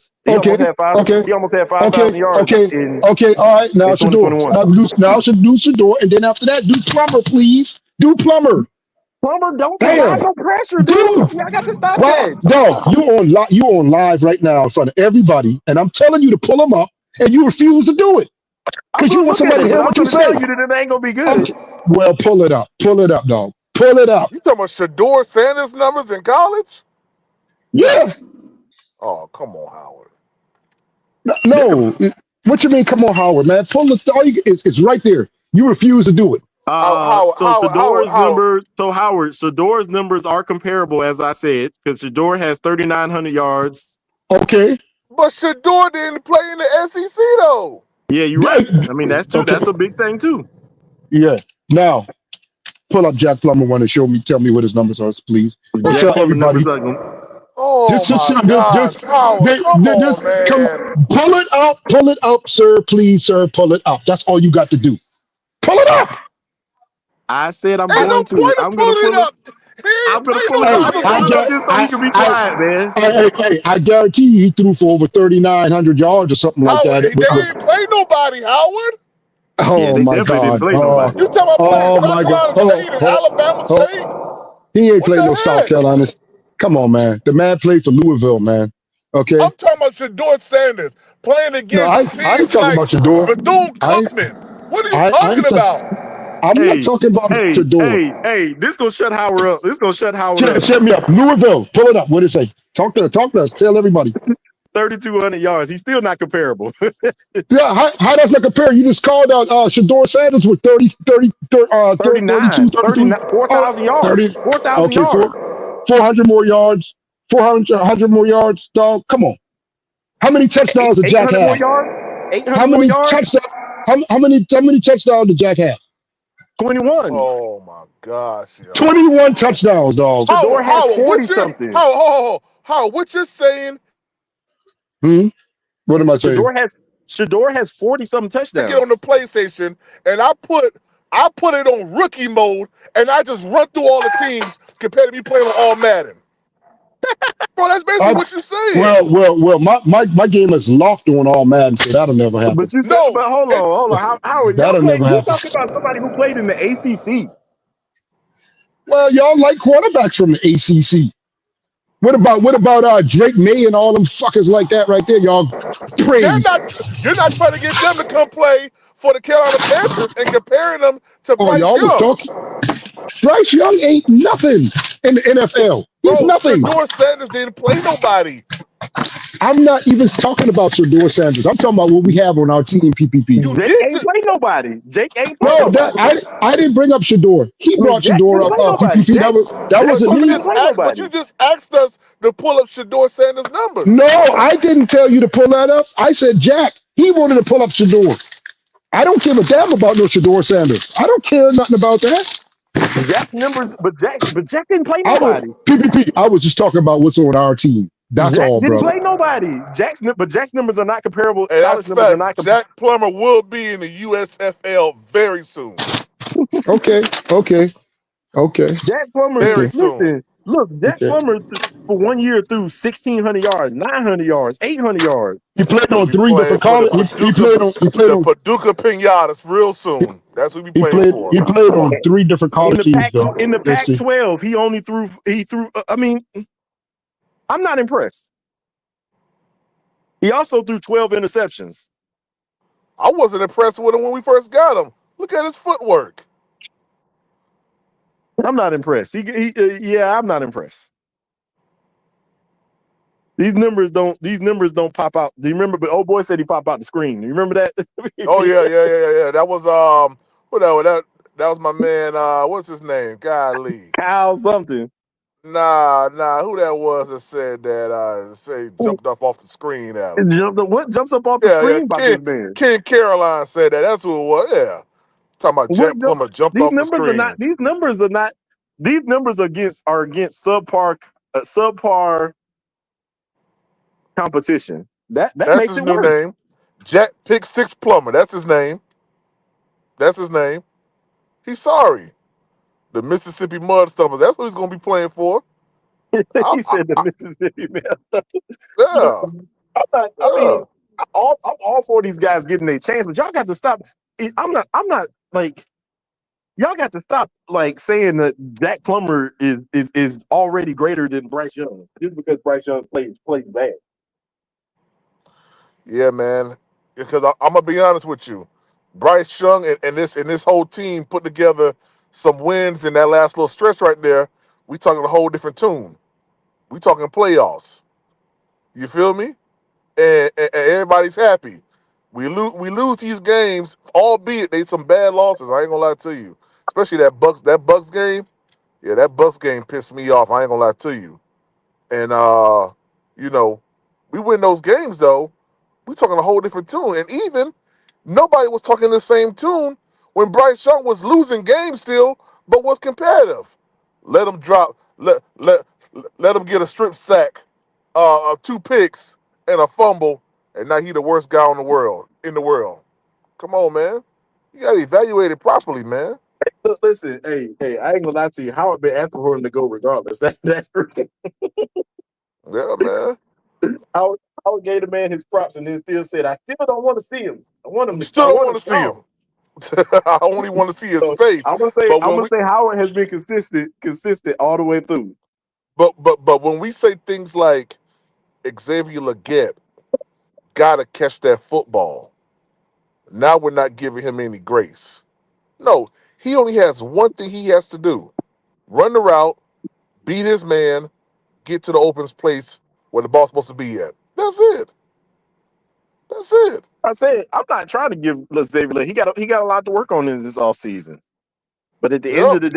almost had 5,000 yards.
Okay. All right. Now Shedeur. Now Shedeur, and then after that, do Plummer, please. Do Plummer.
Plummer don't provide no pressure, dude. I got to stop that.
No, you on live right now in front of everybody, and I'm telling you to pull him up, and you refuse to do it because you want somebody to hear what you say.
You that it ain't gonna be good.
Okay. Well, pull it up, dog. Pull it up.
You talking about Shedeur Sanders numbers in college?
Yeah.
Oh, come on, Howard.
No. What you mean? Come on, Howard, man. Pull it. It's right there. You refuse to do it.
Shedor's numbers are comparable, as I said, because Shedeur has 3,900 yards.
Okay.
But Shedeur didn't play in the SEC though.
Yeah, you're right. I mean, that's true. Okay. That's a big thing too.
Yeah. Now, pull up Jack Plummer one and tell me what his numbers are, please. Tell everybody.
Oh my God,
Howard, pull it up, sir, please, sir, pull it up. That's all you got to do. Pull it up.
I said I'm going to. I'm going to pull it up. I'm going to pull it up. So you can be quiet, man.
Hey, I guarantee he threw for over 3,900 yards or something like that.
They didn't play nobody, Howard.
Oh my God!
You talking about playing South Carolina State and Alabama State?
He ain't played no South Carolina. Come on, man. The man played for Louisville, man. Okay.
I'm talking about Shedeur Sanders playing against teams like Bethune-Cookman. What are you talking about?
I'm not talking about Shedeur.
Hey, this gonna shut Howard up.
Shut me up. Louisville. Pull it up. What did it say? Talk to us. Tell everybody.
3,200 yards. He's still not comparable.
Yeah, how does that compare? You just called out Shedeur Sanders with 39,
4,000 yards. 4,000 yards.
400 more yards. 400 more yards, dog. Come on. How many touchdowns did Jack have?
800 more yards?
How many touchdowns did Jack have?
21.
Oh my gosh. Yo.
21 touchdowns, dog.
Shedeur has 40-something.
How? What you're saying?
What am I saying?
Shedeur has 40-something touchdowns.
I get on the PlayStation and I put it on rookie mode and I just run through all the teams compared to me playing on all Madden. Bro, that's basically what you're saying.
Well. My game is locked on all Madden, so that'll never happen.
But you said,
No,
but hold on. Howard, y'all
That'll
played.
never
You
happen.
talking about somebody who played in the ACC?
Well, y'all like quarterbacks from the ACC. What about Drake May and all them fuckers like that right there? Y'all praise.
you're not trying to get them to come play for the Carolina Panthers and comparing them to
Oh,
Bryce
y'all was
Young.
talking. Bryce Young ain't nothing in the NFL. He's
Bro,
nothing.
Shedeur Sanders didn't play nobody.
I'm not even talking about Shedeur Sanders. I'm talking about what we have on our team, PPP.
You
Jake
did
ain't
just,
play nobody. Jake ain't play
No,
nobody.
I didn't bring up Shedeur. He
I mean,
brought
Jack
Shedeur
didn't
up.
play nobody.
PPP.
Jack
That wasn't
Plummer
me.
didn't play
but
nobody.
you just asked us to pull up Shedeur Sanders' numbers.
No, I didn't tell you to pull that up. I said Jack. He wanted to pull up Shedeur. I don't give a damn about no Shedeur Sanders. I don't care nothing about that.
Jack's numbers, but Jack didn't play
I was
nobody.
PPP. I was just talking about what's on our team. That's
Jack
all,
didn't
brother.
play nobody. Jack's numbers are not comparable.
And that's
College numbers are
facts.
not comparable.
Jack Plummer will be in the USFL very soon.
Okay.
Jack Plummer,
Very
Okay.
soon.
listen, look, Jack
Okay.
Plummer for 1 year threw 1,600 yards, 900 yards, 800 yards.
He played
He'll
on
be
3
playing
different
for the
college. He
Paducah
played on. He played
the
on.
Paducah Pinatas real soon. That's who he
He
playing
played.
for.
He played on 3 different college teams, though.
In the
Let's see.
Pac-12, he threw. I mean, I'm not impressed. He also threw 12 interceptions.
I wasn't impressed with him when we first got him. Look at his footwork.
I'm not impressed. Yeah, I'm not impressed. These numbers don't pop out. Do you remember? But old boy said he popped out the screen. You remember that?
Oh yeah. That was whatever. That was my man. What's his name? Golly.
Kyle something.
Nah. Who that was that said that? Say jumped off the screen at him.
What jumps up off the
Yeah.
screen about this man?
Ken Caroline said that. That's who it was. Yeah. Talking about Jack Plummer jumped
These
off the
numbers are
screen.
not. These numbers are not. These numbers are against subpar competition. That
That's
makes
his
it
new
worse.
name. Jack Pick Six Plummer. That's his name. He's sorry. The Mississippi Mud Stompers. That's what he's gonna be playing for.
He said the Mississippi man.
Yeah.
I mean, I'm all for these guys getting their chance, but y'all got to stop. I'm not like y'all got to stop like saying that Jack Plummer is already greater than Bryce Young just because Bryce Young plays bad.
Yeah, man. Because I'm gonna be honest with you, Bryce Young and this whole team put together some wins in that last little stretch right there. We talking a whole different tune. We talking playoffs. You feel me? And everybody's happy. We lose these games, albeit they some bad losses. I ain't gonna lie to you. Especially that Bucks game. Yeah, that Bucks game pissed me off. I ain't gonna lie to you. And you know, we win those games though. We talking a whole different tune. And even nobody was talking the same tune when Bryce Young was losing games still, but was competitive. Let him drop. Let him get a strip sack, 2 picks and a fumble, and now he the worst guy in the world. Come on, man. You gotta evaluate it properly, man.
Listen, hey, I ain't gonna lie to you. Howard been asking for him to go regardless. That's
Yeah, man.
Howard gave the man his props and then still said, "I still don't want to see him. I want him.
Still
I
don't
want
want
him
to see
strong."
him. I only want to see his
So
face.
I'm
But when
gonna
we
say Howard has been consistent all the way through.
but when we say things like Xavier Leggett gotta catch that football, now we're not giving him any grace. No, he only has one thing he has to do: run the route, beat his man, get to the open place where the ball's supposed to be at. That's it. That's it.
I said I'm not trying to give Xavier. He got a lot to work on in this offseason. But at the end
Yep.
of the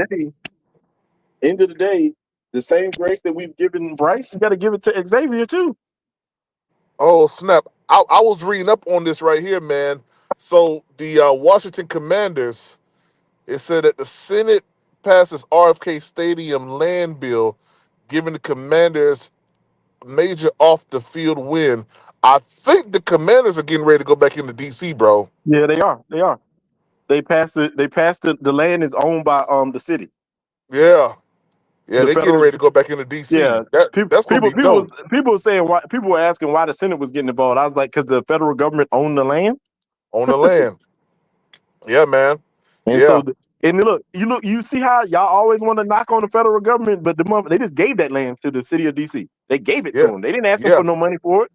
day, the same grace that we've given Bryce, you got to give it to Xavier too.
Oh snap! I was reading up on this right here, man. So the Washington Commanders, it said that the Senate passes RFK Stadium land bill, giving the Commanders major off the field win. I think the Commanders are getting ready to go back into DC, bro.
Yeah, they are. They passed it. The land is owned by the city.
Yeah, Yeah,
the
they getting
federal.
ready to go back into DC.
Yeah,
That's gonna be dope.
people were saying why. People were asking why the Senate was getting involved. I was like, because the federal government owned the land,
On the land. Yeah, man.
and
Yeah,
so and you see how y'all always want to knock on the federal government, but they just gave that land to the city of DC. They gave it to
yeah,
them. They didn't ask them
yeah,
for no money for it.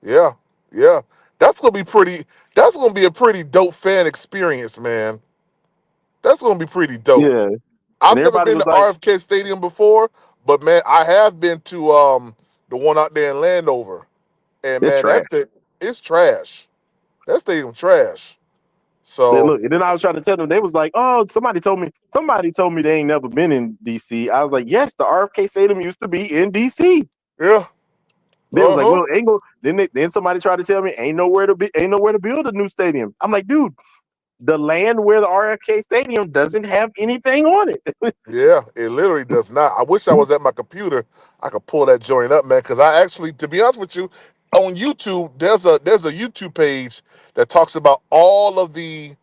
yeah, yeah. That's gonna be pretty. That's gonna be a pretty dope fan experience, man. That's gonna be pretty dope.
Yeah, and
I've never
everybody
been
was
to
like,
RFK Stadium before, but man, I have been to the one out there in Landover, and
it's
man,
trash.
it's trash. That stadium trash. So
Look, and then I was trying to tell them, they was like, "Oh, somebody told me they ain't never been in DC." I was like, "Yes, the RFK Stadium used to be in DC."
yeah,
They was like,
huh.
"Well, ain't go." Then somebody tried to tell me, ain't nowhere to build a new stadium." I'm like, "Dude, the land where the RFK Stadium doesn't have anything on it."
Yeah, it literally does not. I wish I was at my computer. I could pull that joint up, man. Because I actually, to be honest with you, on YouTube, there's a YouTube page that talks about all of the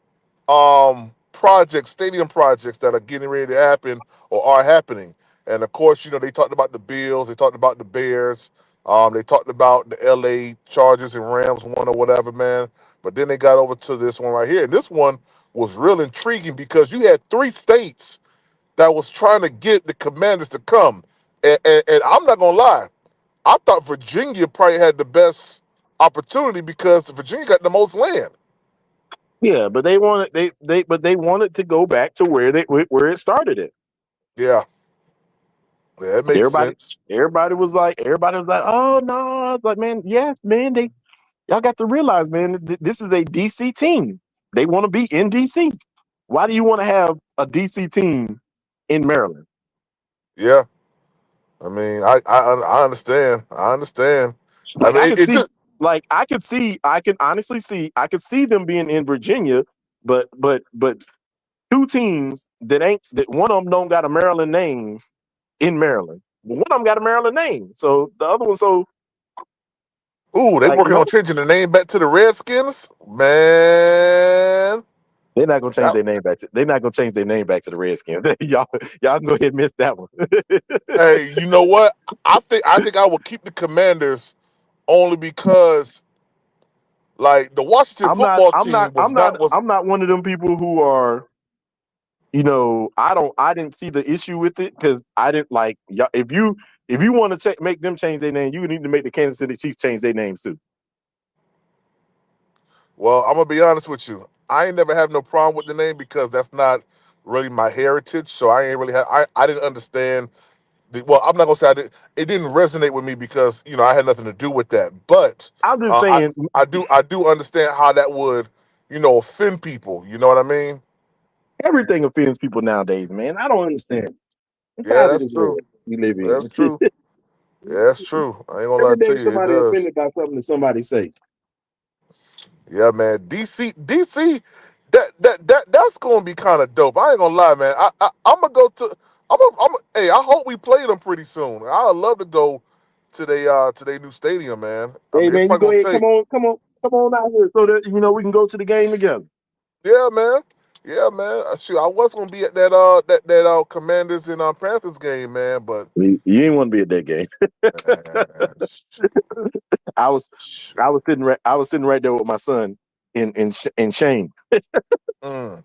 projects, stadium projects that are getting ready to happen or are happening. And of course, they talked about the Bills, they talked about the Bears, they talked about the LA Chargers and Rams one or whatever, man. But then they got over to this one right here. And this one was real intriguing because you had three states that was trying to get the Commanders to come. And I'm not gonna lie, I thought Virginia probably had the best opportunity because Virginia got the most land.
Yeah, but they wanted to go back to where it started at.
Yeah, yeah, it makes
Everybody
sense.
everybody was like, "Oh no!" I was like, "Man, yes, man, y'all got to realize, man, this is a DC team. They want to be in DC. Why do you want to have a DC team in Maryland?"
Yeah, I mean, I understand. I understand. I
Like
mean,
I
it,
could
it
see,
just
I can honestly see, I could see them being in Virginia, but two teams that one of them don't got a Maryland name in Maryland. One of them got a Maryland name, so the other one, so
they
like
working
no,
on changing the name back to the Redskins, man.
they're not gonna change
That,
their name back to. They're not gonna change their name back to the Redskins. Y'all can go ahead and miss that one.
hey, you know what? I think I will keep the Commanders only because like the Washington
I'm not.
football
I'm not.
team was not was
I'm not one of them people who are. I didn't see the issue with it because I didn't like. If you want to make them change their name, you need to make the Kansas City Chiefs change their names too.
well. I'm gonna be honest with you. I ain't never have no problem with the name because that's not really my heritage. So I ain't really have. I didn't understand. Well, I'm not gonna say I did. It didn't resonate with me because I had nothing to do with that. But
I'm just
uh, I
saying
I do understand how that would offend people. You know what I mean?
everything offends people nowadays, man. I don't understand. I'm
Yeah,
tired of
that's
this
true.
world we live
That's
in.
true. Yeah, that's true. I ain't gonna lie
Every
to
day
you, it
somebody
does.
offended by something that somebody say.
Yeah, man. DC. That's gonna be kind of dope. I ain't gonna lie, man. I'm gonna go to. Hey, I hope we play them pretty soon. I'd love to go to their new stadium, man. I
Hey
mean, it's
man, you
probably
go
gonna
ahead,
take.
come on out here so that we can go to the game together.
Yeah, man. Yeah, man. Shoot, I was gonna be at that Commanders and Panthers game, man, but
You ain't want to be at that game.
man,
I was
sh-
I was sitting right there with my son in shame.
mm.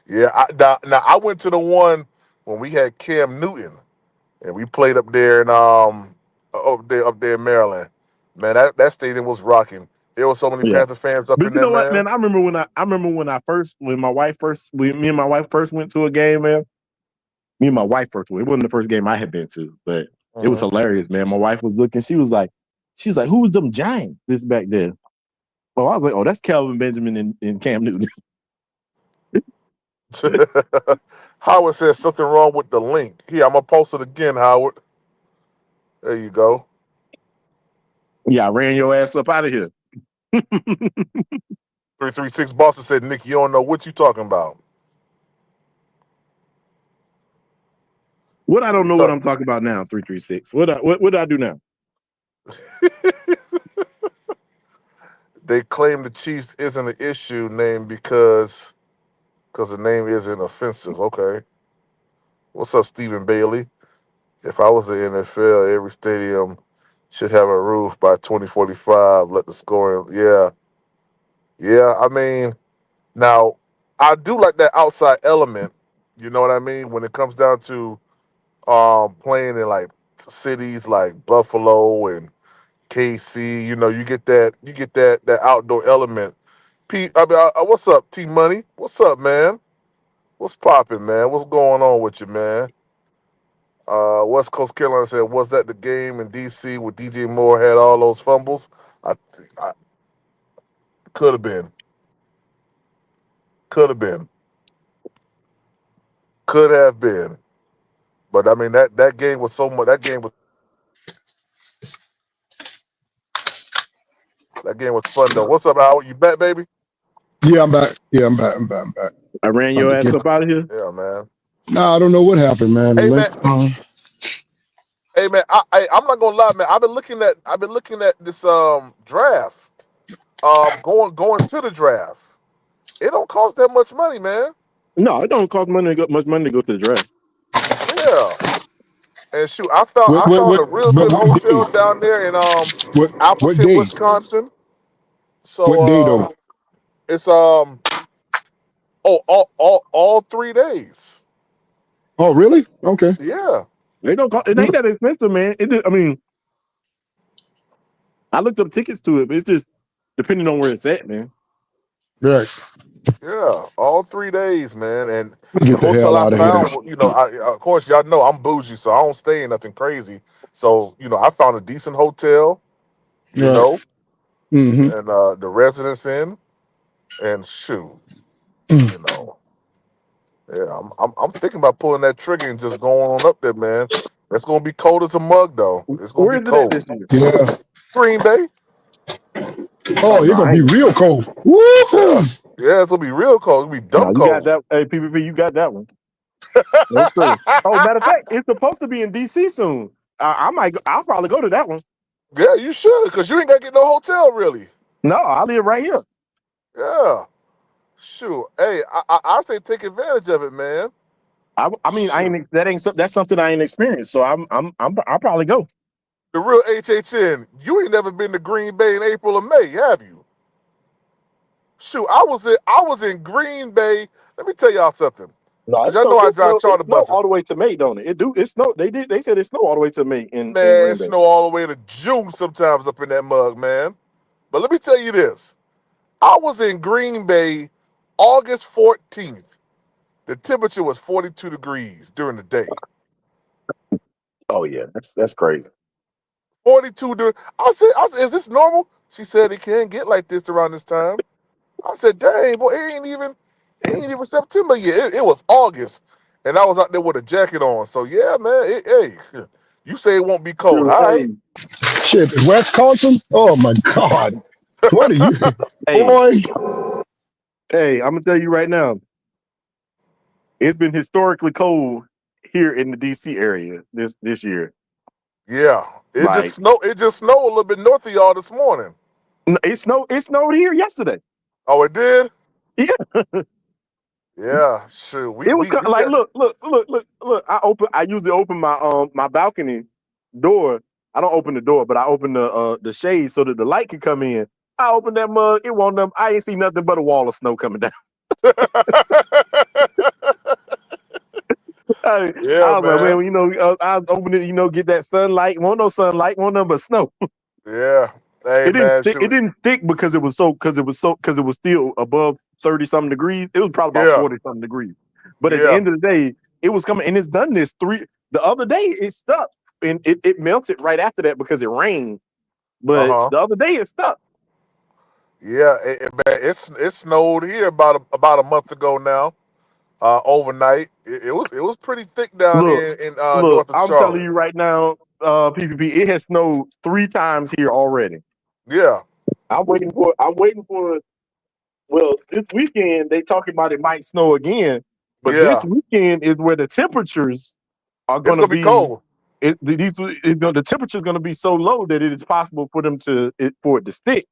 Yeah. Now I went to the one when we had Cam Newton and we played up there in up there in Maryland. Man, that stadium was rocking. There was so many
Yeah.
Panther fans up
But
in
you
there,
know what,
man.
man? When my wife first when me and my wife first went to a game, man. Me and my wife first went. It wasn't the first game I had been to, but it was
Mhm.
hilarious, man. My wife was looking, she's like, who was them giants this back there? Oh, I was like, oh, that's Calvin Benjamin and Cam Newton.
Howard says something wrong with the link. Here, I'm gonna post it again, Howard. There you go.
Yeah, I ran your ass up out of here.
336 Boston said, Nick, you don't know what you talking about.
What I don't
You
know what
talk.
I'm talking about now, 336. What do I do now?
They claim the Chiefs isn't an issue name because the name isn't offensive. Okay. What's up, Stephen Bailey? If I was the NFL, every stadium should have a roof by 2045. Let the scoring. Yeah. Yeah. I mean, now I do like that outside element. You know what I mean? When it comes down to playing in like cities like Buffalo and KC, you get that outdoor element. What's up, T Money? What's up, man? What's popping, man? What's going on with you, man? West Coast Carolina said, was that the game in DC where DJ Moore had all those fumbles? I could have been. Could have been. Could have been. But I mean that game was so much. That game was fun though. What's up, Howard? You back, baby?
Yeah, I'm back. Yeah, I'm back. I'm back. I'm back.
I ran your ass up out of here.
Yeah, man.
Nah, I don't know what happened, man.
Hey, man. Hey, man. I'm not gonna lie, man. I've been looking at this draft. Going to the draft. It don't cost that much money, man.
No, it don't cost much money to go to the draft.
Yeah. And shoot, I found a real good hotel down there in Appleton, Wisconsin. So
what day though?
It's all 3 days.
Oh, really? Okay.
Yeah.
It ain't that expensive, man. I mean, I looked up tickets to it, but it's just depending on where it's at, man.
Right.
Yeah, all 3 days, man. And
Get the
hotel
hell
I
out of
found,
here.
of course, y'all know I'm bougie, so I don't stay in nothing crazy. So, I found a decent hotel, you know,
Mm-hmm.
and the residence inn, and shoot, yeah, I'm thinking about pulling that trigger and just going on up there, man. It's gonna be cold as a mug, though. It's gonna
Where
be
is it at
cold.
this year?
Yeah.
Green Bay.
Oh, you're gonna be real cold.
Yeah, it's gonna be real cold. It's gonna be dumb
You
cold.
got that. Hey, PPP, you got that one. Yes, sir. Oh, matter of fact, it's supposed to be in DC soon. I'll probably go to that one.
Yeah, you should, because you ain't gotta get no hotel, really.
No, I live right here.
Yeah. Shoot. Hey, I say take advantage of it, man.
I mean, that's something I ain't experienced, so I'll probably go.
The real HHN, you ain't never been to Green Bay in April or May, have you? Shoot, I was in Green Bay. Let me tell y'all something.
No,
Because y'all know I drive charter buses.
all the way to May, don't it? It snow. They said it snow all the way to May in
Man,
Green
it
Bay.
snow all the way to June sometimes up in that mug, man. But let me tell you this. I was in Green Bay August 14th. The temperature was 42 degrees during the day.
Oh yeah, that's crazy.
42 degrees. I said, is this normal? She said it can't get like this around this time. I said, dang, boy, it ain't even September yet. It was August. And I was out there with a jacket on. So yeah, man, hey, you say it won't be cold. All right.
Shit, Wisconsin? Oh my God. What are you? Boy.
Hey, I'm gonna tell you right now. It's been historically cold here in the DC area this year.
Yeah. It just snowed a little bit north of y'all this morning.
It snowed here yesterday.
Oh, it did?
Yeah.
Yeah, sure.
It was like look. I usually open my my balcony door. I don't open the door, but I open the shade so that the light can come in. I open that mug. It won't. I ain't see nothing but a wall of snow coming down. I was like, man, I open it, get that sunlight. Won't no sunlight, won't nothing but snow.
Yeah. Hey,
it didn't stick because it was still above 30-something degrees. It was probably about 40-something degrees. But at the end of the day, it was coming, and it's done this the other day it stuck. And it melted right after that because it rained. But the other day it stuck.
Yeah, it snowed here about a month ago now. Overnight, it was pretty thick down here in north of
I'm
Charlotte.
telling you right now, PPP, it has snowed 3 times here already.
Yeah,
I'm waiting for. Well, this weekend they talking about it might snow again, but this weekend is where the temperatures are going to be
cold.
The temperature is going to be so low that it is possible for it to stick.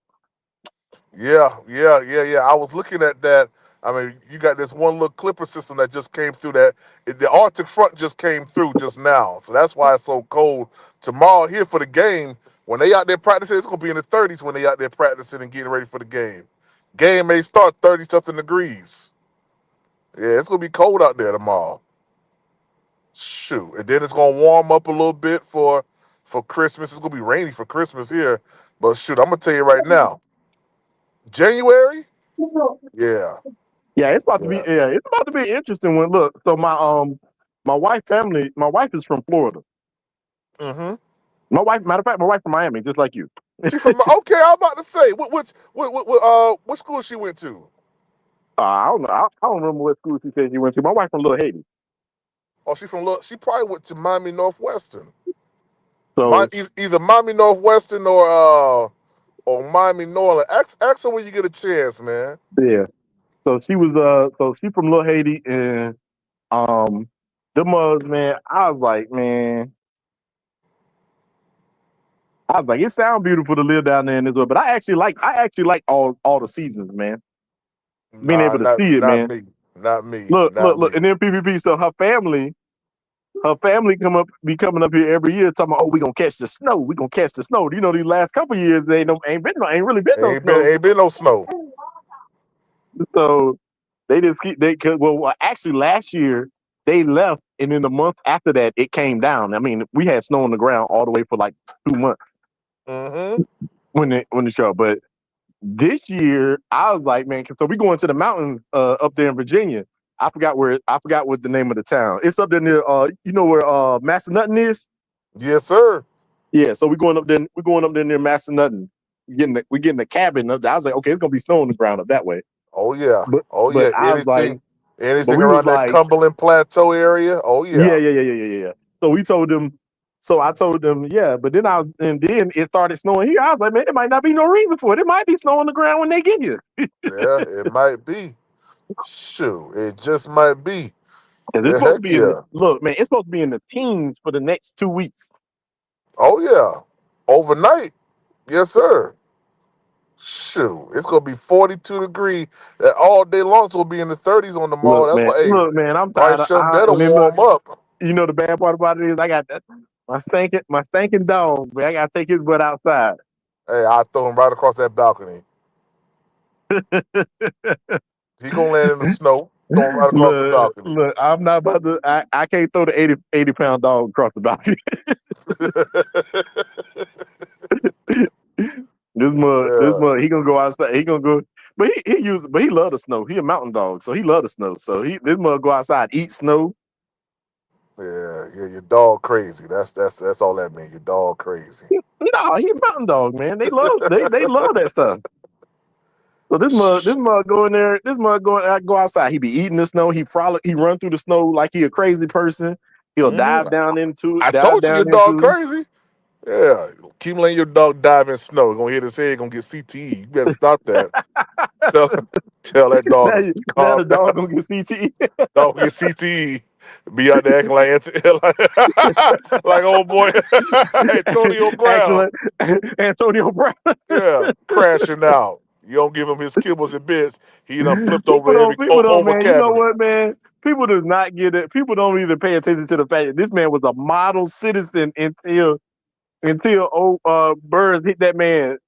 Yeah. I was looking at that I mean, you got this one little clipper system that just came through. The Arctic front just came through just now, so that's why it's so cold. Tomorrow here for the game, when they out there practicing, it's gonna be in the 30s when they out there practicing and getting ready for the game. Game may start 30-something degrees. Yeah, it's gonna be cold out there tomorrow. Shoot, and then it's gonna warm up a little bit for Christmas. It's gonna be rainy for Christmas here, but shoot, I'm gonna tell you right now, January. Yeah,
Yeah, it's about to be.
yeah.
Yeah, it's about to be interesting one. Look, so my wife is from Florida.
Mm-hmm.
My wife, matter of fact, my wife from Miami, just like you.
She from okay. I'm about to say what school she went to?
I don't know. I don't remember what school she said she went to. My wife from Little Haiti.
Oh, she probably went to Miami Northwestern.
So
Either Miami Northwestern or Miami Norland. Ask her when you get a chance, man.
yeah. So she from Little Haiti, and the mugs, man. I was like, it sounds beautiful to live down there in Israel, but I actually like all the seasons, man. Being
Nah,
able to see it,
not
man.
me. Not me.
Look,
Not me.
and then PPP. So her family be coming up here every year talking about, oh, we gonna catch the snow. We gonna catch the snow. You know, these last couple of years, ain't really been no snow.
Ain't been no snow.
So they just actually last year they left, and in the month after that it came down. I mean, we had snow on the ground all the way for like 2 months when the show. But this year I was like, man, so we going to the mountains up there in Virginia. I forgot what the name of the town. It's up there near you know where Massanutten is?
Yes, sir.
Yeah, so we're going up there near Massanutten. We're getting a cabin up there. I was like, okay, it's gonna be snow on the ground up that way.
Oh yeah.
But
Yeah.
I was like,
Anything around that Cumberland Plateau area? Oh yeah.
Yeah. So I told them, yeah. But then it started snowing here. I was like, man, there might not be no reason for it. It might be snow on the ground when they get here.
Yeah, it might be. Shoot, it just might be.
Because it's supposed to be it's supposed to be in the teens for the next 2 weeks.
Oh yeah. Overnight. Yes, sir. Shoot, it's gonna be 42 degrees all day long. So it'll be in the 30s on the mall. That's why. Hey,
Look, man, I'm
Bryce
tired.
better warm up.
You know the bad part about it is I got my stinking dog, man. I gotta take his butt outside.
Hey, I'll throw him right across that balcony. He gonna land in the snow. Throw him right across the balcony.
Look, I'm not about to. I can't throw the 80-pound dog across the balcony. This mug, he gonna go outside. He gonna go, but he love the snow. He a mountain dog, so he love the snow. So this mug go outside, eat snow.
Yeah, your dog crazy. That's all that means. Your dog crazy.
No, he a mountain dog, man. They love that stuff. So this mug go in there. This mug go outside. He be eating the snow. He frolic. He run through the snow like he a crazy person. He'll dive down into it.
I told you your dog crazy. Yeah, keep letting your dog dive in snow. You're gonna hit his head. Gonna get CTE. You better stop that. tell that dog.
Now the dog gonna get CTE.
Dog get CTE. Be out there acting like old boy Antonio Brown.
Antonio Brown.
Yeah, crashing out. You don't give him his kibbles and bits. He done flipped over
over
cabinet.
You know what, man? People do not get it. People don't even pay attention to the fact that this man was a model citizen until Burns hit that man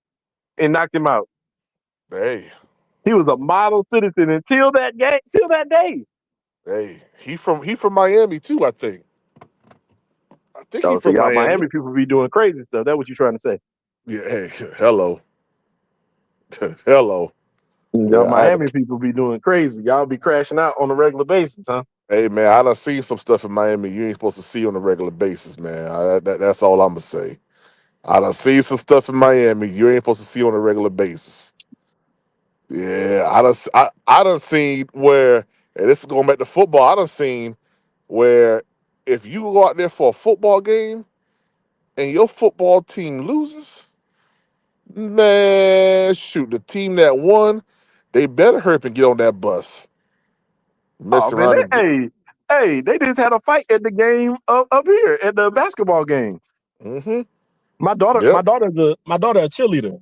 and knocked him out.
Hey.
He was a model citizen until that day.
Hey, he from Miami too, I think. He from
y'all
Miami.
Miami people be doing crazy stuff. That's what you're trying to say.
Yeah, hey, hello. Hello.
Y'all Miami people be doing crazy. Y'all be crashing out on a regular basis, huh?
Hey, man, I done seen some stuff in Miami you ain't supposed to see on a regular basis, man. That's all I'm going to say. I done seen some stuff in Miami you ain't supposed to see on a regular basis. Yeah, I done seen where, and this is going back to football, I done seen where if you go out there for a football game and your football team loses, man, shoot, the team that won, they better hurry up and get on that bus.
Hey, they just had a fight at the game up here at the basketball game.
Mm-hmm.
My daughter a cheerleader.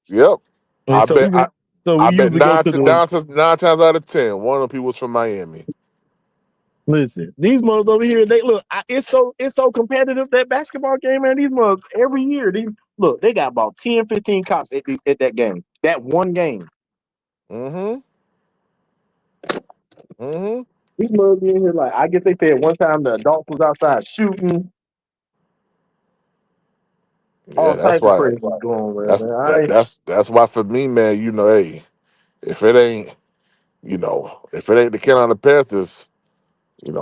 Yep.
And
So
I
we
bet
usually go to the.
nine times out of 10, one of the people was from Miami.
Listen, these mugs over here, they look. It's so competitive, that basketball game, man. These mugs every year. Look, they got about 10, 15 cops at that game. That one game.
Mm-hmm. Mm-hmm.
These mugs in here, like, I guess they said one time the adults was outside shooting.
Yeah,
All
that's
types of
why.
crazy going on, man.
That's why for me, man. Hey, if it ain't, if it ain't the Carolina Panthers,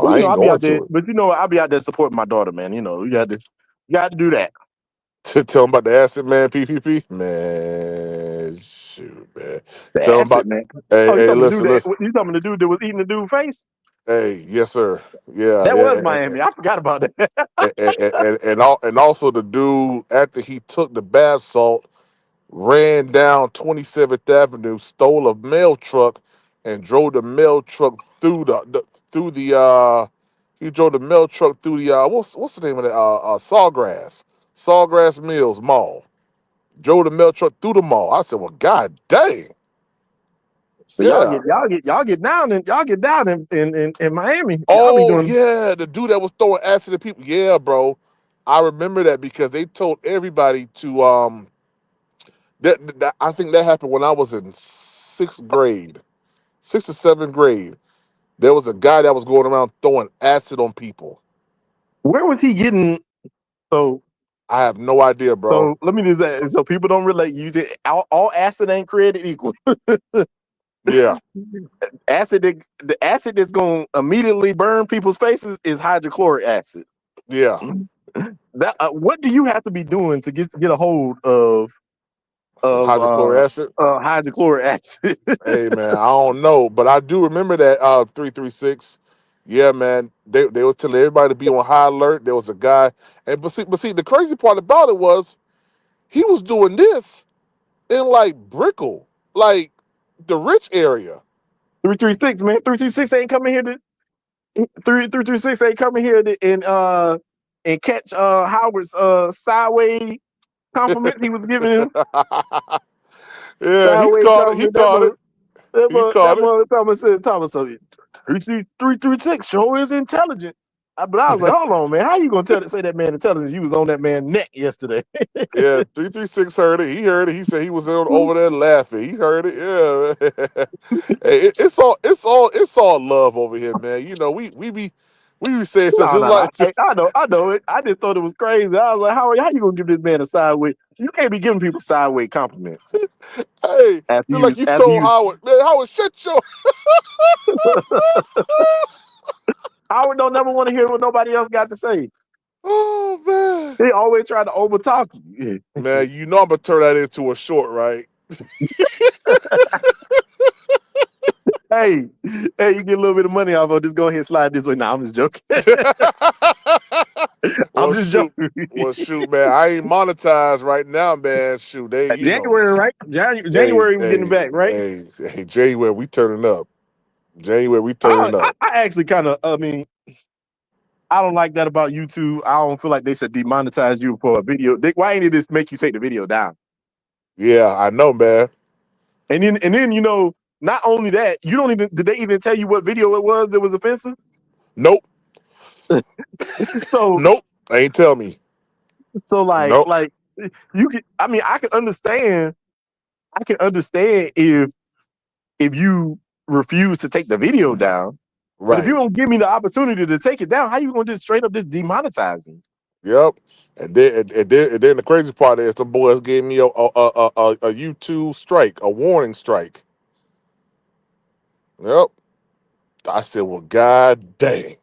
Well,
I ain't
I'll be
going
out there,
to it.
but I'll be out there supporting my daughter, man. You got to do that.
To tell them about the asset man PPP, man. Shoot, man.
The
Tell them
asset,
about.
man. Oh, you
Hey,
talking to the dude
listen.
you talking to the dude that was eating the dude's face?
Hey, yes, sir. Yeah,
That was
yeah,
Miami. I forgot about that.
and also the dude after he took the bath salt, ran down 27th Avenue, stole a mail truck, and drove the mail truck through he drove the mail truck through the what's the name of that Sawgrass Mills Mall. Drove the mail truck through the mall. I said, well, God dang.
So
Yeah.
y'all get down in Miami. Y'all be
Oh
doing.
yeah, the dude that was throwing acid at people. Yeah, bro. I remember that because they told everybody to I think that happened when I was in sixth grade, sixth or seventh grade. There was a guy that was going around throwing acid on people.
Where was he getting? So
I have no idea, bro.
let me just say, so people don't relate. All acid ain't created equal.
Yeah,
The acid that's going to immediately burn people's faces is hydrochloric acid.
yeah.
That what do you have to be doing to get a hold of
Hydrochloric acid.
hydrochloric acid?
Hey man, I don't know, but I do remember that 336. Yeah, man. They were telling everybody to be on high alert. There was a guy, and but see, the crazy part about it was he was doing this in like Brickell, like the rich area.
336, man. 336 ain't coming here to 336 ain't coming here to and catch Howard's sideways compliment he was giving him.
Yeah, he
Sideways
caught it. He
compliment.
caught it. He
That
caught it.
mother Thomas said, so 336 sure is intelligent. But I was like, hold on, man. How you gonna say that man intelligence? You was on that man's neck yesterday.
Yeah, 336 heard it. He heard it. He said he was over there laughing. He heard it. Yeah. Hey, it's all love over here, man. We be saying stuff
No,
just
no.
like just,
I know it. I just thought it was crazy. I was like, how you gonna give this man a sideways? You can't be giving people sideways compliments.
hey, feel like you
After
told
you
Howard, man, Howard, shut your
Howard don't never want to hear what nobody else got to say.
Oh man.
They always try to overtalk you.
Man, I'm gonna turn that into a short, right?
Hey, you get a little bit of money off of just go ahead and slide this way. Nah, I'm just joking. I'm
well,
just
shoot.
joking.
Well, shoot, man. I ain't monetized right now, man. Shoot,
January, right? January we're getting back, right?
Hey, January, we turning up. January, we turning
I
up.
actually kind of, I don't like that about YouTube. I don't feel like they should demonetize you for a video. Why ain't it just make you take the video down?
Yeah, I know, man.
And then not only that, you don't even did they even tell you what video it was that was offensive?
Nope.
So
Nope. They ain't tell me.
like
Nope.
you can I can understand if you refuse to take the video down. But if you
Right.
don't give me the opportunity to take it down, how you gonna just straight up just demonetize me?
Yep. And then the crazy part is the boys gave me a YouTube strike, a warning strike. Yep. I said, well, God dang.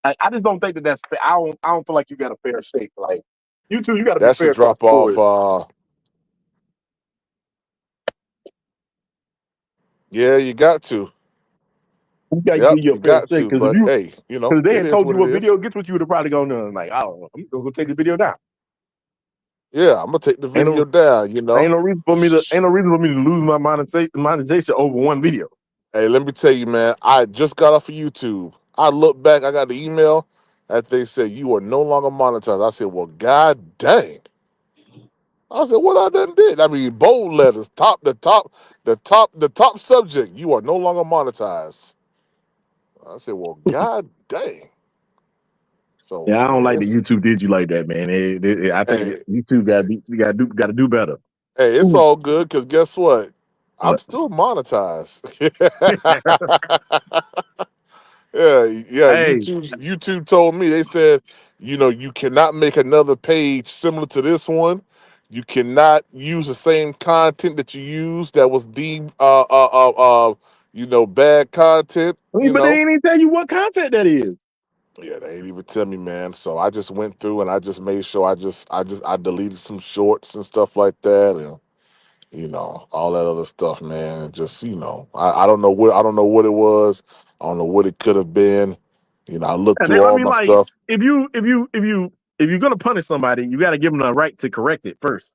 I just don't think that's fair. I don't feel like you got a fair shake. Like YouTube, you got to be
That should
fair across
drop
the board.
off. Yeah, you got to.
You got to
Yep,
give you a
you
fair
got
shake
to.
because
But hey,
because they
it
had
is
told you
what it
what
is.
video gets what you would have probably gone there and like, oh, I'm gonna go take the video down.
Yeah, I'm gonna take the video down.
Ain't no reason for me to lose my monetization over one video.
Hey, let me tell you, man. I just got off of YouTube. I look back. I got the email that they said you are no longer monetized. I said, well, God dang. I said, what I done did? I mean, bold letters, the top subject. You are no longer monetized. I said, well, god dang. So
Yeah, I don't
yeah,
like the YouTube did you like that, man. I think
hey,
YouTube got to do better.
hey, it's
Ooh.
all good because guess what? I'm
What?
still monetized. Yeah.
Hey,
YouTube told me, they said, you cannot make another page similar to this one. You cannot use the same content that you used that was deemed bad content.
but they ain't even tell you what content that is.
Yeah, they ain't even tell me, man. So I just went through and I just made sure I deleted some shorts and stuff like that, and all that other stuff, man. And just I don't know what it was. I don't know what it could have been. I looked through
I
all
mean,
my
like
stuff.
if you're gonna punish somebody, you got to give them the right to correct it first.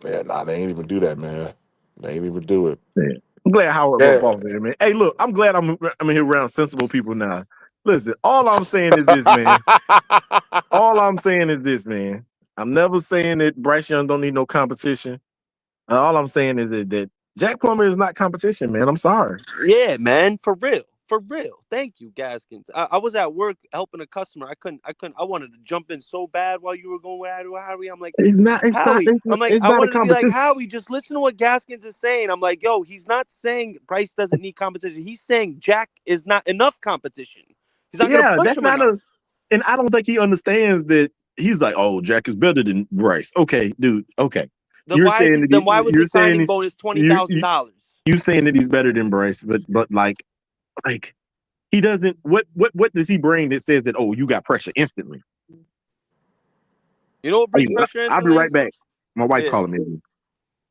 Yeah, nah, they ain't even do that, man. They ain't even do it.
Yeah. I'm glad Howard
Yeah.
up off there, man. Hey, look, I'm glad I'm here around sensible people now. Listen, all I'm saying is this, man. All I'm saying is this, man. I'm never saying that Bryce Young don't need no competition. All I'm saying is that Jack Plummer is not competition, man. I'm sorry.
Yeah, man, for real. For real. Thank you, Gaskins. I was at work helping a customer. I wanted to jump in so bad while you were going with Howie. I'm like,
It's not. It's not.
Howie. I'm like,
It's
I
not a
wanted to be like,
competition.
Howie, just listen to what Gaskins is saying. I'm like, yo, he's not saying Bryce doesn't need competition. He's saying Jack is not enough competition. He's not going to
Yeah,
push
that's
him
not
enough.
a. And I don't think he understands that. He's like, oh, Jack is better than Bryce. Okay, dude. Okay,
Then why is then why was his signing bonus
you
$20,000?
you saying that he's better than Bryce, but like he doesn't. What does he bring that says that? Oh, you got pressure instantly.
You know what
Hey,
brings pressure
I'll be
instantly?
right back. My wife
Yeah.
calling me.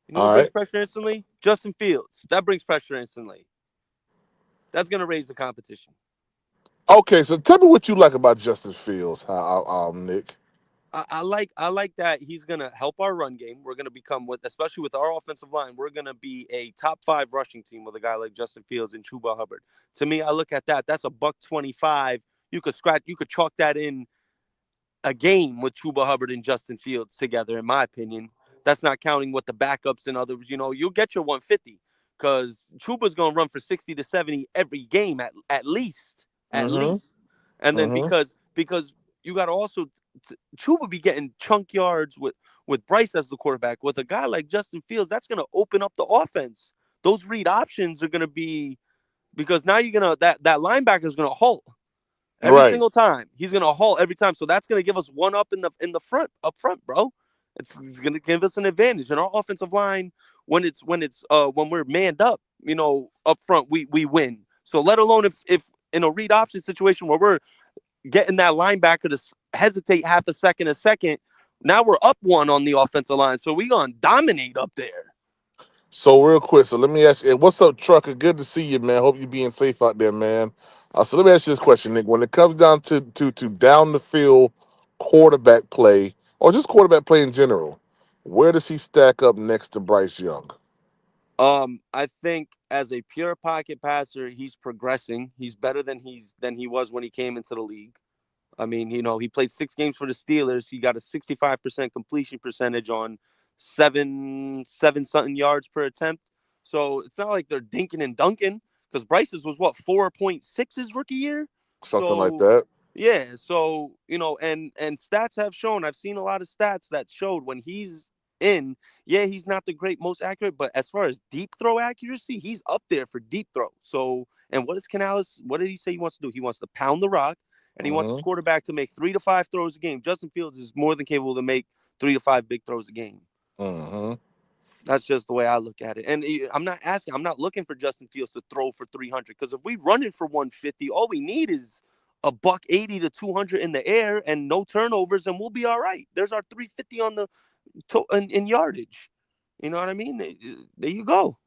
You know
All
what brings
right.
pressure instantly? Justin Fields. That brings pressure instantly. That's going to raise the competition.
Okay, so tell me what you like about Justin Fields, Nick.
I like that he's gonna help our run game. We're gonna become especially with our offensive line, we're gonna be a top 5 rushing team with a guy like Justin Fields and Chuba Hubbard. To me, I look at that. That's a $125. You could chalk that in a game with Chuba Hubbard and Justin Fields together. In my opinion, that's not counting with the backups and others. You'll get your 150 because Chuba's gonna run for 60 to 70 every game at least,
Mm-hmm.
and then
Mm-hmm.
because you got to also Chuba be getting chunk yards with Bryce as the quarterback. With a guy like Justin Fields, that's going to open up the offense. Those read options are going to be because now you're gonna that linebacker is going to halt every
Right.
single time. He's going to halt every time, so that's going to give us one up in the front up front, bro. It's going to give us an advantage. And our offensive line, when we're manned up, up front, we win. So let alone if in a read option situation where we're getting that linebacker to hesitate half a second. Now we're up one on the offensive line, so we gonna dominate up there.
So real quick, so let me ask you, what's up, Trucker? Good to see you, man. Hope you're being safe out there, man. So let me ask you this question, Nick. When it comes down to down the field quarterback play, or just quarterback play in general, where does he stack up next to Bryce Young?
I think as a pure pocket passer, he's progressing. He's better than he was when he came into the league. I mean, he played 6 games for the Steelers. He got a 65% completion percentage on seven something yards per attempt. So it's not like they're dinking and dunking because Bryce's was 4.6 his rookie year.
Something like
So
that.
yeah, so and stats have shown. I've seen a lot of stats that showed when he's in. Yeah, he's not the most accurate, but as far as deep throw accuracy, he's up there for deep throw. So, and what is Canales? What did he say he wants to do? He wants to pound the rock and he wants his
Mm-hmm.
quarterback to make 3 to 5 throws a game. Justin Fields is more than capable to make 3 to 5 big throws a game.
Mm-hmm.
That's just the way I look at it. And I'm not looking for Justin Fields to throw for 300 because if we run it for 150, all we need is a $180 to 200 in the air and no turnovers, and we'll be all right. There's our 350 on the in yardage. You know what I mean? There you go.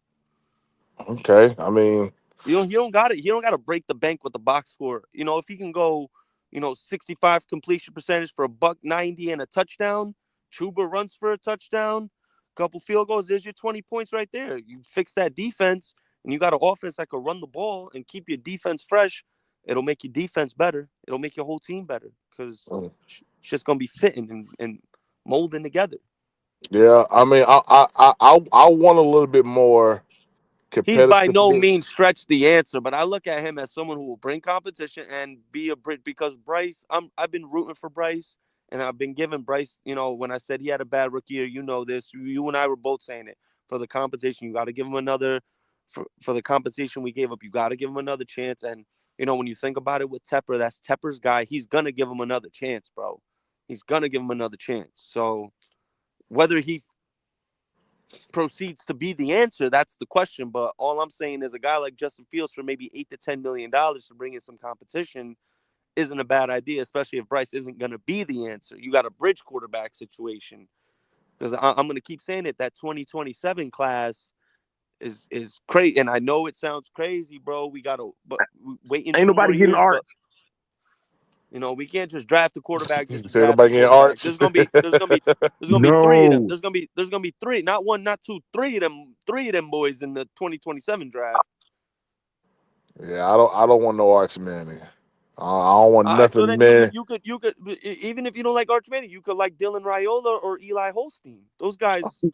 Okay. I mean,
You don't got it. You don't got to break the bank with the box score. If he can go, 65 completion percentage for a $190 and a touchdown. Chuba runs for a touchdown. Couple field goals. There's your 20 points right there. You fix that defense, and you got an offense that can run the ball and keep your defense fresh. It'll make your defense better. It'll make your whole team better because it's just gonna be fitting and molding together.
Yeah, I mean, I want a little bit more
He's by no
competitiveness.
means stretch the answer, but I look at him as someone who will bring competition and be a Brit because Bryce. I've been rooting for Bryce, and I've been giving Bryce. You know, when I said he had a bad rookie year, you know this. You and I were both saying it. For the competition, you got to give him another. For the competition we gave up, you got to give him another chance. And you know, when you think about it with Tepper, that's Tepper's guy. He's gonna give him another chance, bro. He's gonna give him another chance. So whether he proceeds to be the answer, that's the question. But all I'm saying is a guy like Justin Fields for maybe $8 to $10 million to bring in some competition isn't a bad idea, especially if Bryce isn't going to be the answer. You got a bridge quarterback situation because I'm going to keep saying it. That 2027 class is crazy, and I know it sounds crazy, bro. We got to wait in
Ain't
2 more
nobody getting
years, but
Arch.
you know, we can't just draft a quarterback just to
Say
draft a
nobody getting
quarterback.
Arch.
There's gonna be three of them.
No.
There's gonna be three, not one, not two, three of them boys in the 2027 draft.
Yeah, I don't want no Arch Manning. I don't want
All right, so
nothing,
then
man.
you could even if you don't like Arch Manning, you could like Dylan Raiola or Eli Holstein. Those guys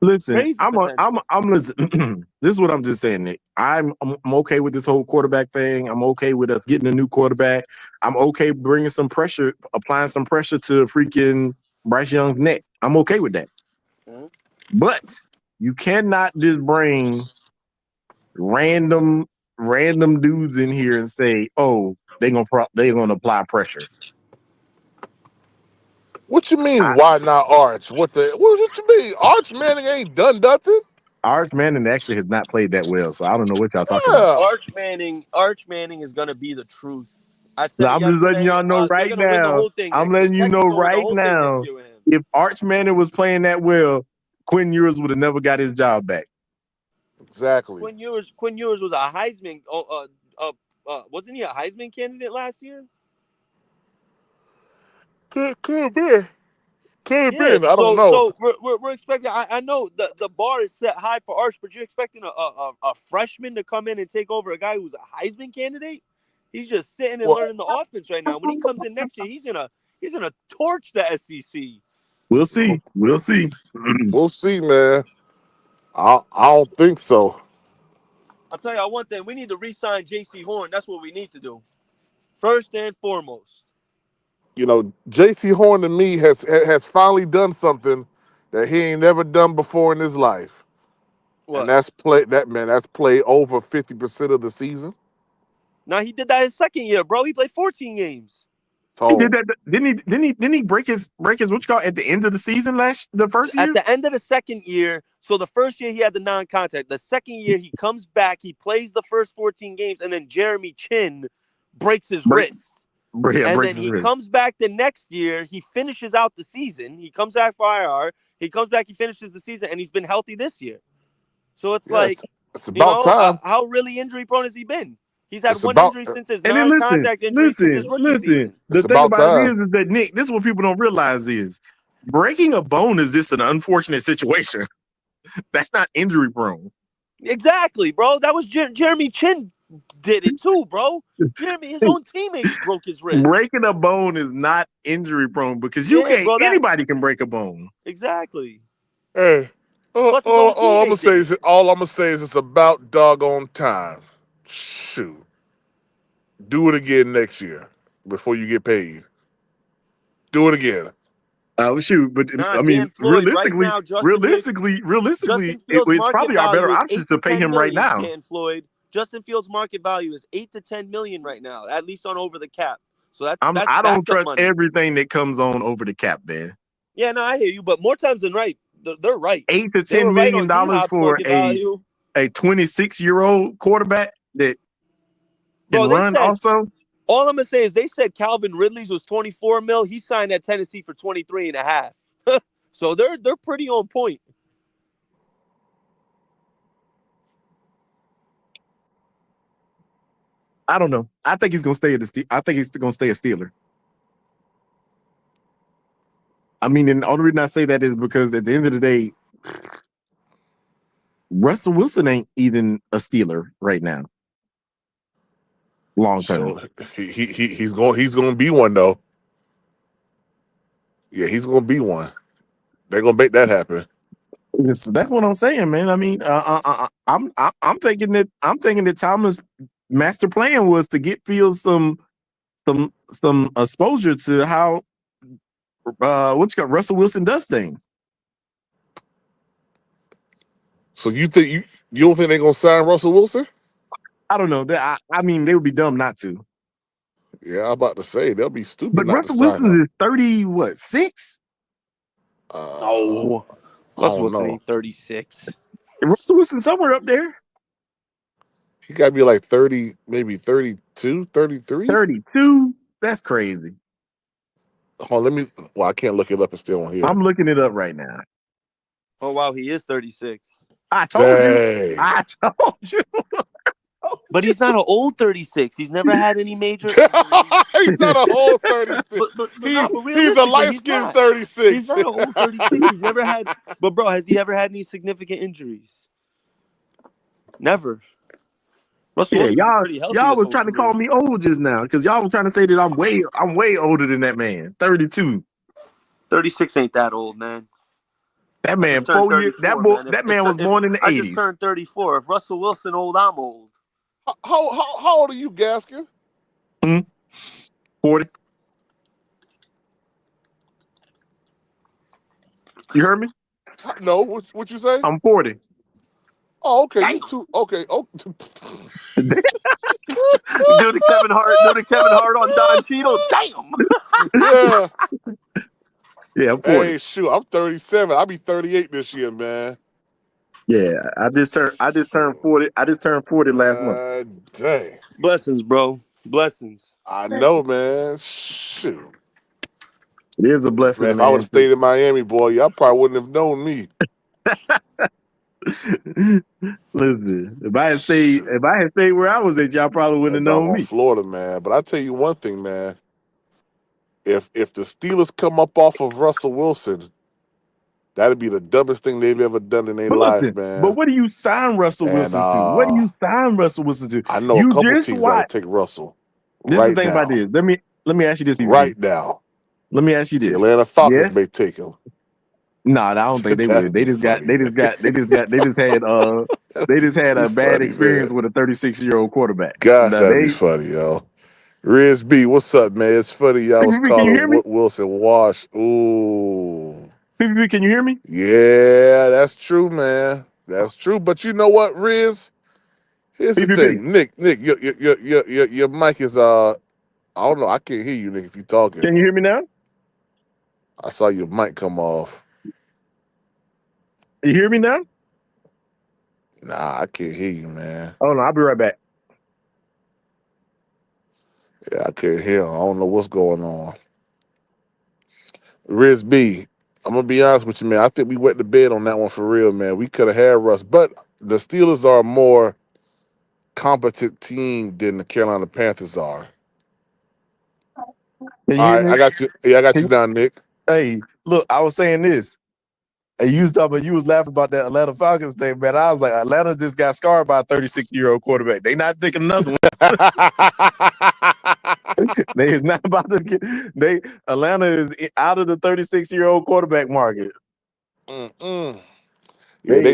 Listen,
crazy potential.
I'm listening. This is what I'm just saying, Nick. I'm okay with this whole quarterback thing. I'm okay with us getting a new quarterback. I'm okay bringing some pressure, applying some pressure to freaking Bryce Young's neck. I'm okay with that.
Mhm.
But you cannot just bring random dudes in here and say, "Oh, they're gonna apply pressure."
What you mean? Why not Arch? What you mean? Arch Manning ain't done nothing.
Arch Manning actually has not played that well, so I don't know what y'all talking about.
Yeah,
Arch Manning is gonna be the truth. I
So
said it
I'm just letting
yesterday.
y'all know
They're
right
gonna win the
now.
whole thing
I'm
next year.
letting you know
Texas gonna win the
right
whole thing next
now.
year with him.
If Arch Manning was playing that well, Quinn Ewers would have never got his job back.
exactly.
Quinn Ewers was a Heisman. Wasn't he a Heisman candidate last year?
Could have been. Could have
Yeah.
been. I don't know.
So we're expecting. I know the bar is set high for Arch, but you're expecting a freshman to come in and take over a guy who's a Heisman candidate. He's just sitting and
Well,
learning the offense right now. When he comes in next year, he's gonna torch the SEC.
We'll see. We'll see.
we'll see, man. I don't think so.
I'll tell you one thing: we need to re-sign J.C. Horn. That's what we need to do first and foremost.
You know, J.C. Horn to me has finally done something that he ain't never done before in his life, and
What?
that's play over 50% of the season.
Now he did that his second year, bro. He played 14 games.
He did
So
that. Didn't he break his what you call at the end of the season the first
At
year?
the end of the second year, so the first year he had the non-contact. The second year he comes back, he plays the first 14 games, and then Jeremy Chin breaks his wrist. And
Breaks
then
his
he
wrist.
comes back the next year. He finishes out the season. He comes back for IR. He comes back. He finishes the season, and he's been healthy this year. So it's
yeah,
like,
it's about time.
how really injury prone has he been? He's had
It's
one
about
injury since his
And then
non-contact injury since his rookie season.
The
it's
thing
about
about it
time.
is that Nick, this is what people don't realize is breaking a bone is just an unfortunate situation. That's not injury prone.
Exactly, bro. That was Jeremy Chin did it too, bro. His own teammates broke his wrist.
Breaking a bone is not injury prone because
Yeah, bro.
anybody can break a bone.
Exactly.
Hey,
Plus, his own
all I'm gonna
teammate
say
did
is
it.
it's about doggone time. Shoot, do it again next year before you get paid. Do it again.
Shoot, but
Nah,
I mean,
Dan Floyd. Right now, Justin Fields'
it's
market
probably our better
value is
option
8
to
to
pay
10
him right
million.
now.
Dan Floyd. Justin Fields' market value is 8 to 10 million right now, at least on over the cap. So that's
I don't
backup
trust
money.
everything that comes on over the cap, man.
Yeah, no, I hear you, but more times than right, they're right.
8 to
They were
$10
right
million
on D Hop's
for
market value.
a 26-year-old quarterback that can
Bro, they
run
said
also.
all I'm gonna say is they said Calvin Ridley's was 24 mil. He signed at Tennessee for 23 and a half. So they're pretty on point.
I don't know. I think he's gonna stay I think he's gonna stay a Steeler. I mean, and the only reason I say that is because at the end of the day, Russell Wilson ain't even a Steeler right now. Long term.
So he's going to be one though. Yeah, he's going to be one. They're gonna make that happen.
Yes, that's what I'm saying, man. I mean, I'm thinking that Thomas' master plan was to get Fields some exposure to how Russell Wilson does things.
So you think you don't think they're gonna sign Russell Wilson?
I don't know. I mean, they would be dumb not to.
Yeah, I'm about to say they'll be stupid
But
not
Russell
to sign
Wilson
him.
is 6?
No, Russell Wilson ain't 36.
Russell Wilson somewhere up there.
He got to be like 30, maybe 32, 33.
32? That's crazy.
Hold on, I can't look it up. It's still on here.
I'm looking it up right now.
Oh, wow, he is 36.
I told you.
But he's not an old 36. He's never had any major.
He's not an old 36. He's a light-skinned 36.
He's not an old 36. He's never had. But bro, has he ever had any significant injuries? Never.
Yeah, y'all was trying to call me old just now because y'all was trying to say that I'm way older than that man. 32.
36 ain't that old, man.
That man 4 years. That man was born in the 80s.
I just turned 34. If Russell Wilson old, I'm old.
How old are you, Gaskin?
40. You heard me?
No. What you say?
I'm 40.
Oh, okay. You too. Okay. Oh.
Do the Kevin Hart on Don Cheadle. Damn.
Yeah.
Yeah, I'm 40.
Hey, shoot, I'm 37. I'll be 38 this year, man.
Yeah, I just turned 40. I just turned 40 last month.
Dang.
Blessings, bro. Blessings.
I know, man. Shoot.
It is a blessing,
man. If I would have stayed in Miami, boy, y'all probably wouldn't have known me.
Listen, if I had stayed where I was at, y'all probably wouldn't have known me.
Florida, man. But I tell you one thing, man. If the Steelers come up off of Russell Wilson, that'd be the dumbest thing they've ever done in their life, man.
But what do you sign Russell Wilson to? What do you sign Russell Wilson to?
I know a couple teams that'll take Russell.
This is the thing about this. Let me ask you this.
Right now.
Let me ask you this.
The Atlanta Falcons may take him.
Nah, I don't think they would. They just had a bad experience with a 36-year-old quarterback.
Gosh, that'd be funny, yo. Riz B, what's up, man? It's funny y'all was calling Wilson Wash. Ooh.
PPP, can you hear me?
Yeah, that's true, man. That's true. But you know what, Riz? Here's the thing. Nick, your mic is I don't know. I can't hear you, Nick, if you're talking.
Can you hear me now?
I saw your mic come off.
You hear me now?
Nah, I can't hear you, man.
Oh no, I'll be right back.
Yeah, I can't hear him. I don't know what's going on. Riz B, I'm gonna be honest with you, man. I think we went to bed on that one for real, man. We could have had Russ, but the Steelers are a more competent team than the Carolina Panthers are. All right, I got you. Yeah, I got you down, Nick.
Hey, look, I was saying this. And you was laughing about that Atlanta Falcons thing, man. I was like, Atlanta just got scarred by a 36-year-old quarterback. They not taking another one. They is not about to get. Atlanta is out of the 36-year-old quarterback market.
Yeah, they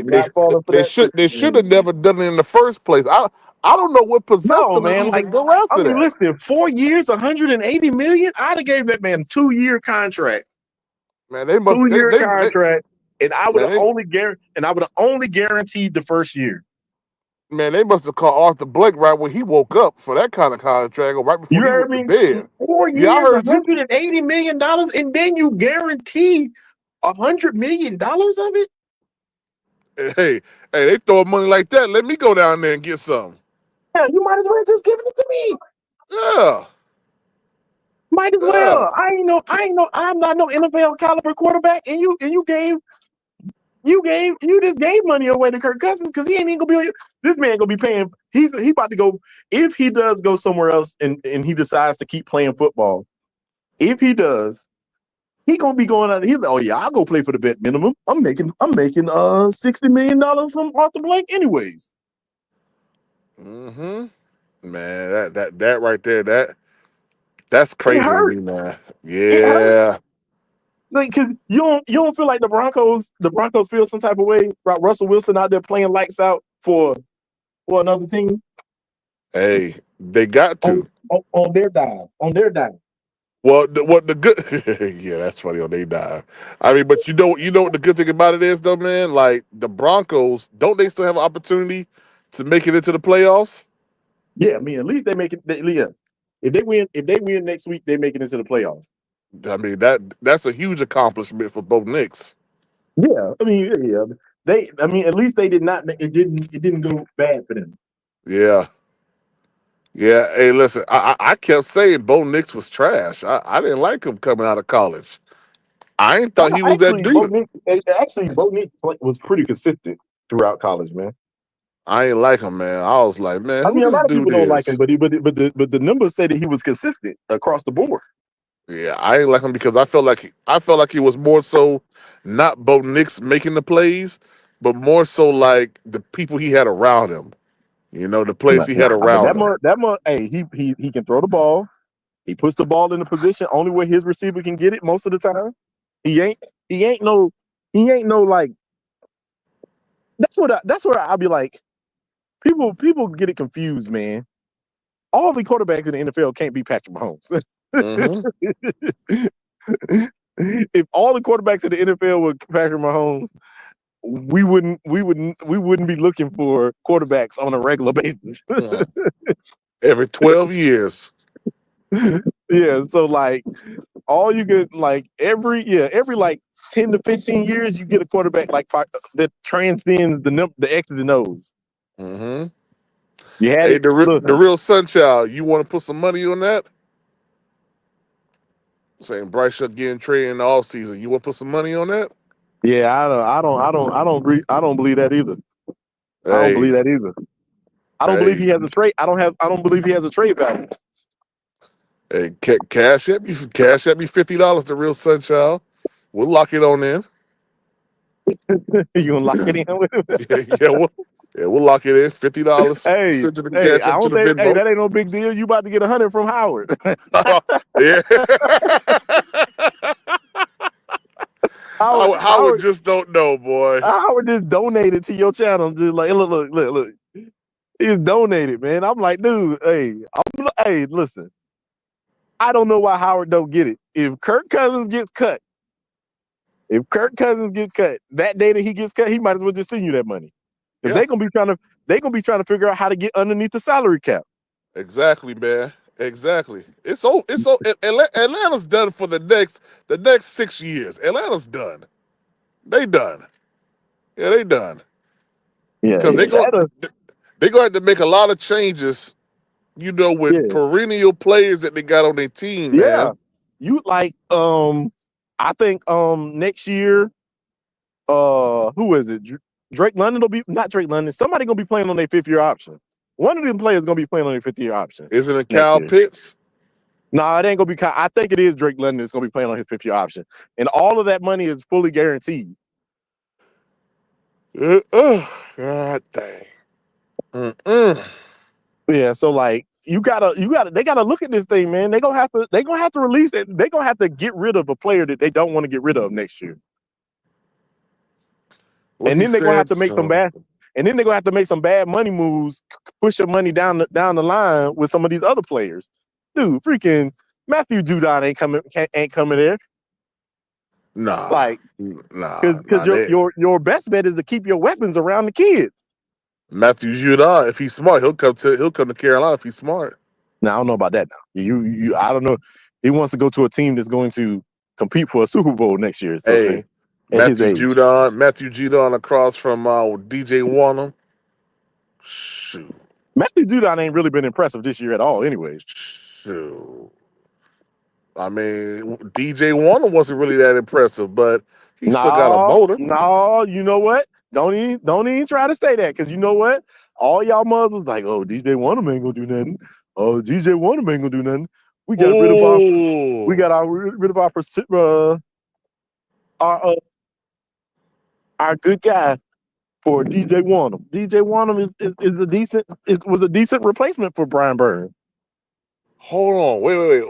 should have never done it in the first place. I don't know what possessed them to even go after that.
Listen, 4 years, $180 million. I'd have gave that man a 2-year contract.
Man, they must
2-year contract. And I would have only guaranteed the first year.
Man, they must have called Arthur Blank right when he woke up for that kind of contract, or right before he went to bed.
4 years, $180 million, and then you guarantee $100 million of it.
Hey, they throw money like that. Let me go down there and get some.
Yeah, you might as well just give it to me.
Yeah.
Might as well. I'm not no NFL caliber quarterback, and you just gave money away to Kirk Cousins because he ain't even gonna be. This man gonna be paying. He about to go, if he does go somewhere else and he decides to keep playing football. If he does, he gonna be going out. He's like, oh yeah, I'll go play for the vet minimum. I'm making $60 million from Arthur Blank anyways.
Man, that right there, that's crazy to me, man. Yeah.
Like, cause you don't feel like the Broncos feel some type of way about Russell Wilson out there playing lights out for another team.
Hey, they got to.
On their dime.
Well, the good, yeah, that's funny on they dive. I mean, but you know what the good thing about it is though, man. Like the Broncos, don't they still have an opportunity to make it into the playoffs?
Yeah, I mean, at least they make it. Yeah, if they win next week, they make it into the playoffs.
I mean that's a huge accomplishment for both Knicks.
Yeah, I mean, yeah, I mean, at least they did not. It didn't go bad for them.
Yeah, yeah. Hey, listen, I kept saying Bo Nix was trash. I didn't like him coming out of college. I ain't thought he was that dude.
Bo Nix was pretty consistent throughout college, man.
I ain't like him, man. I was like, man,
I
who
mean, a
this
lot of people
dude
don't like him,
is?
but the numbers say that he was consistent across the board.
Yeah, I ain't like him because I felt like he was more so not Bo Nix making the plays, but more so like the people he had around him. You know, the plays he had
But
around him.
hey, he can throw the ball. He puts the ball in the position only where his receiver can get it most of the time. He ain't no like. That's where I'll be like, people get it confused, man. All the quarterbacks in the NFL can't be Patrick Mahomes.
Mm-hmm.
If all the quarterbacks in the NFL were Patrick Mahomes, we wouldn't be looking for quarterbacks on a regular basis.
Every 12 years.
Yeah, so like all you get like every like 10 to 15 years you get a quarterback like that transcends the X's and O's.
Mm-hmm.
You had
Hey,
it.
the
Listen,
real Sunchild, you want to put some money on that? Saying Bryce Young getting traded in the offseason. You want to put some money on that?
yeah, I don't believe that either. I don't believe
Hey,
that either. I don't believe
hey,
he has a trade. I don't believe he has a trade value.
hey, cash at me $50, the real Sunchild. We'll lock it on in.
You gonna lock it in with him?
We'll lock it in. $50.
Hey,
Send to the cash
I
up to
don't
the
think. Hey,
Venmo.
that ain't no big deal. You about to get 100 from Howard.
Yeah.
Howard,
Howard just don't know, boy.
Howard just donated to your channel. Just like look. He's donated, man. I'm like, dude, hey, listen. I don't know why Howard don't get it. If Kirk Cousins gets cut, that day that he gets cut, he might as well just send you that money. Because
Yeah,
they're gonna be trying to figure out how to get underneath the salary cap.
exactly, man. Exactly. Atlanta's done for the next 6 years. Atlanta's done. They done. Yeah, they done.
Yeah,
Because they gonna have to make a lot of changes, with
yeah,
perennial players that they got on their team,
yeah.
man.
You like I think next year, who is it? Drake London will be not Drake London. Somebody gonna be playing on their 5th-year option. One of them players gonna be playing on their 5th-year option
Isn't it
next
Kyle
year.
Pitts?
No, it ain't gonna be. I think it is Drake London that's gonna be playing on his 5th-year option, and all of that money is fully guaranteed.
God dang. Mm-mm.
Yeah, so like they gotta look at this thing, man. They gonna have to release it. They gonna have to get rid of a player that they don't want to get rid of next year,
What
and
he
then they're gonna have
said.
to make some bad. And then they're gonna have to make some bad money moves, push your money down the line with some of these other players. Dude, freaking Matthew Judon ain't coming there.
Nah,
Like,
nah,
because
nah.
your best bet is to keep your weapons around the kids.
Matthew Judon, if he's smart, he'll come to Carolina if he's smart.
Now I don't know about that. Now I don't know. He wants to go to a team that's going to compete for a Super Bowl next year. So
Hey,
at his age,
Matthew Judon across from DJ Warner. Shoot.
Matthew Judon ain't really been impressive this year at all. Anyways,
Shoot. I mean, DJ Warner wasn't really that impressive, but he still got a motor.
no, you know what? Don't even try to say that, because you know what? All y'all mothers was like, oh, DJ Wonderman ain't gonna do nothing. Oh, DJ Wonderman ain't gonna do nothing. We got rid of our good guy for DJ Wonnum. DJ Wonnum was a decent replacement for Brian Burns.
Hold on, wait.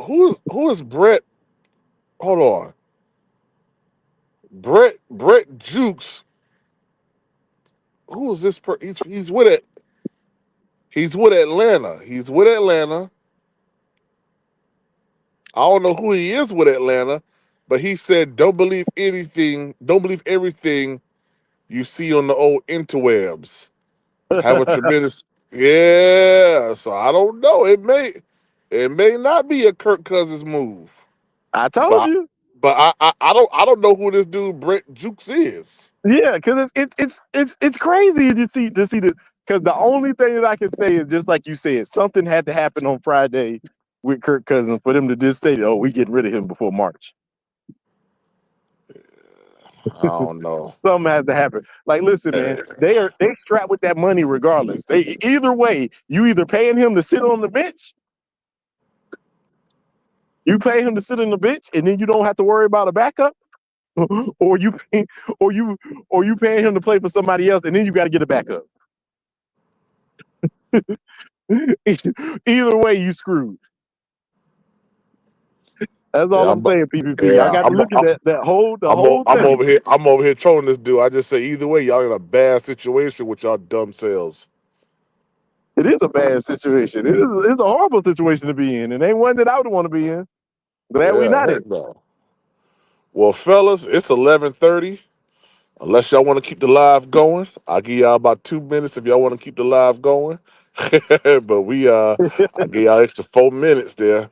Who is Brett? Hold on. Brett Jukes. Who is this? He's with it. He's with Atlanta. He's with Atlanta. I don't know who he is with Atlanta, but he said, "Don't believe anything. Don't believe everything you see on the old interwebs." Have a tremendous, yeah. So I don't know. It may not be a Kirk Cousins move,
I told
but
you.
I don't know who this dude Brett Jukes is.
Yeah, because it's crazy to see the because the only thing that I can say is just like you said, something had to happen on Friday with Kirk Cousins for them to just say, "Oh, we getting rid of him before March."
I don't know.
Something has to happen. Like, listen, man, they strapped with that money regardless. They either way, you either paying him to sit on the bench, you pay him to sit on the bench, and then you don't have to worry about a backup, or you pay, or you paying him to play for somebody else, and then you got to get a backup. Either way, you screwed. That's all I'm saying, PPP. Y'all got to look at that whole thing.
I'm over here trolling this dude. I just say either way, y'all in a bad situation with y'all dumb selves.
It is a bad situation. It's a horrible situation to be in. It ain't one that I would want to be in. Glad we not in.
No. Well, fellas, it's 11:30. Unless y'all want to keep the live going, I'll give y'all about 2 minutes if y'all want to keep the live going. But I give y'all extra 4 minutes there.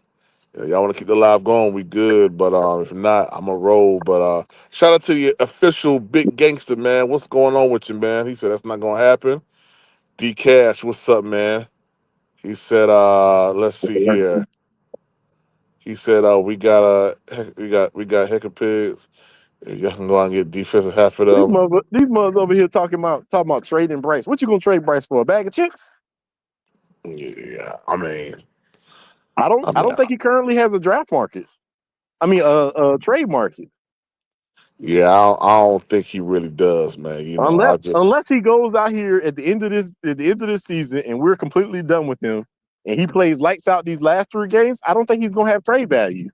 Yeah, y'all want to keep the live going, we good. But if not, I'm going to roll. But shout out to the official Big Gangster, man. What's going on with you, man? He said that's not going to happen. D Cash, what's up, man? He said, let's see here. He said, we got heck of pigs. Y'all can go out and get defensive half of them.
These mothers over here talking about trading Bryce. What you gonna trade Bryce for? A bag of chips?
Yeah, I mean,
I don't think he currently has a draft market. I mean, a trade market.
Yeah, I don't think he really does, man. You know,
unless he goes out here at the end of this season and we're completely done with him, and he plays lights out these last 3 games, I don't think he's gonna have trade value.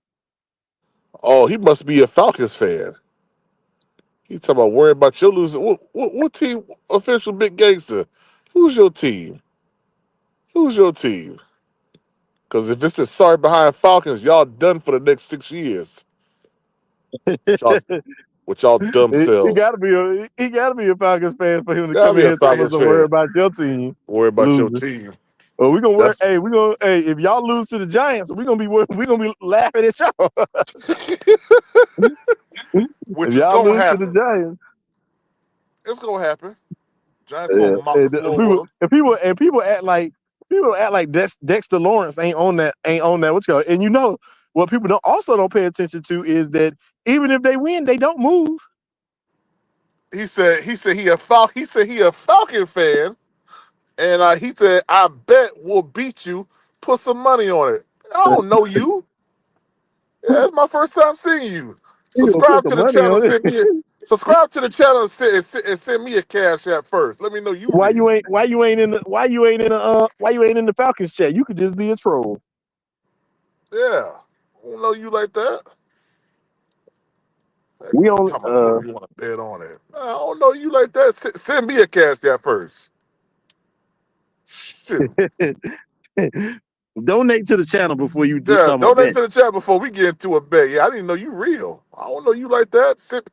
Oh, he must be a Falcons fan. He's talking about worrying about your losing. What team? Official Big Gangster. Who's your team? Who's your team? Because if it's the sorry behind Falcons, y'all done for the next 6 years. With y'all dumb selves.
He gotta be a Falcons fan for him to come in here and tell us to worry about your team.
Worry about your team.
Well, we're gonna worry. If y'all lose to the Giants, we're gonna be laughing at y'all.
Which
if y'all
gonna
lose
happen.
to the Giants,
it's gonna happen. Giants gonna mop the floor.
People act like Dexter Lawrence ain't on that. What's going? And you know what people don't pay attention to is that even if they win, they don't move.
He said he a Falcon fan, and he said I bet we'll beat you. Put some money on it. I don't know you. Yeah, it's my first time seeing you. Subscribe to the channel. Subscribe to the channel and send me a cash app first. Let me know you.
Why you ain't in the Falcons chat? You could just be a troll.
Yeah, I don't know you like that.
We only
you want to bet on it. I don't know you like that. Send me a cash app first. Shoot.
Donate to the channel before you
Yeah,
talk about
donate
that.
to the chat before we get into a bet. Yeah, I didn't know you real. I don't know you like that. Send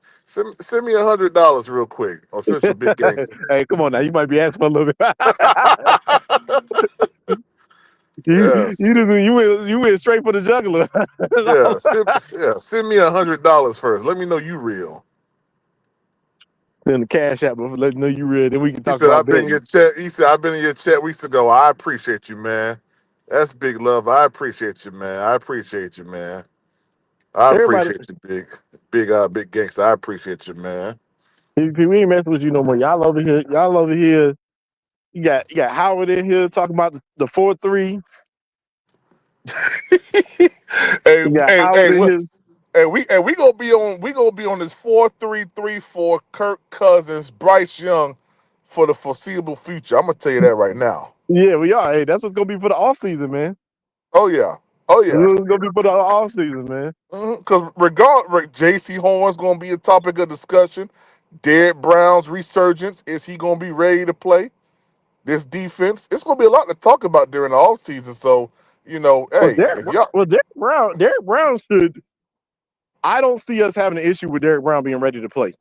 me $100 real quick. Official Big Gangster.
Hey, come on now. You might be asking for a little bit.
Yes.
You went straight for the juggler.
Send me $100 first. Let me know you real.
Send the cash out, but let me know you real. Then we can talk
He said
about
I've been in your chat. He said I've been in your chat weeks ago. I appreciate you, man. That's big love. I appreciate you, man. I appreciate you, man. I appreciate you, big gangster. I appreciate you, man.
We ain't messing with you no more. Y'all over here. You got Howard in here talking about the 4-3.
We gonna be on this 4-3-3-4 Kirk Cousins, Bryce Young for the foreseeable future. I'm gonna tell you that right now.
Yeah, we are. Hey, that's what's gonna be for the off season, man.
Oh yeah. Oh yeah.
It's gonna be for the off season, man.
Because J.C. Horn's going to be a topic of discussion. Derek Brown's resurgence, is he going to be ready to play? This defense, it's going to be a lot to talk about during the offseason. So,
Well,
hey, if y'all.
Derek Brown should. I don't see us having an issue with Derek Brown being ready to play.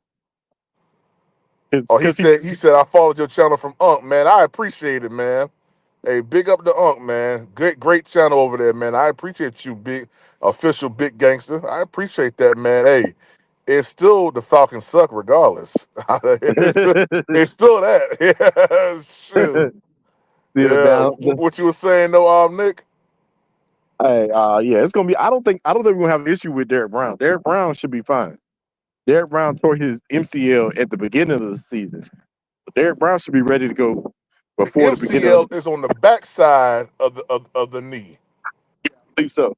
He said, I followed your channel from Unc, man. I appreciate it, man. Hey, big up to Unc, man. Great channel over there, man. I appreciate you, big official big gangster. I appreciate that, man. Hey, it's still the Falcons suck regardless. it's still that. Yeah, shoot. Yeah. What you were saying though, Nick?
Hey, yeah, it's gonna be. I don't think we're gonna have an issue with Derek Brown. Derek Brown should be fine. Derek Brown tore his MCL at the beginning of the season. But Derek Brown should be ready to go before the beginning.
MCL is on the backside of the knee.
I believe so.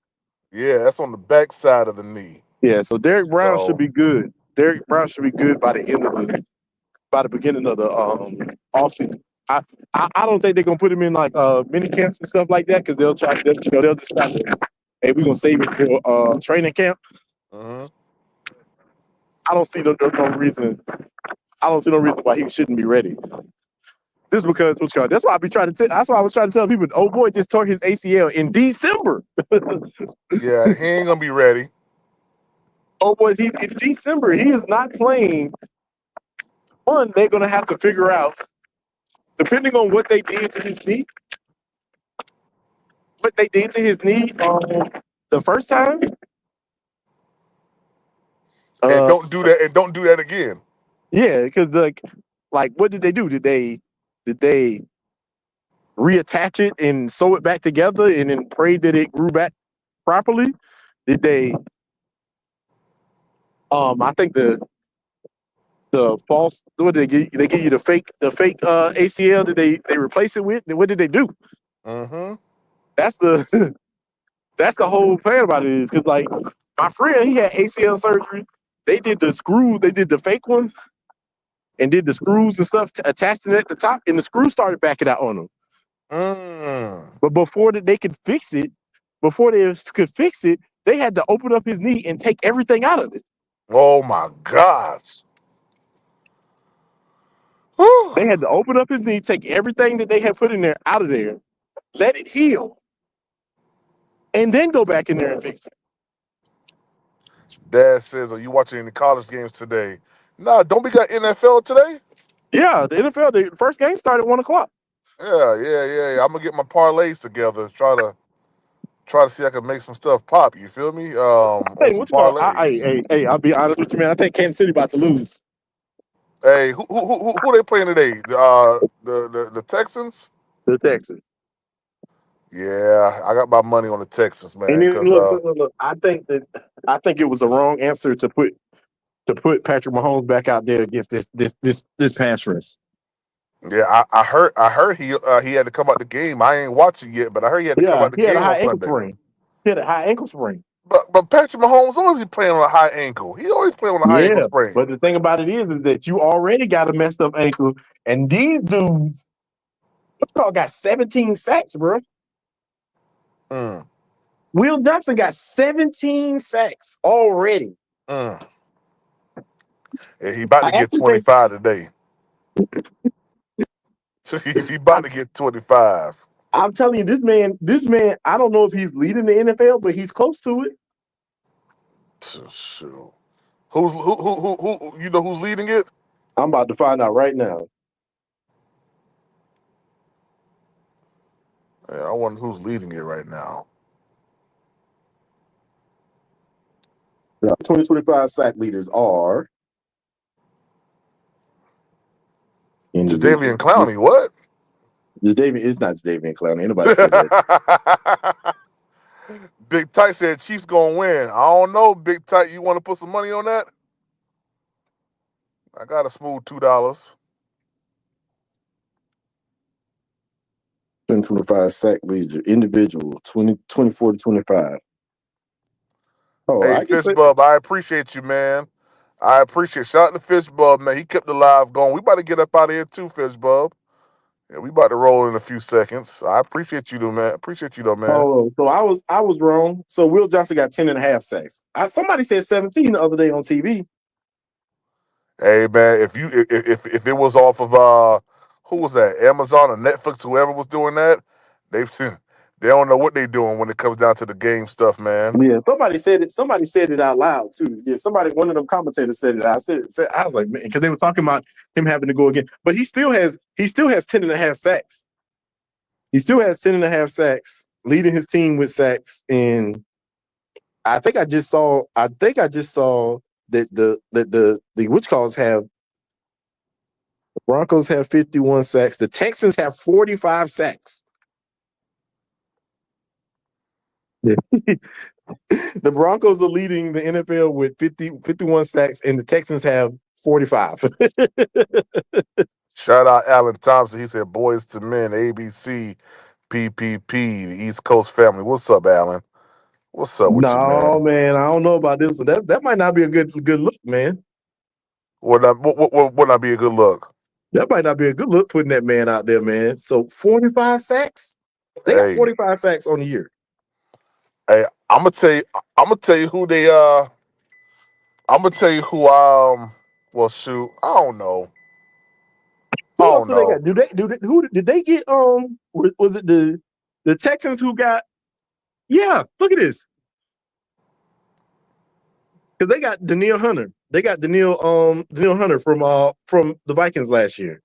Yeah, that's on the backside of the knee.
Yeah, so Derek Brown should be good. Derek Brown should be good by the beginning of the offseason. I don't think they're gonna put him in like mini camps and stuff like that because they'll just try to, hey, we're gonna save it for training camp.
Mm-hmm.
I don't see no reason. I don't see no reason why he shouldn't be ready. Just because that's why that's why I was trying to tell people. Oh boy, just tore his ACL in December.
Yeah, he ain't gonna be ready.
Oh boy, in December he is not playing. One, they're gonna have to figure out, depending on what they did to his knee, the first time.
And don't do that. And don't do that again.
Yeah, because like what did they do? Did they reattach it and sew it back together and then pray that it grew back properly? Did they? I think the false. What did they give? They give you the fake ACL. Did they replace it with? What did they do?
Mm-hmm.
That's the whole plan about it is because like my friend, he had ACL surgery. They did the screw. They did the fake one, and did the screws and stuff attached it at the top, and the screw started backing out on him. But before they could fix it, they had to open up his knee and take everything out of it.
Oh my gosh!
They had to open up his knee, take everything that they had put in there out of there, let it heal, and then go back in there and fix it.
Dad says, "Are you watching any college games today?" No, don't we got NFL today?
Yeah, the NFL. The first game started at 1:00.
Yeah. I'm gonna get my parlays together. Try to see if I can make some stuff pop. You feel me? On some parlays.
Hey, I'll be honest with you, man. I think Kansas City about to lose.
Hey, who they playing today? The Texans.
The Texans.
Yeah, I got my money on the Texans, man.
And then, look. I think it was the wrong answer to put Patrick Mahomes back out there against this pass rush.
Yeah, I heard he had to come out the game. I ain't watching yet, but I heard he had to come out the game on Sunday.
He had a high ankle sprain.
But Patrick Mahomes always playing on a high ankle. He always playing on a high ankle sprain.
But the thing about it is that you already got a messed up ankle, and these dudes, got 17 sacks, bro. Will Johnson got 17 sacks already.
Yeah, he about to get 25 today. He about to get 25.
I'm telling you, this man, I don't know if he's leading the NFL, but he's close to it.
Shoot. Who you know who's leading it?
I'm about to find out right now.
Yeah, I wonder who's leading it right now.
The 2025 sack leaders are
Jadeveon Clowney. What?
It's not Jadeveon Clowney. Ain't nobody said that.
Big Tight said Chiefs gonna win. I don't know, Big Tight. You want to put some money on that? I got a smooth $2.
2025 sack leader individual 24 to 25. Oh,
hey, Fishbub, I appreciate you, man. Shout out to Fishbub, man. He kept the live going. We about to get up out of here too, Fishbub. Yeah, we about to roll in a few seconds. I appreciate you, though, man. Man.
Oh, so I was wrong. So Will Johnson got 10.5 sacks. Somebody said 17 the other day on TV.
Hey, man, if it was off of who was that? Amazon or Netflix, whoever was doing that, they don't know what they're doing when it comes down to the game stuff, man.
Yeah, somebody said it. Somebody said it out loud too. Yeah, one of them commentators said it. I was like, man, because they were talking about him having to go again, but he still has 10.5 sacks. He still has 10.5 sacks, leading his team with sacks. And I think I just saw that the which calls have the Broncos have 51 sacks. The Texans have 45 sacks. Yeah. The Broncos are leading the NFL with 51 sacks, and the Texans have 45.
Shout out Alan Thompson. He said, "Boys to Men, ABC, PPP, the East Coast family." What's up, Alan? What's up with you,
No,
man?
I don't know about this. That might not be a good look, man.
Would not be a good look?
That might not be a good look putting that man out there, man. So 45 sacks? They got 45 sacks on the year.
Hey, I'm gonna tell you who they I'm gonna tell you who well shoot, I don't know.
Who else do they got? Who did they get was it the Texans who got? Yeah, look at this. Cuz they got Danielle Hunter. They got Danielle Hunter from the Vikings last year.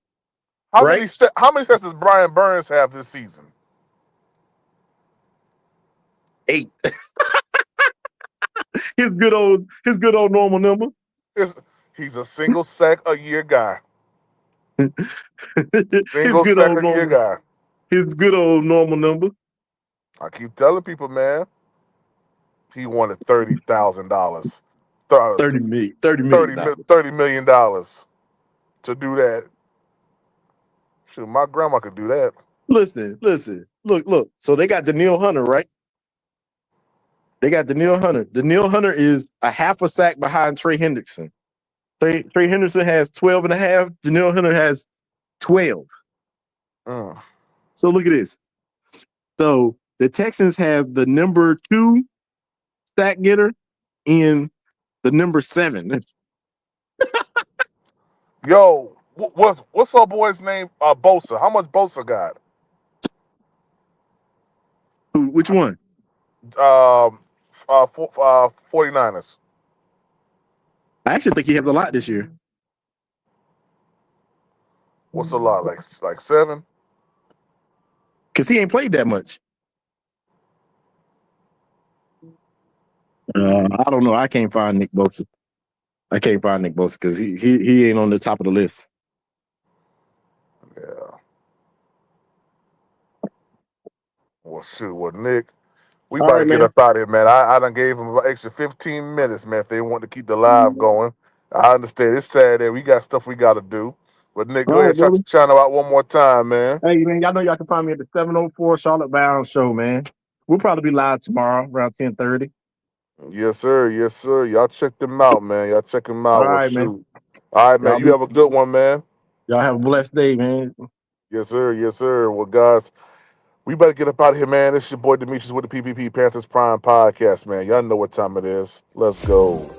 How many sets does Brian Burns have this season?
8. his good old normal number.
He's a single sack a year guy.
Single sack a year guy. His good old normal number.
I keep telling people, man. He wanted $30,000. $30 million to do that. Shoot, my grandma could do that.
Listen. Look. So they got Danielle Hunter, right? They got Danielle Hunter. Danielle Hunter is a half a sack behind Trey Hendrickson. Trey Henderson has 12.5. Danielle Hunter has 12. So look at this. So the Texans have the number 2 sack getter and the number 7.
Yo, what's our boy's name? Bosa. How much Bosa got?
Which one?
49ers.
I actually think he has a lot this year.
What's a lot? Like 7?
Because he ain't played that much. I don't know. I can't find Nick Bosa. Because he ain't on the top of the list.
Yeah. Well, shoot. Well, Nick, we about to get up out of here, man. I done gave them an extra 15 minutes, man, if they want to keep the live going. I understand. It's Saturday. We got stuff we got to do. But, Nick, go ahead. Channel out one more time, man.
Hey, man, y'all know y'all can find me at the 704 Charlotte Bound Show, man. We'll probably be live tomorrow around 10:30.
Yes, sir. Y'all check them out, man. Y'all check them out.
All right, man.
All right, man. You have a good one, man.
Y'all have a blessed day, man.
Yes, sir. Well, guys, we better get up out of here, man. This is your boy Demetrius with the PPP Panthers Prime Podcast, man. Y'all know what time it is. Let's go.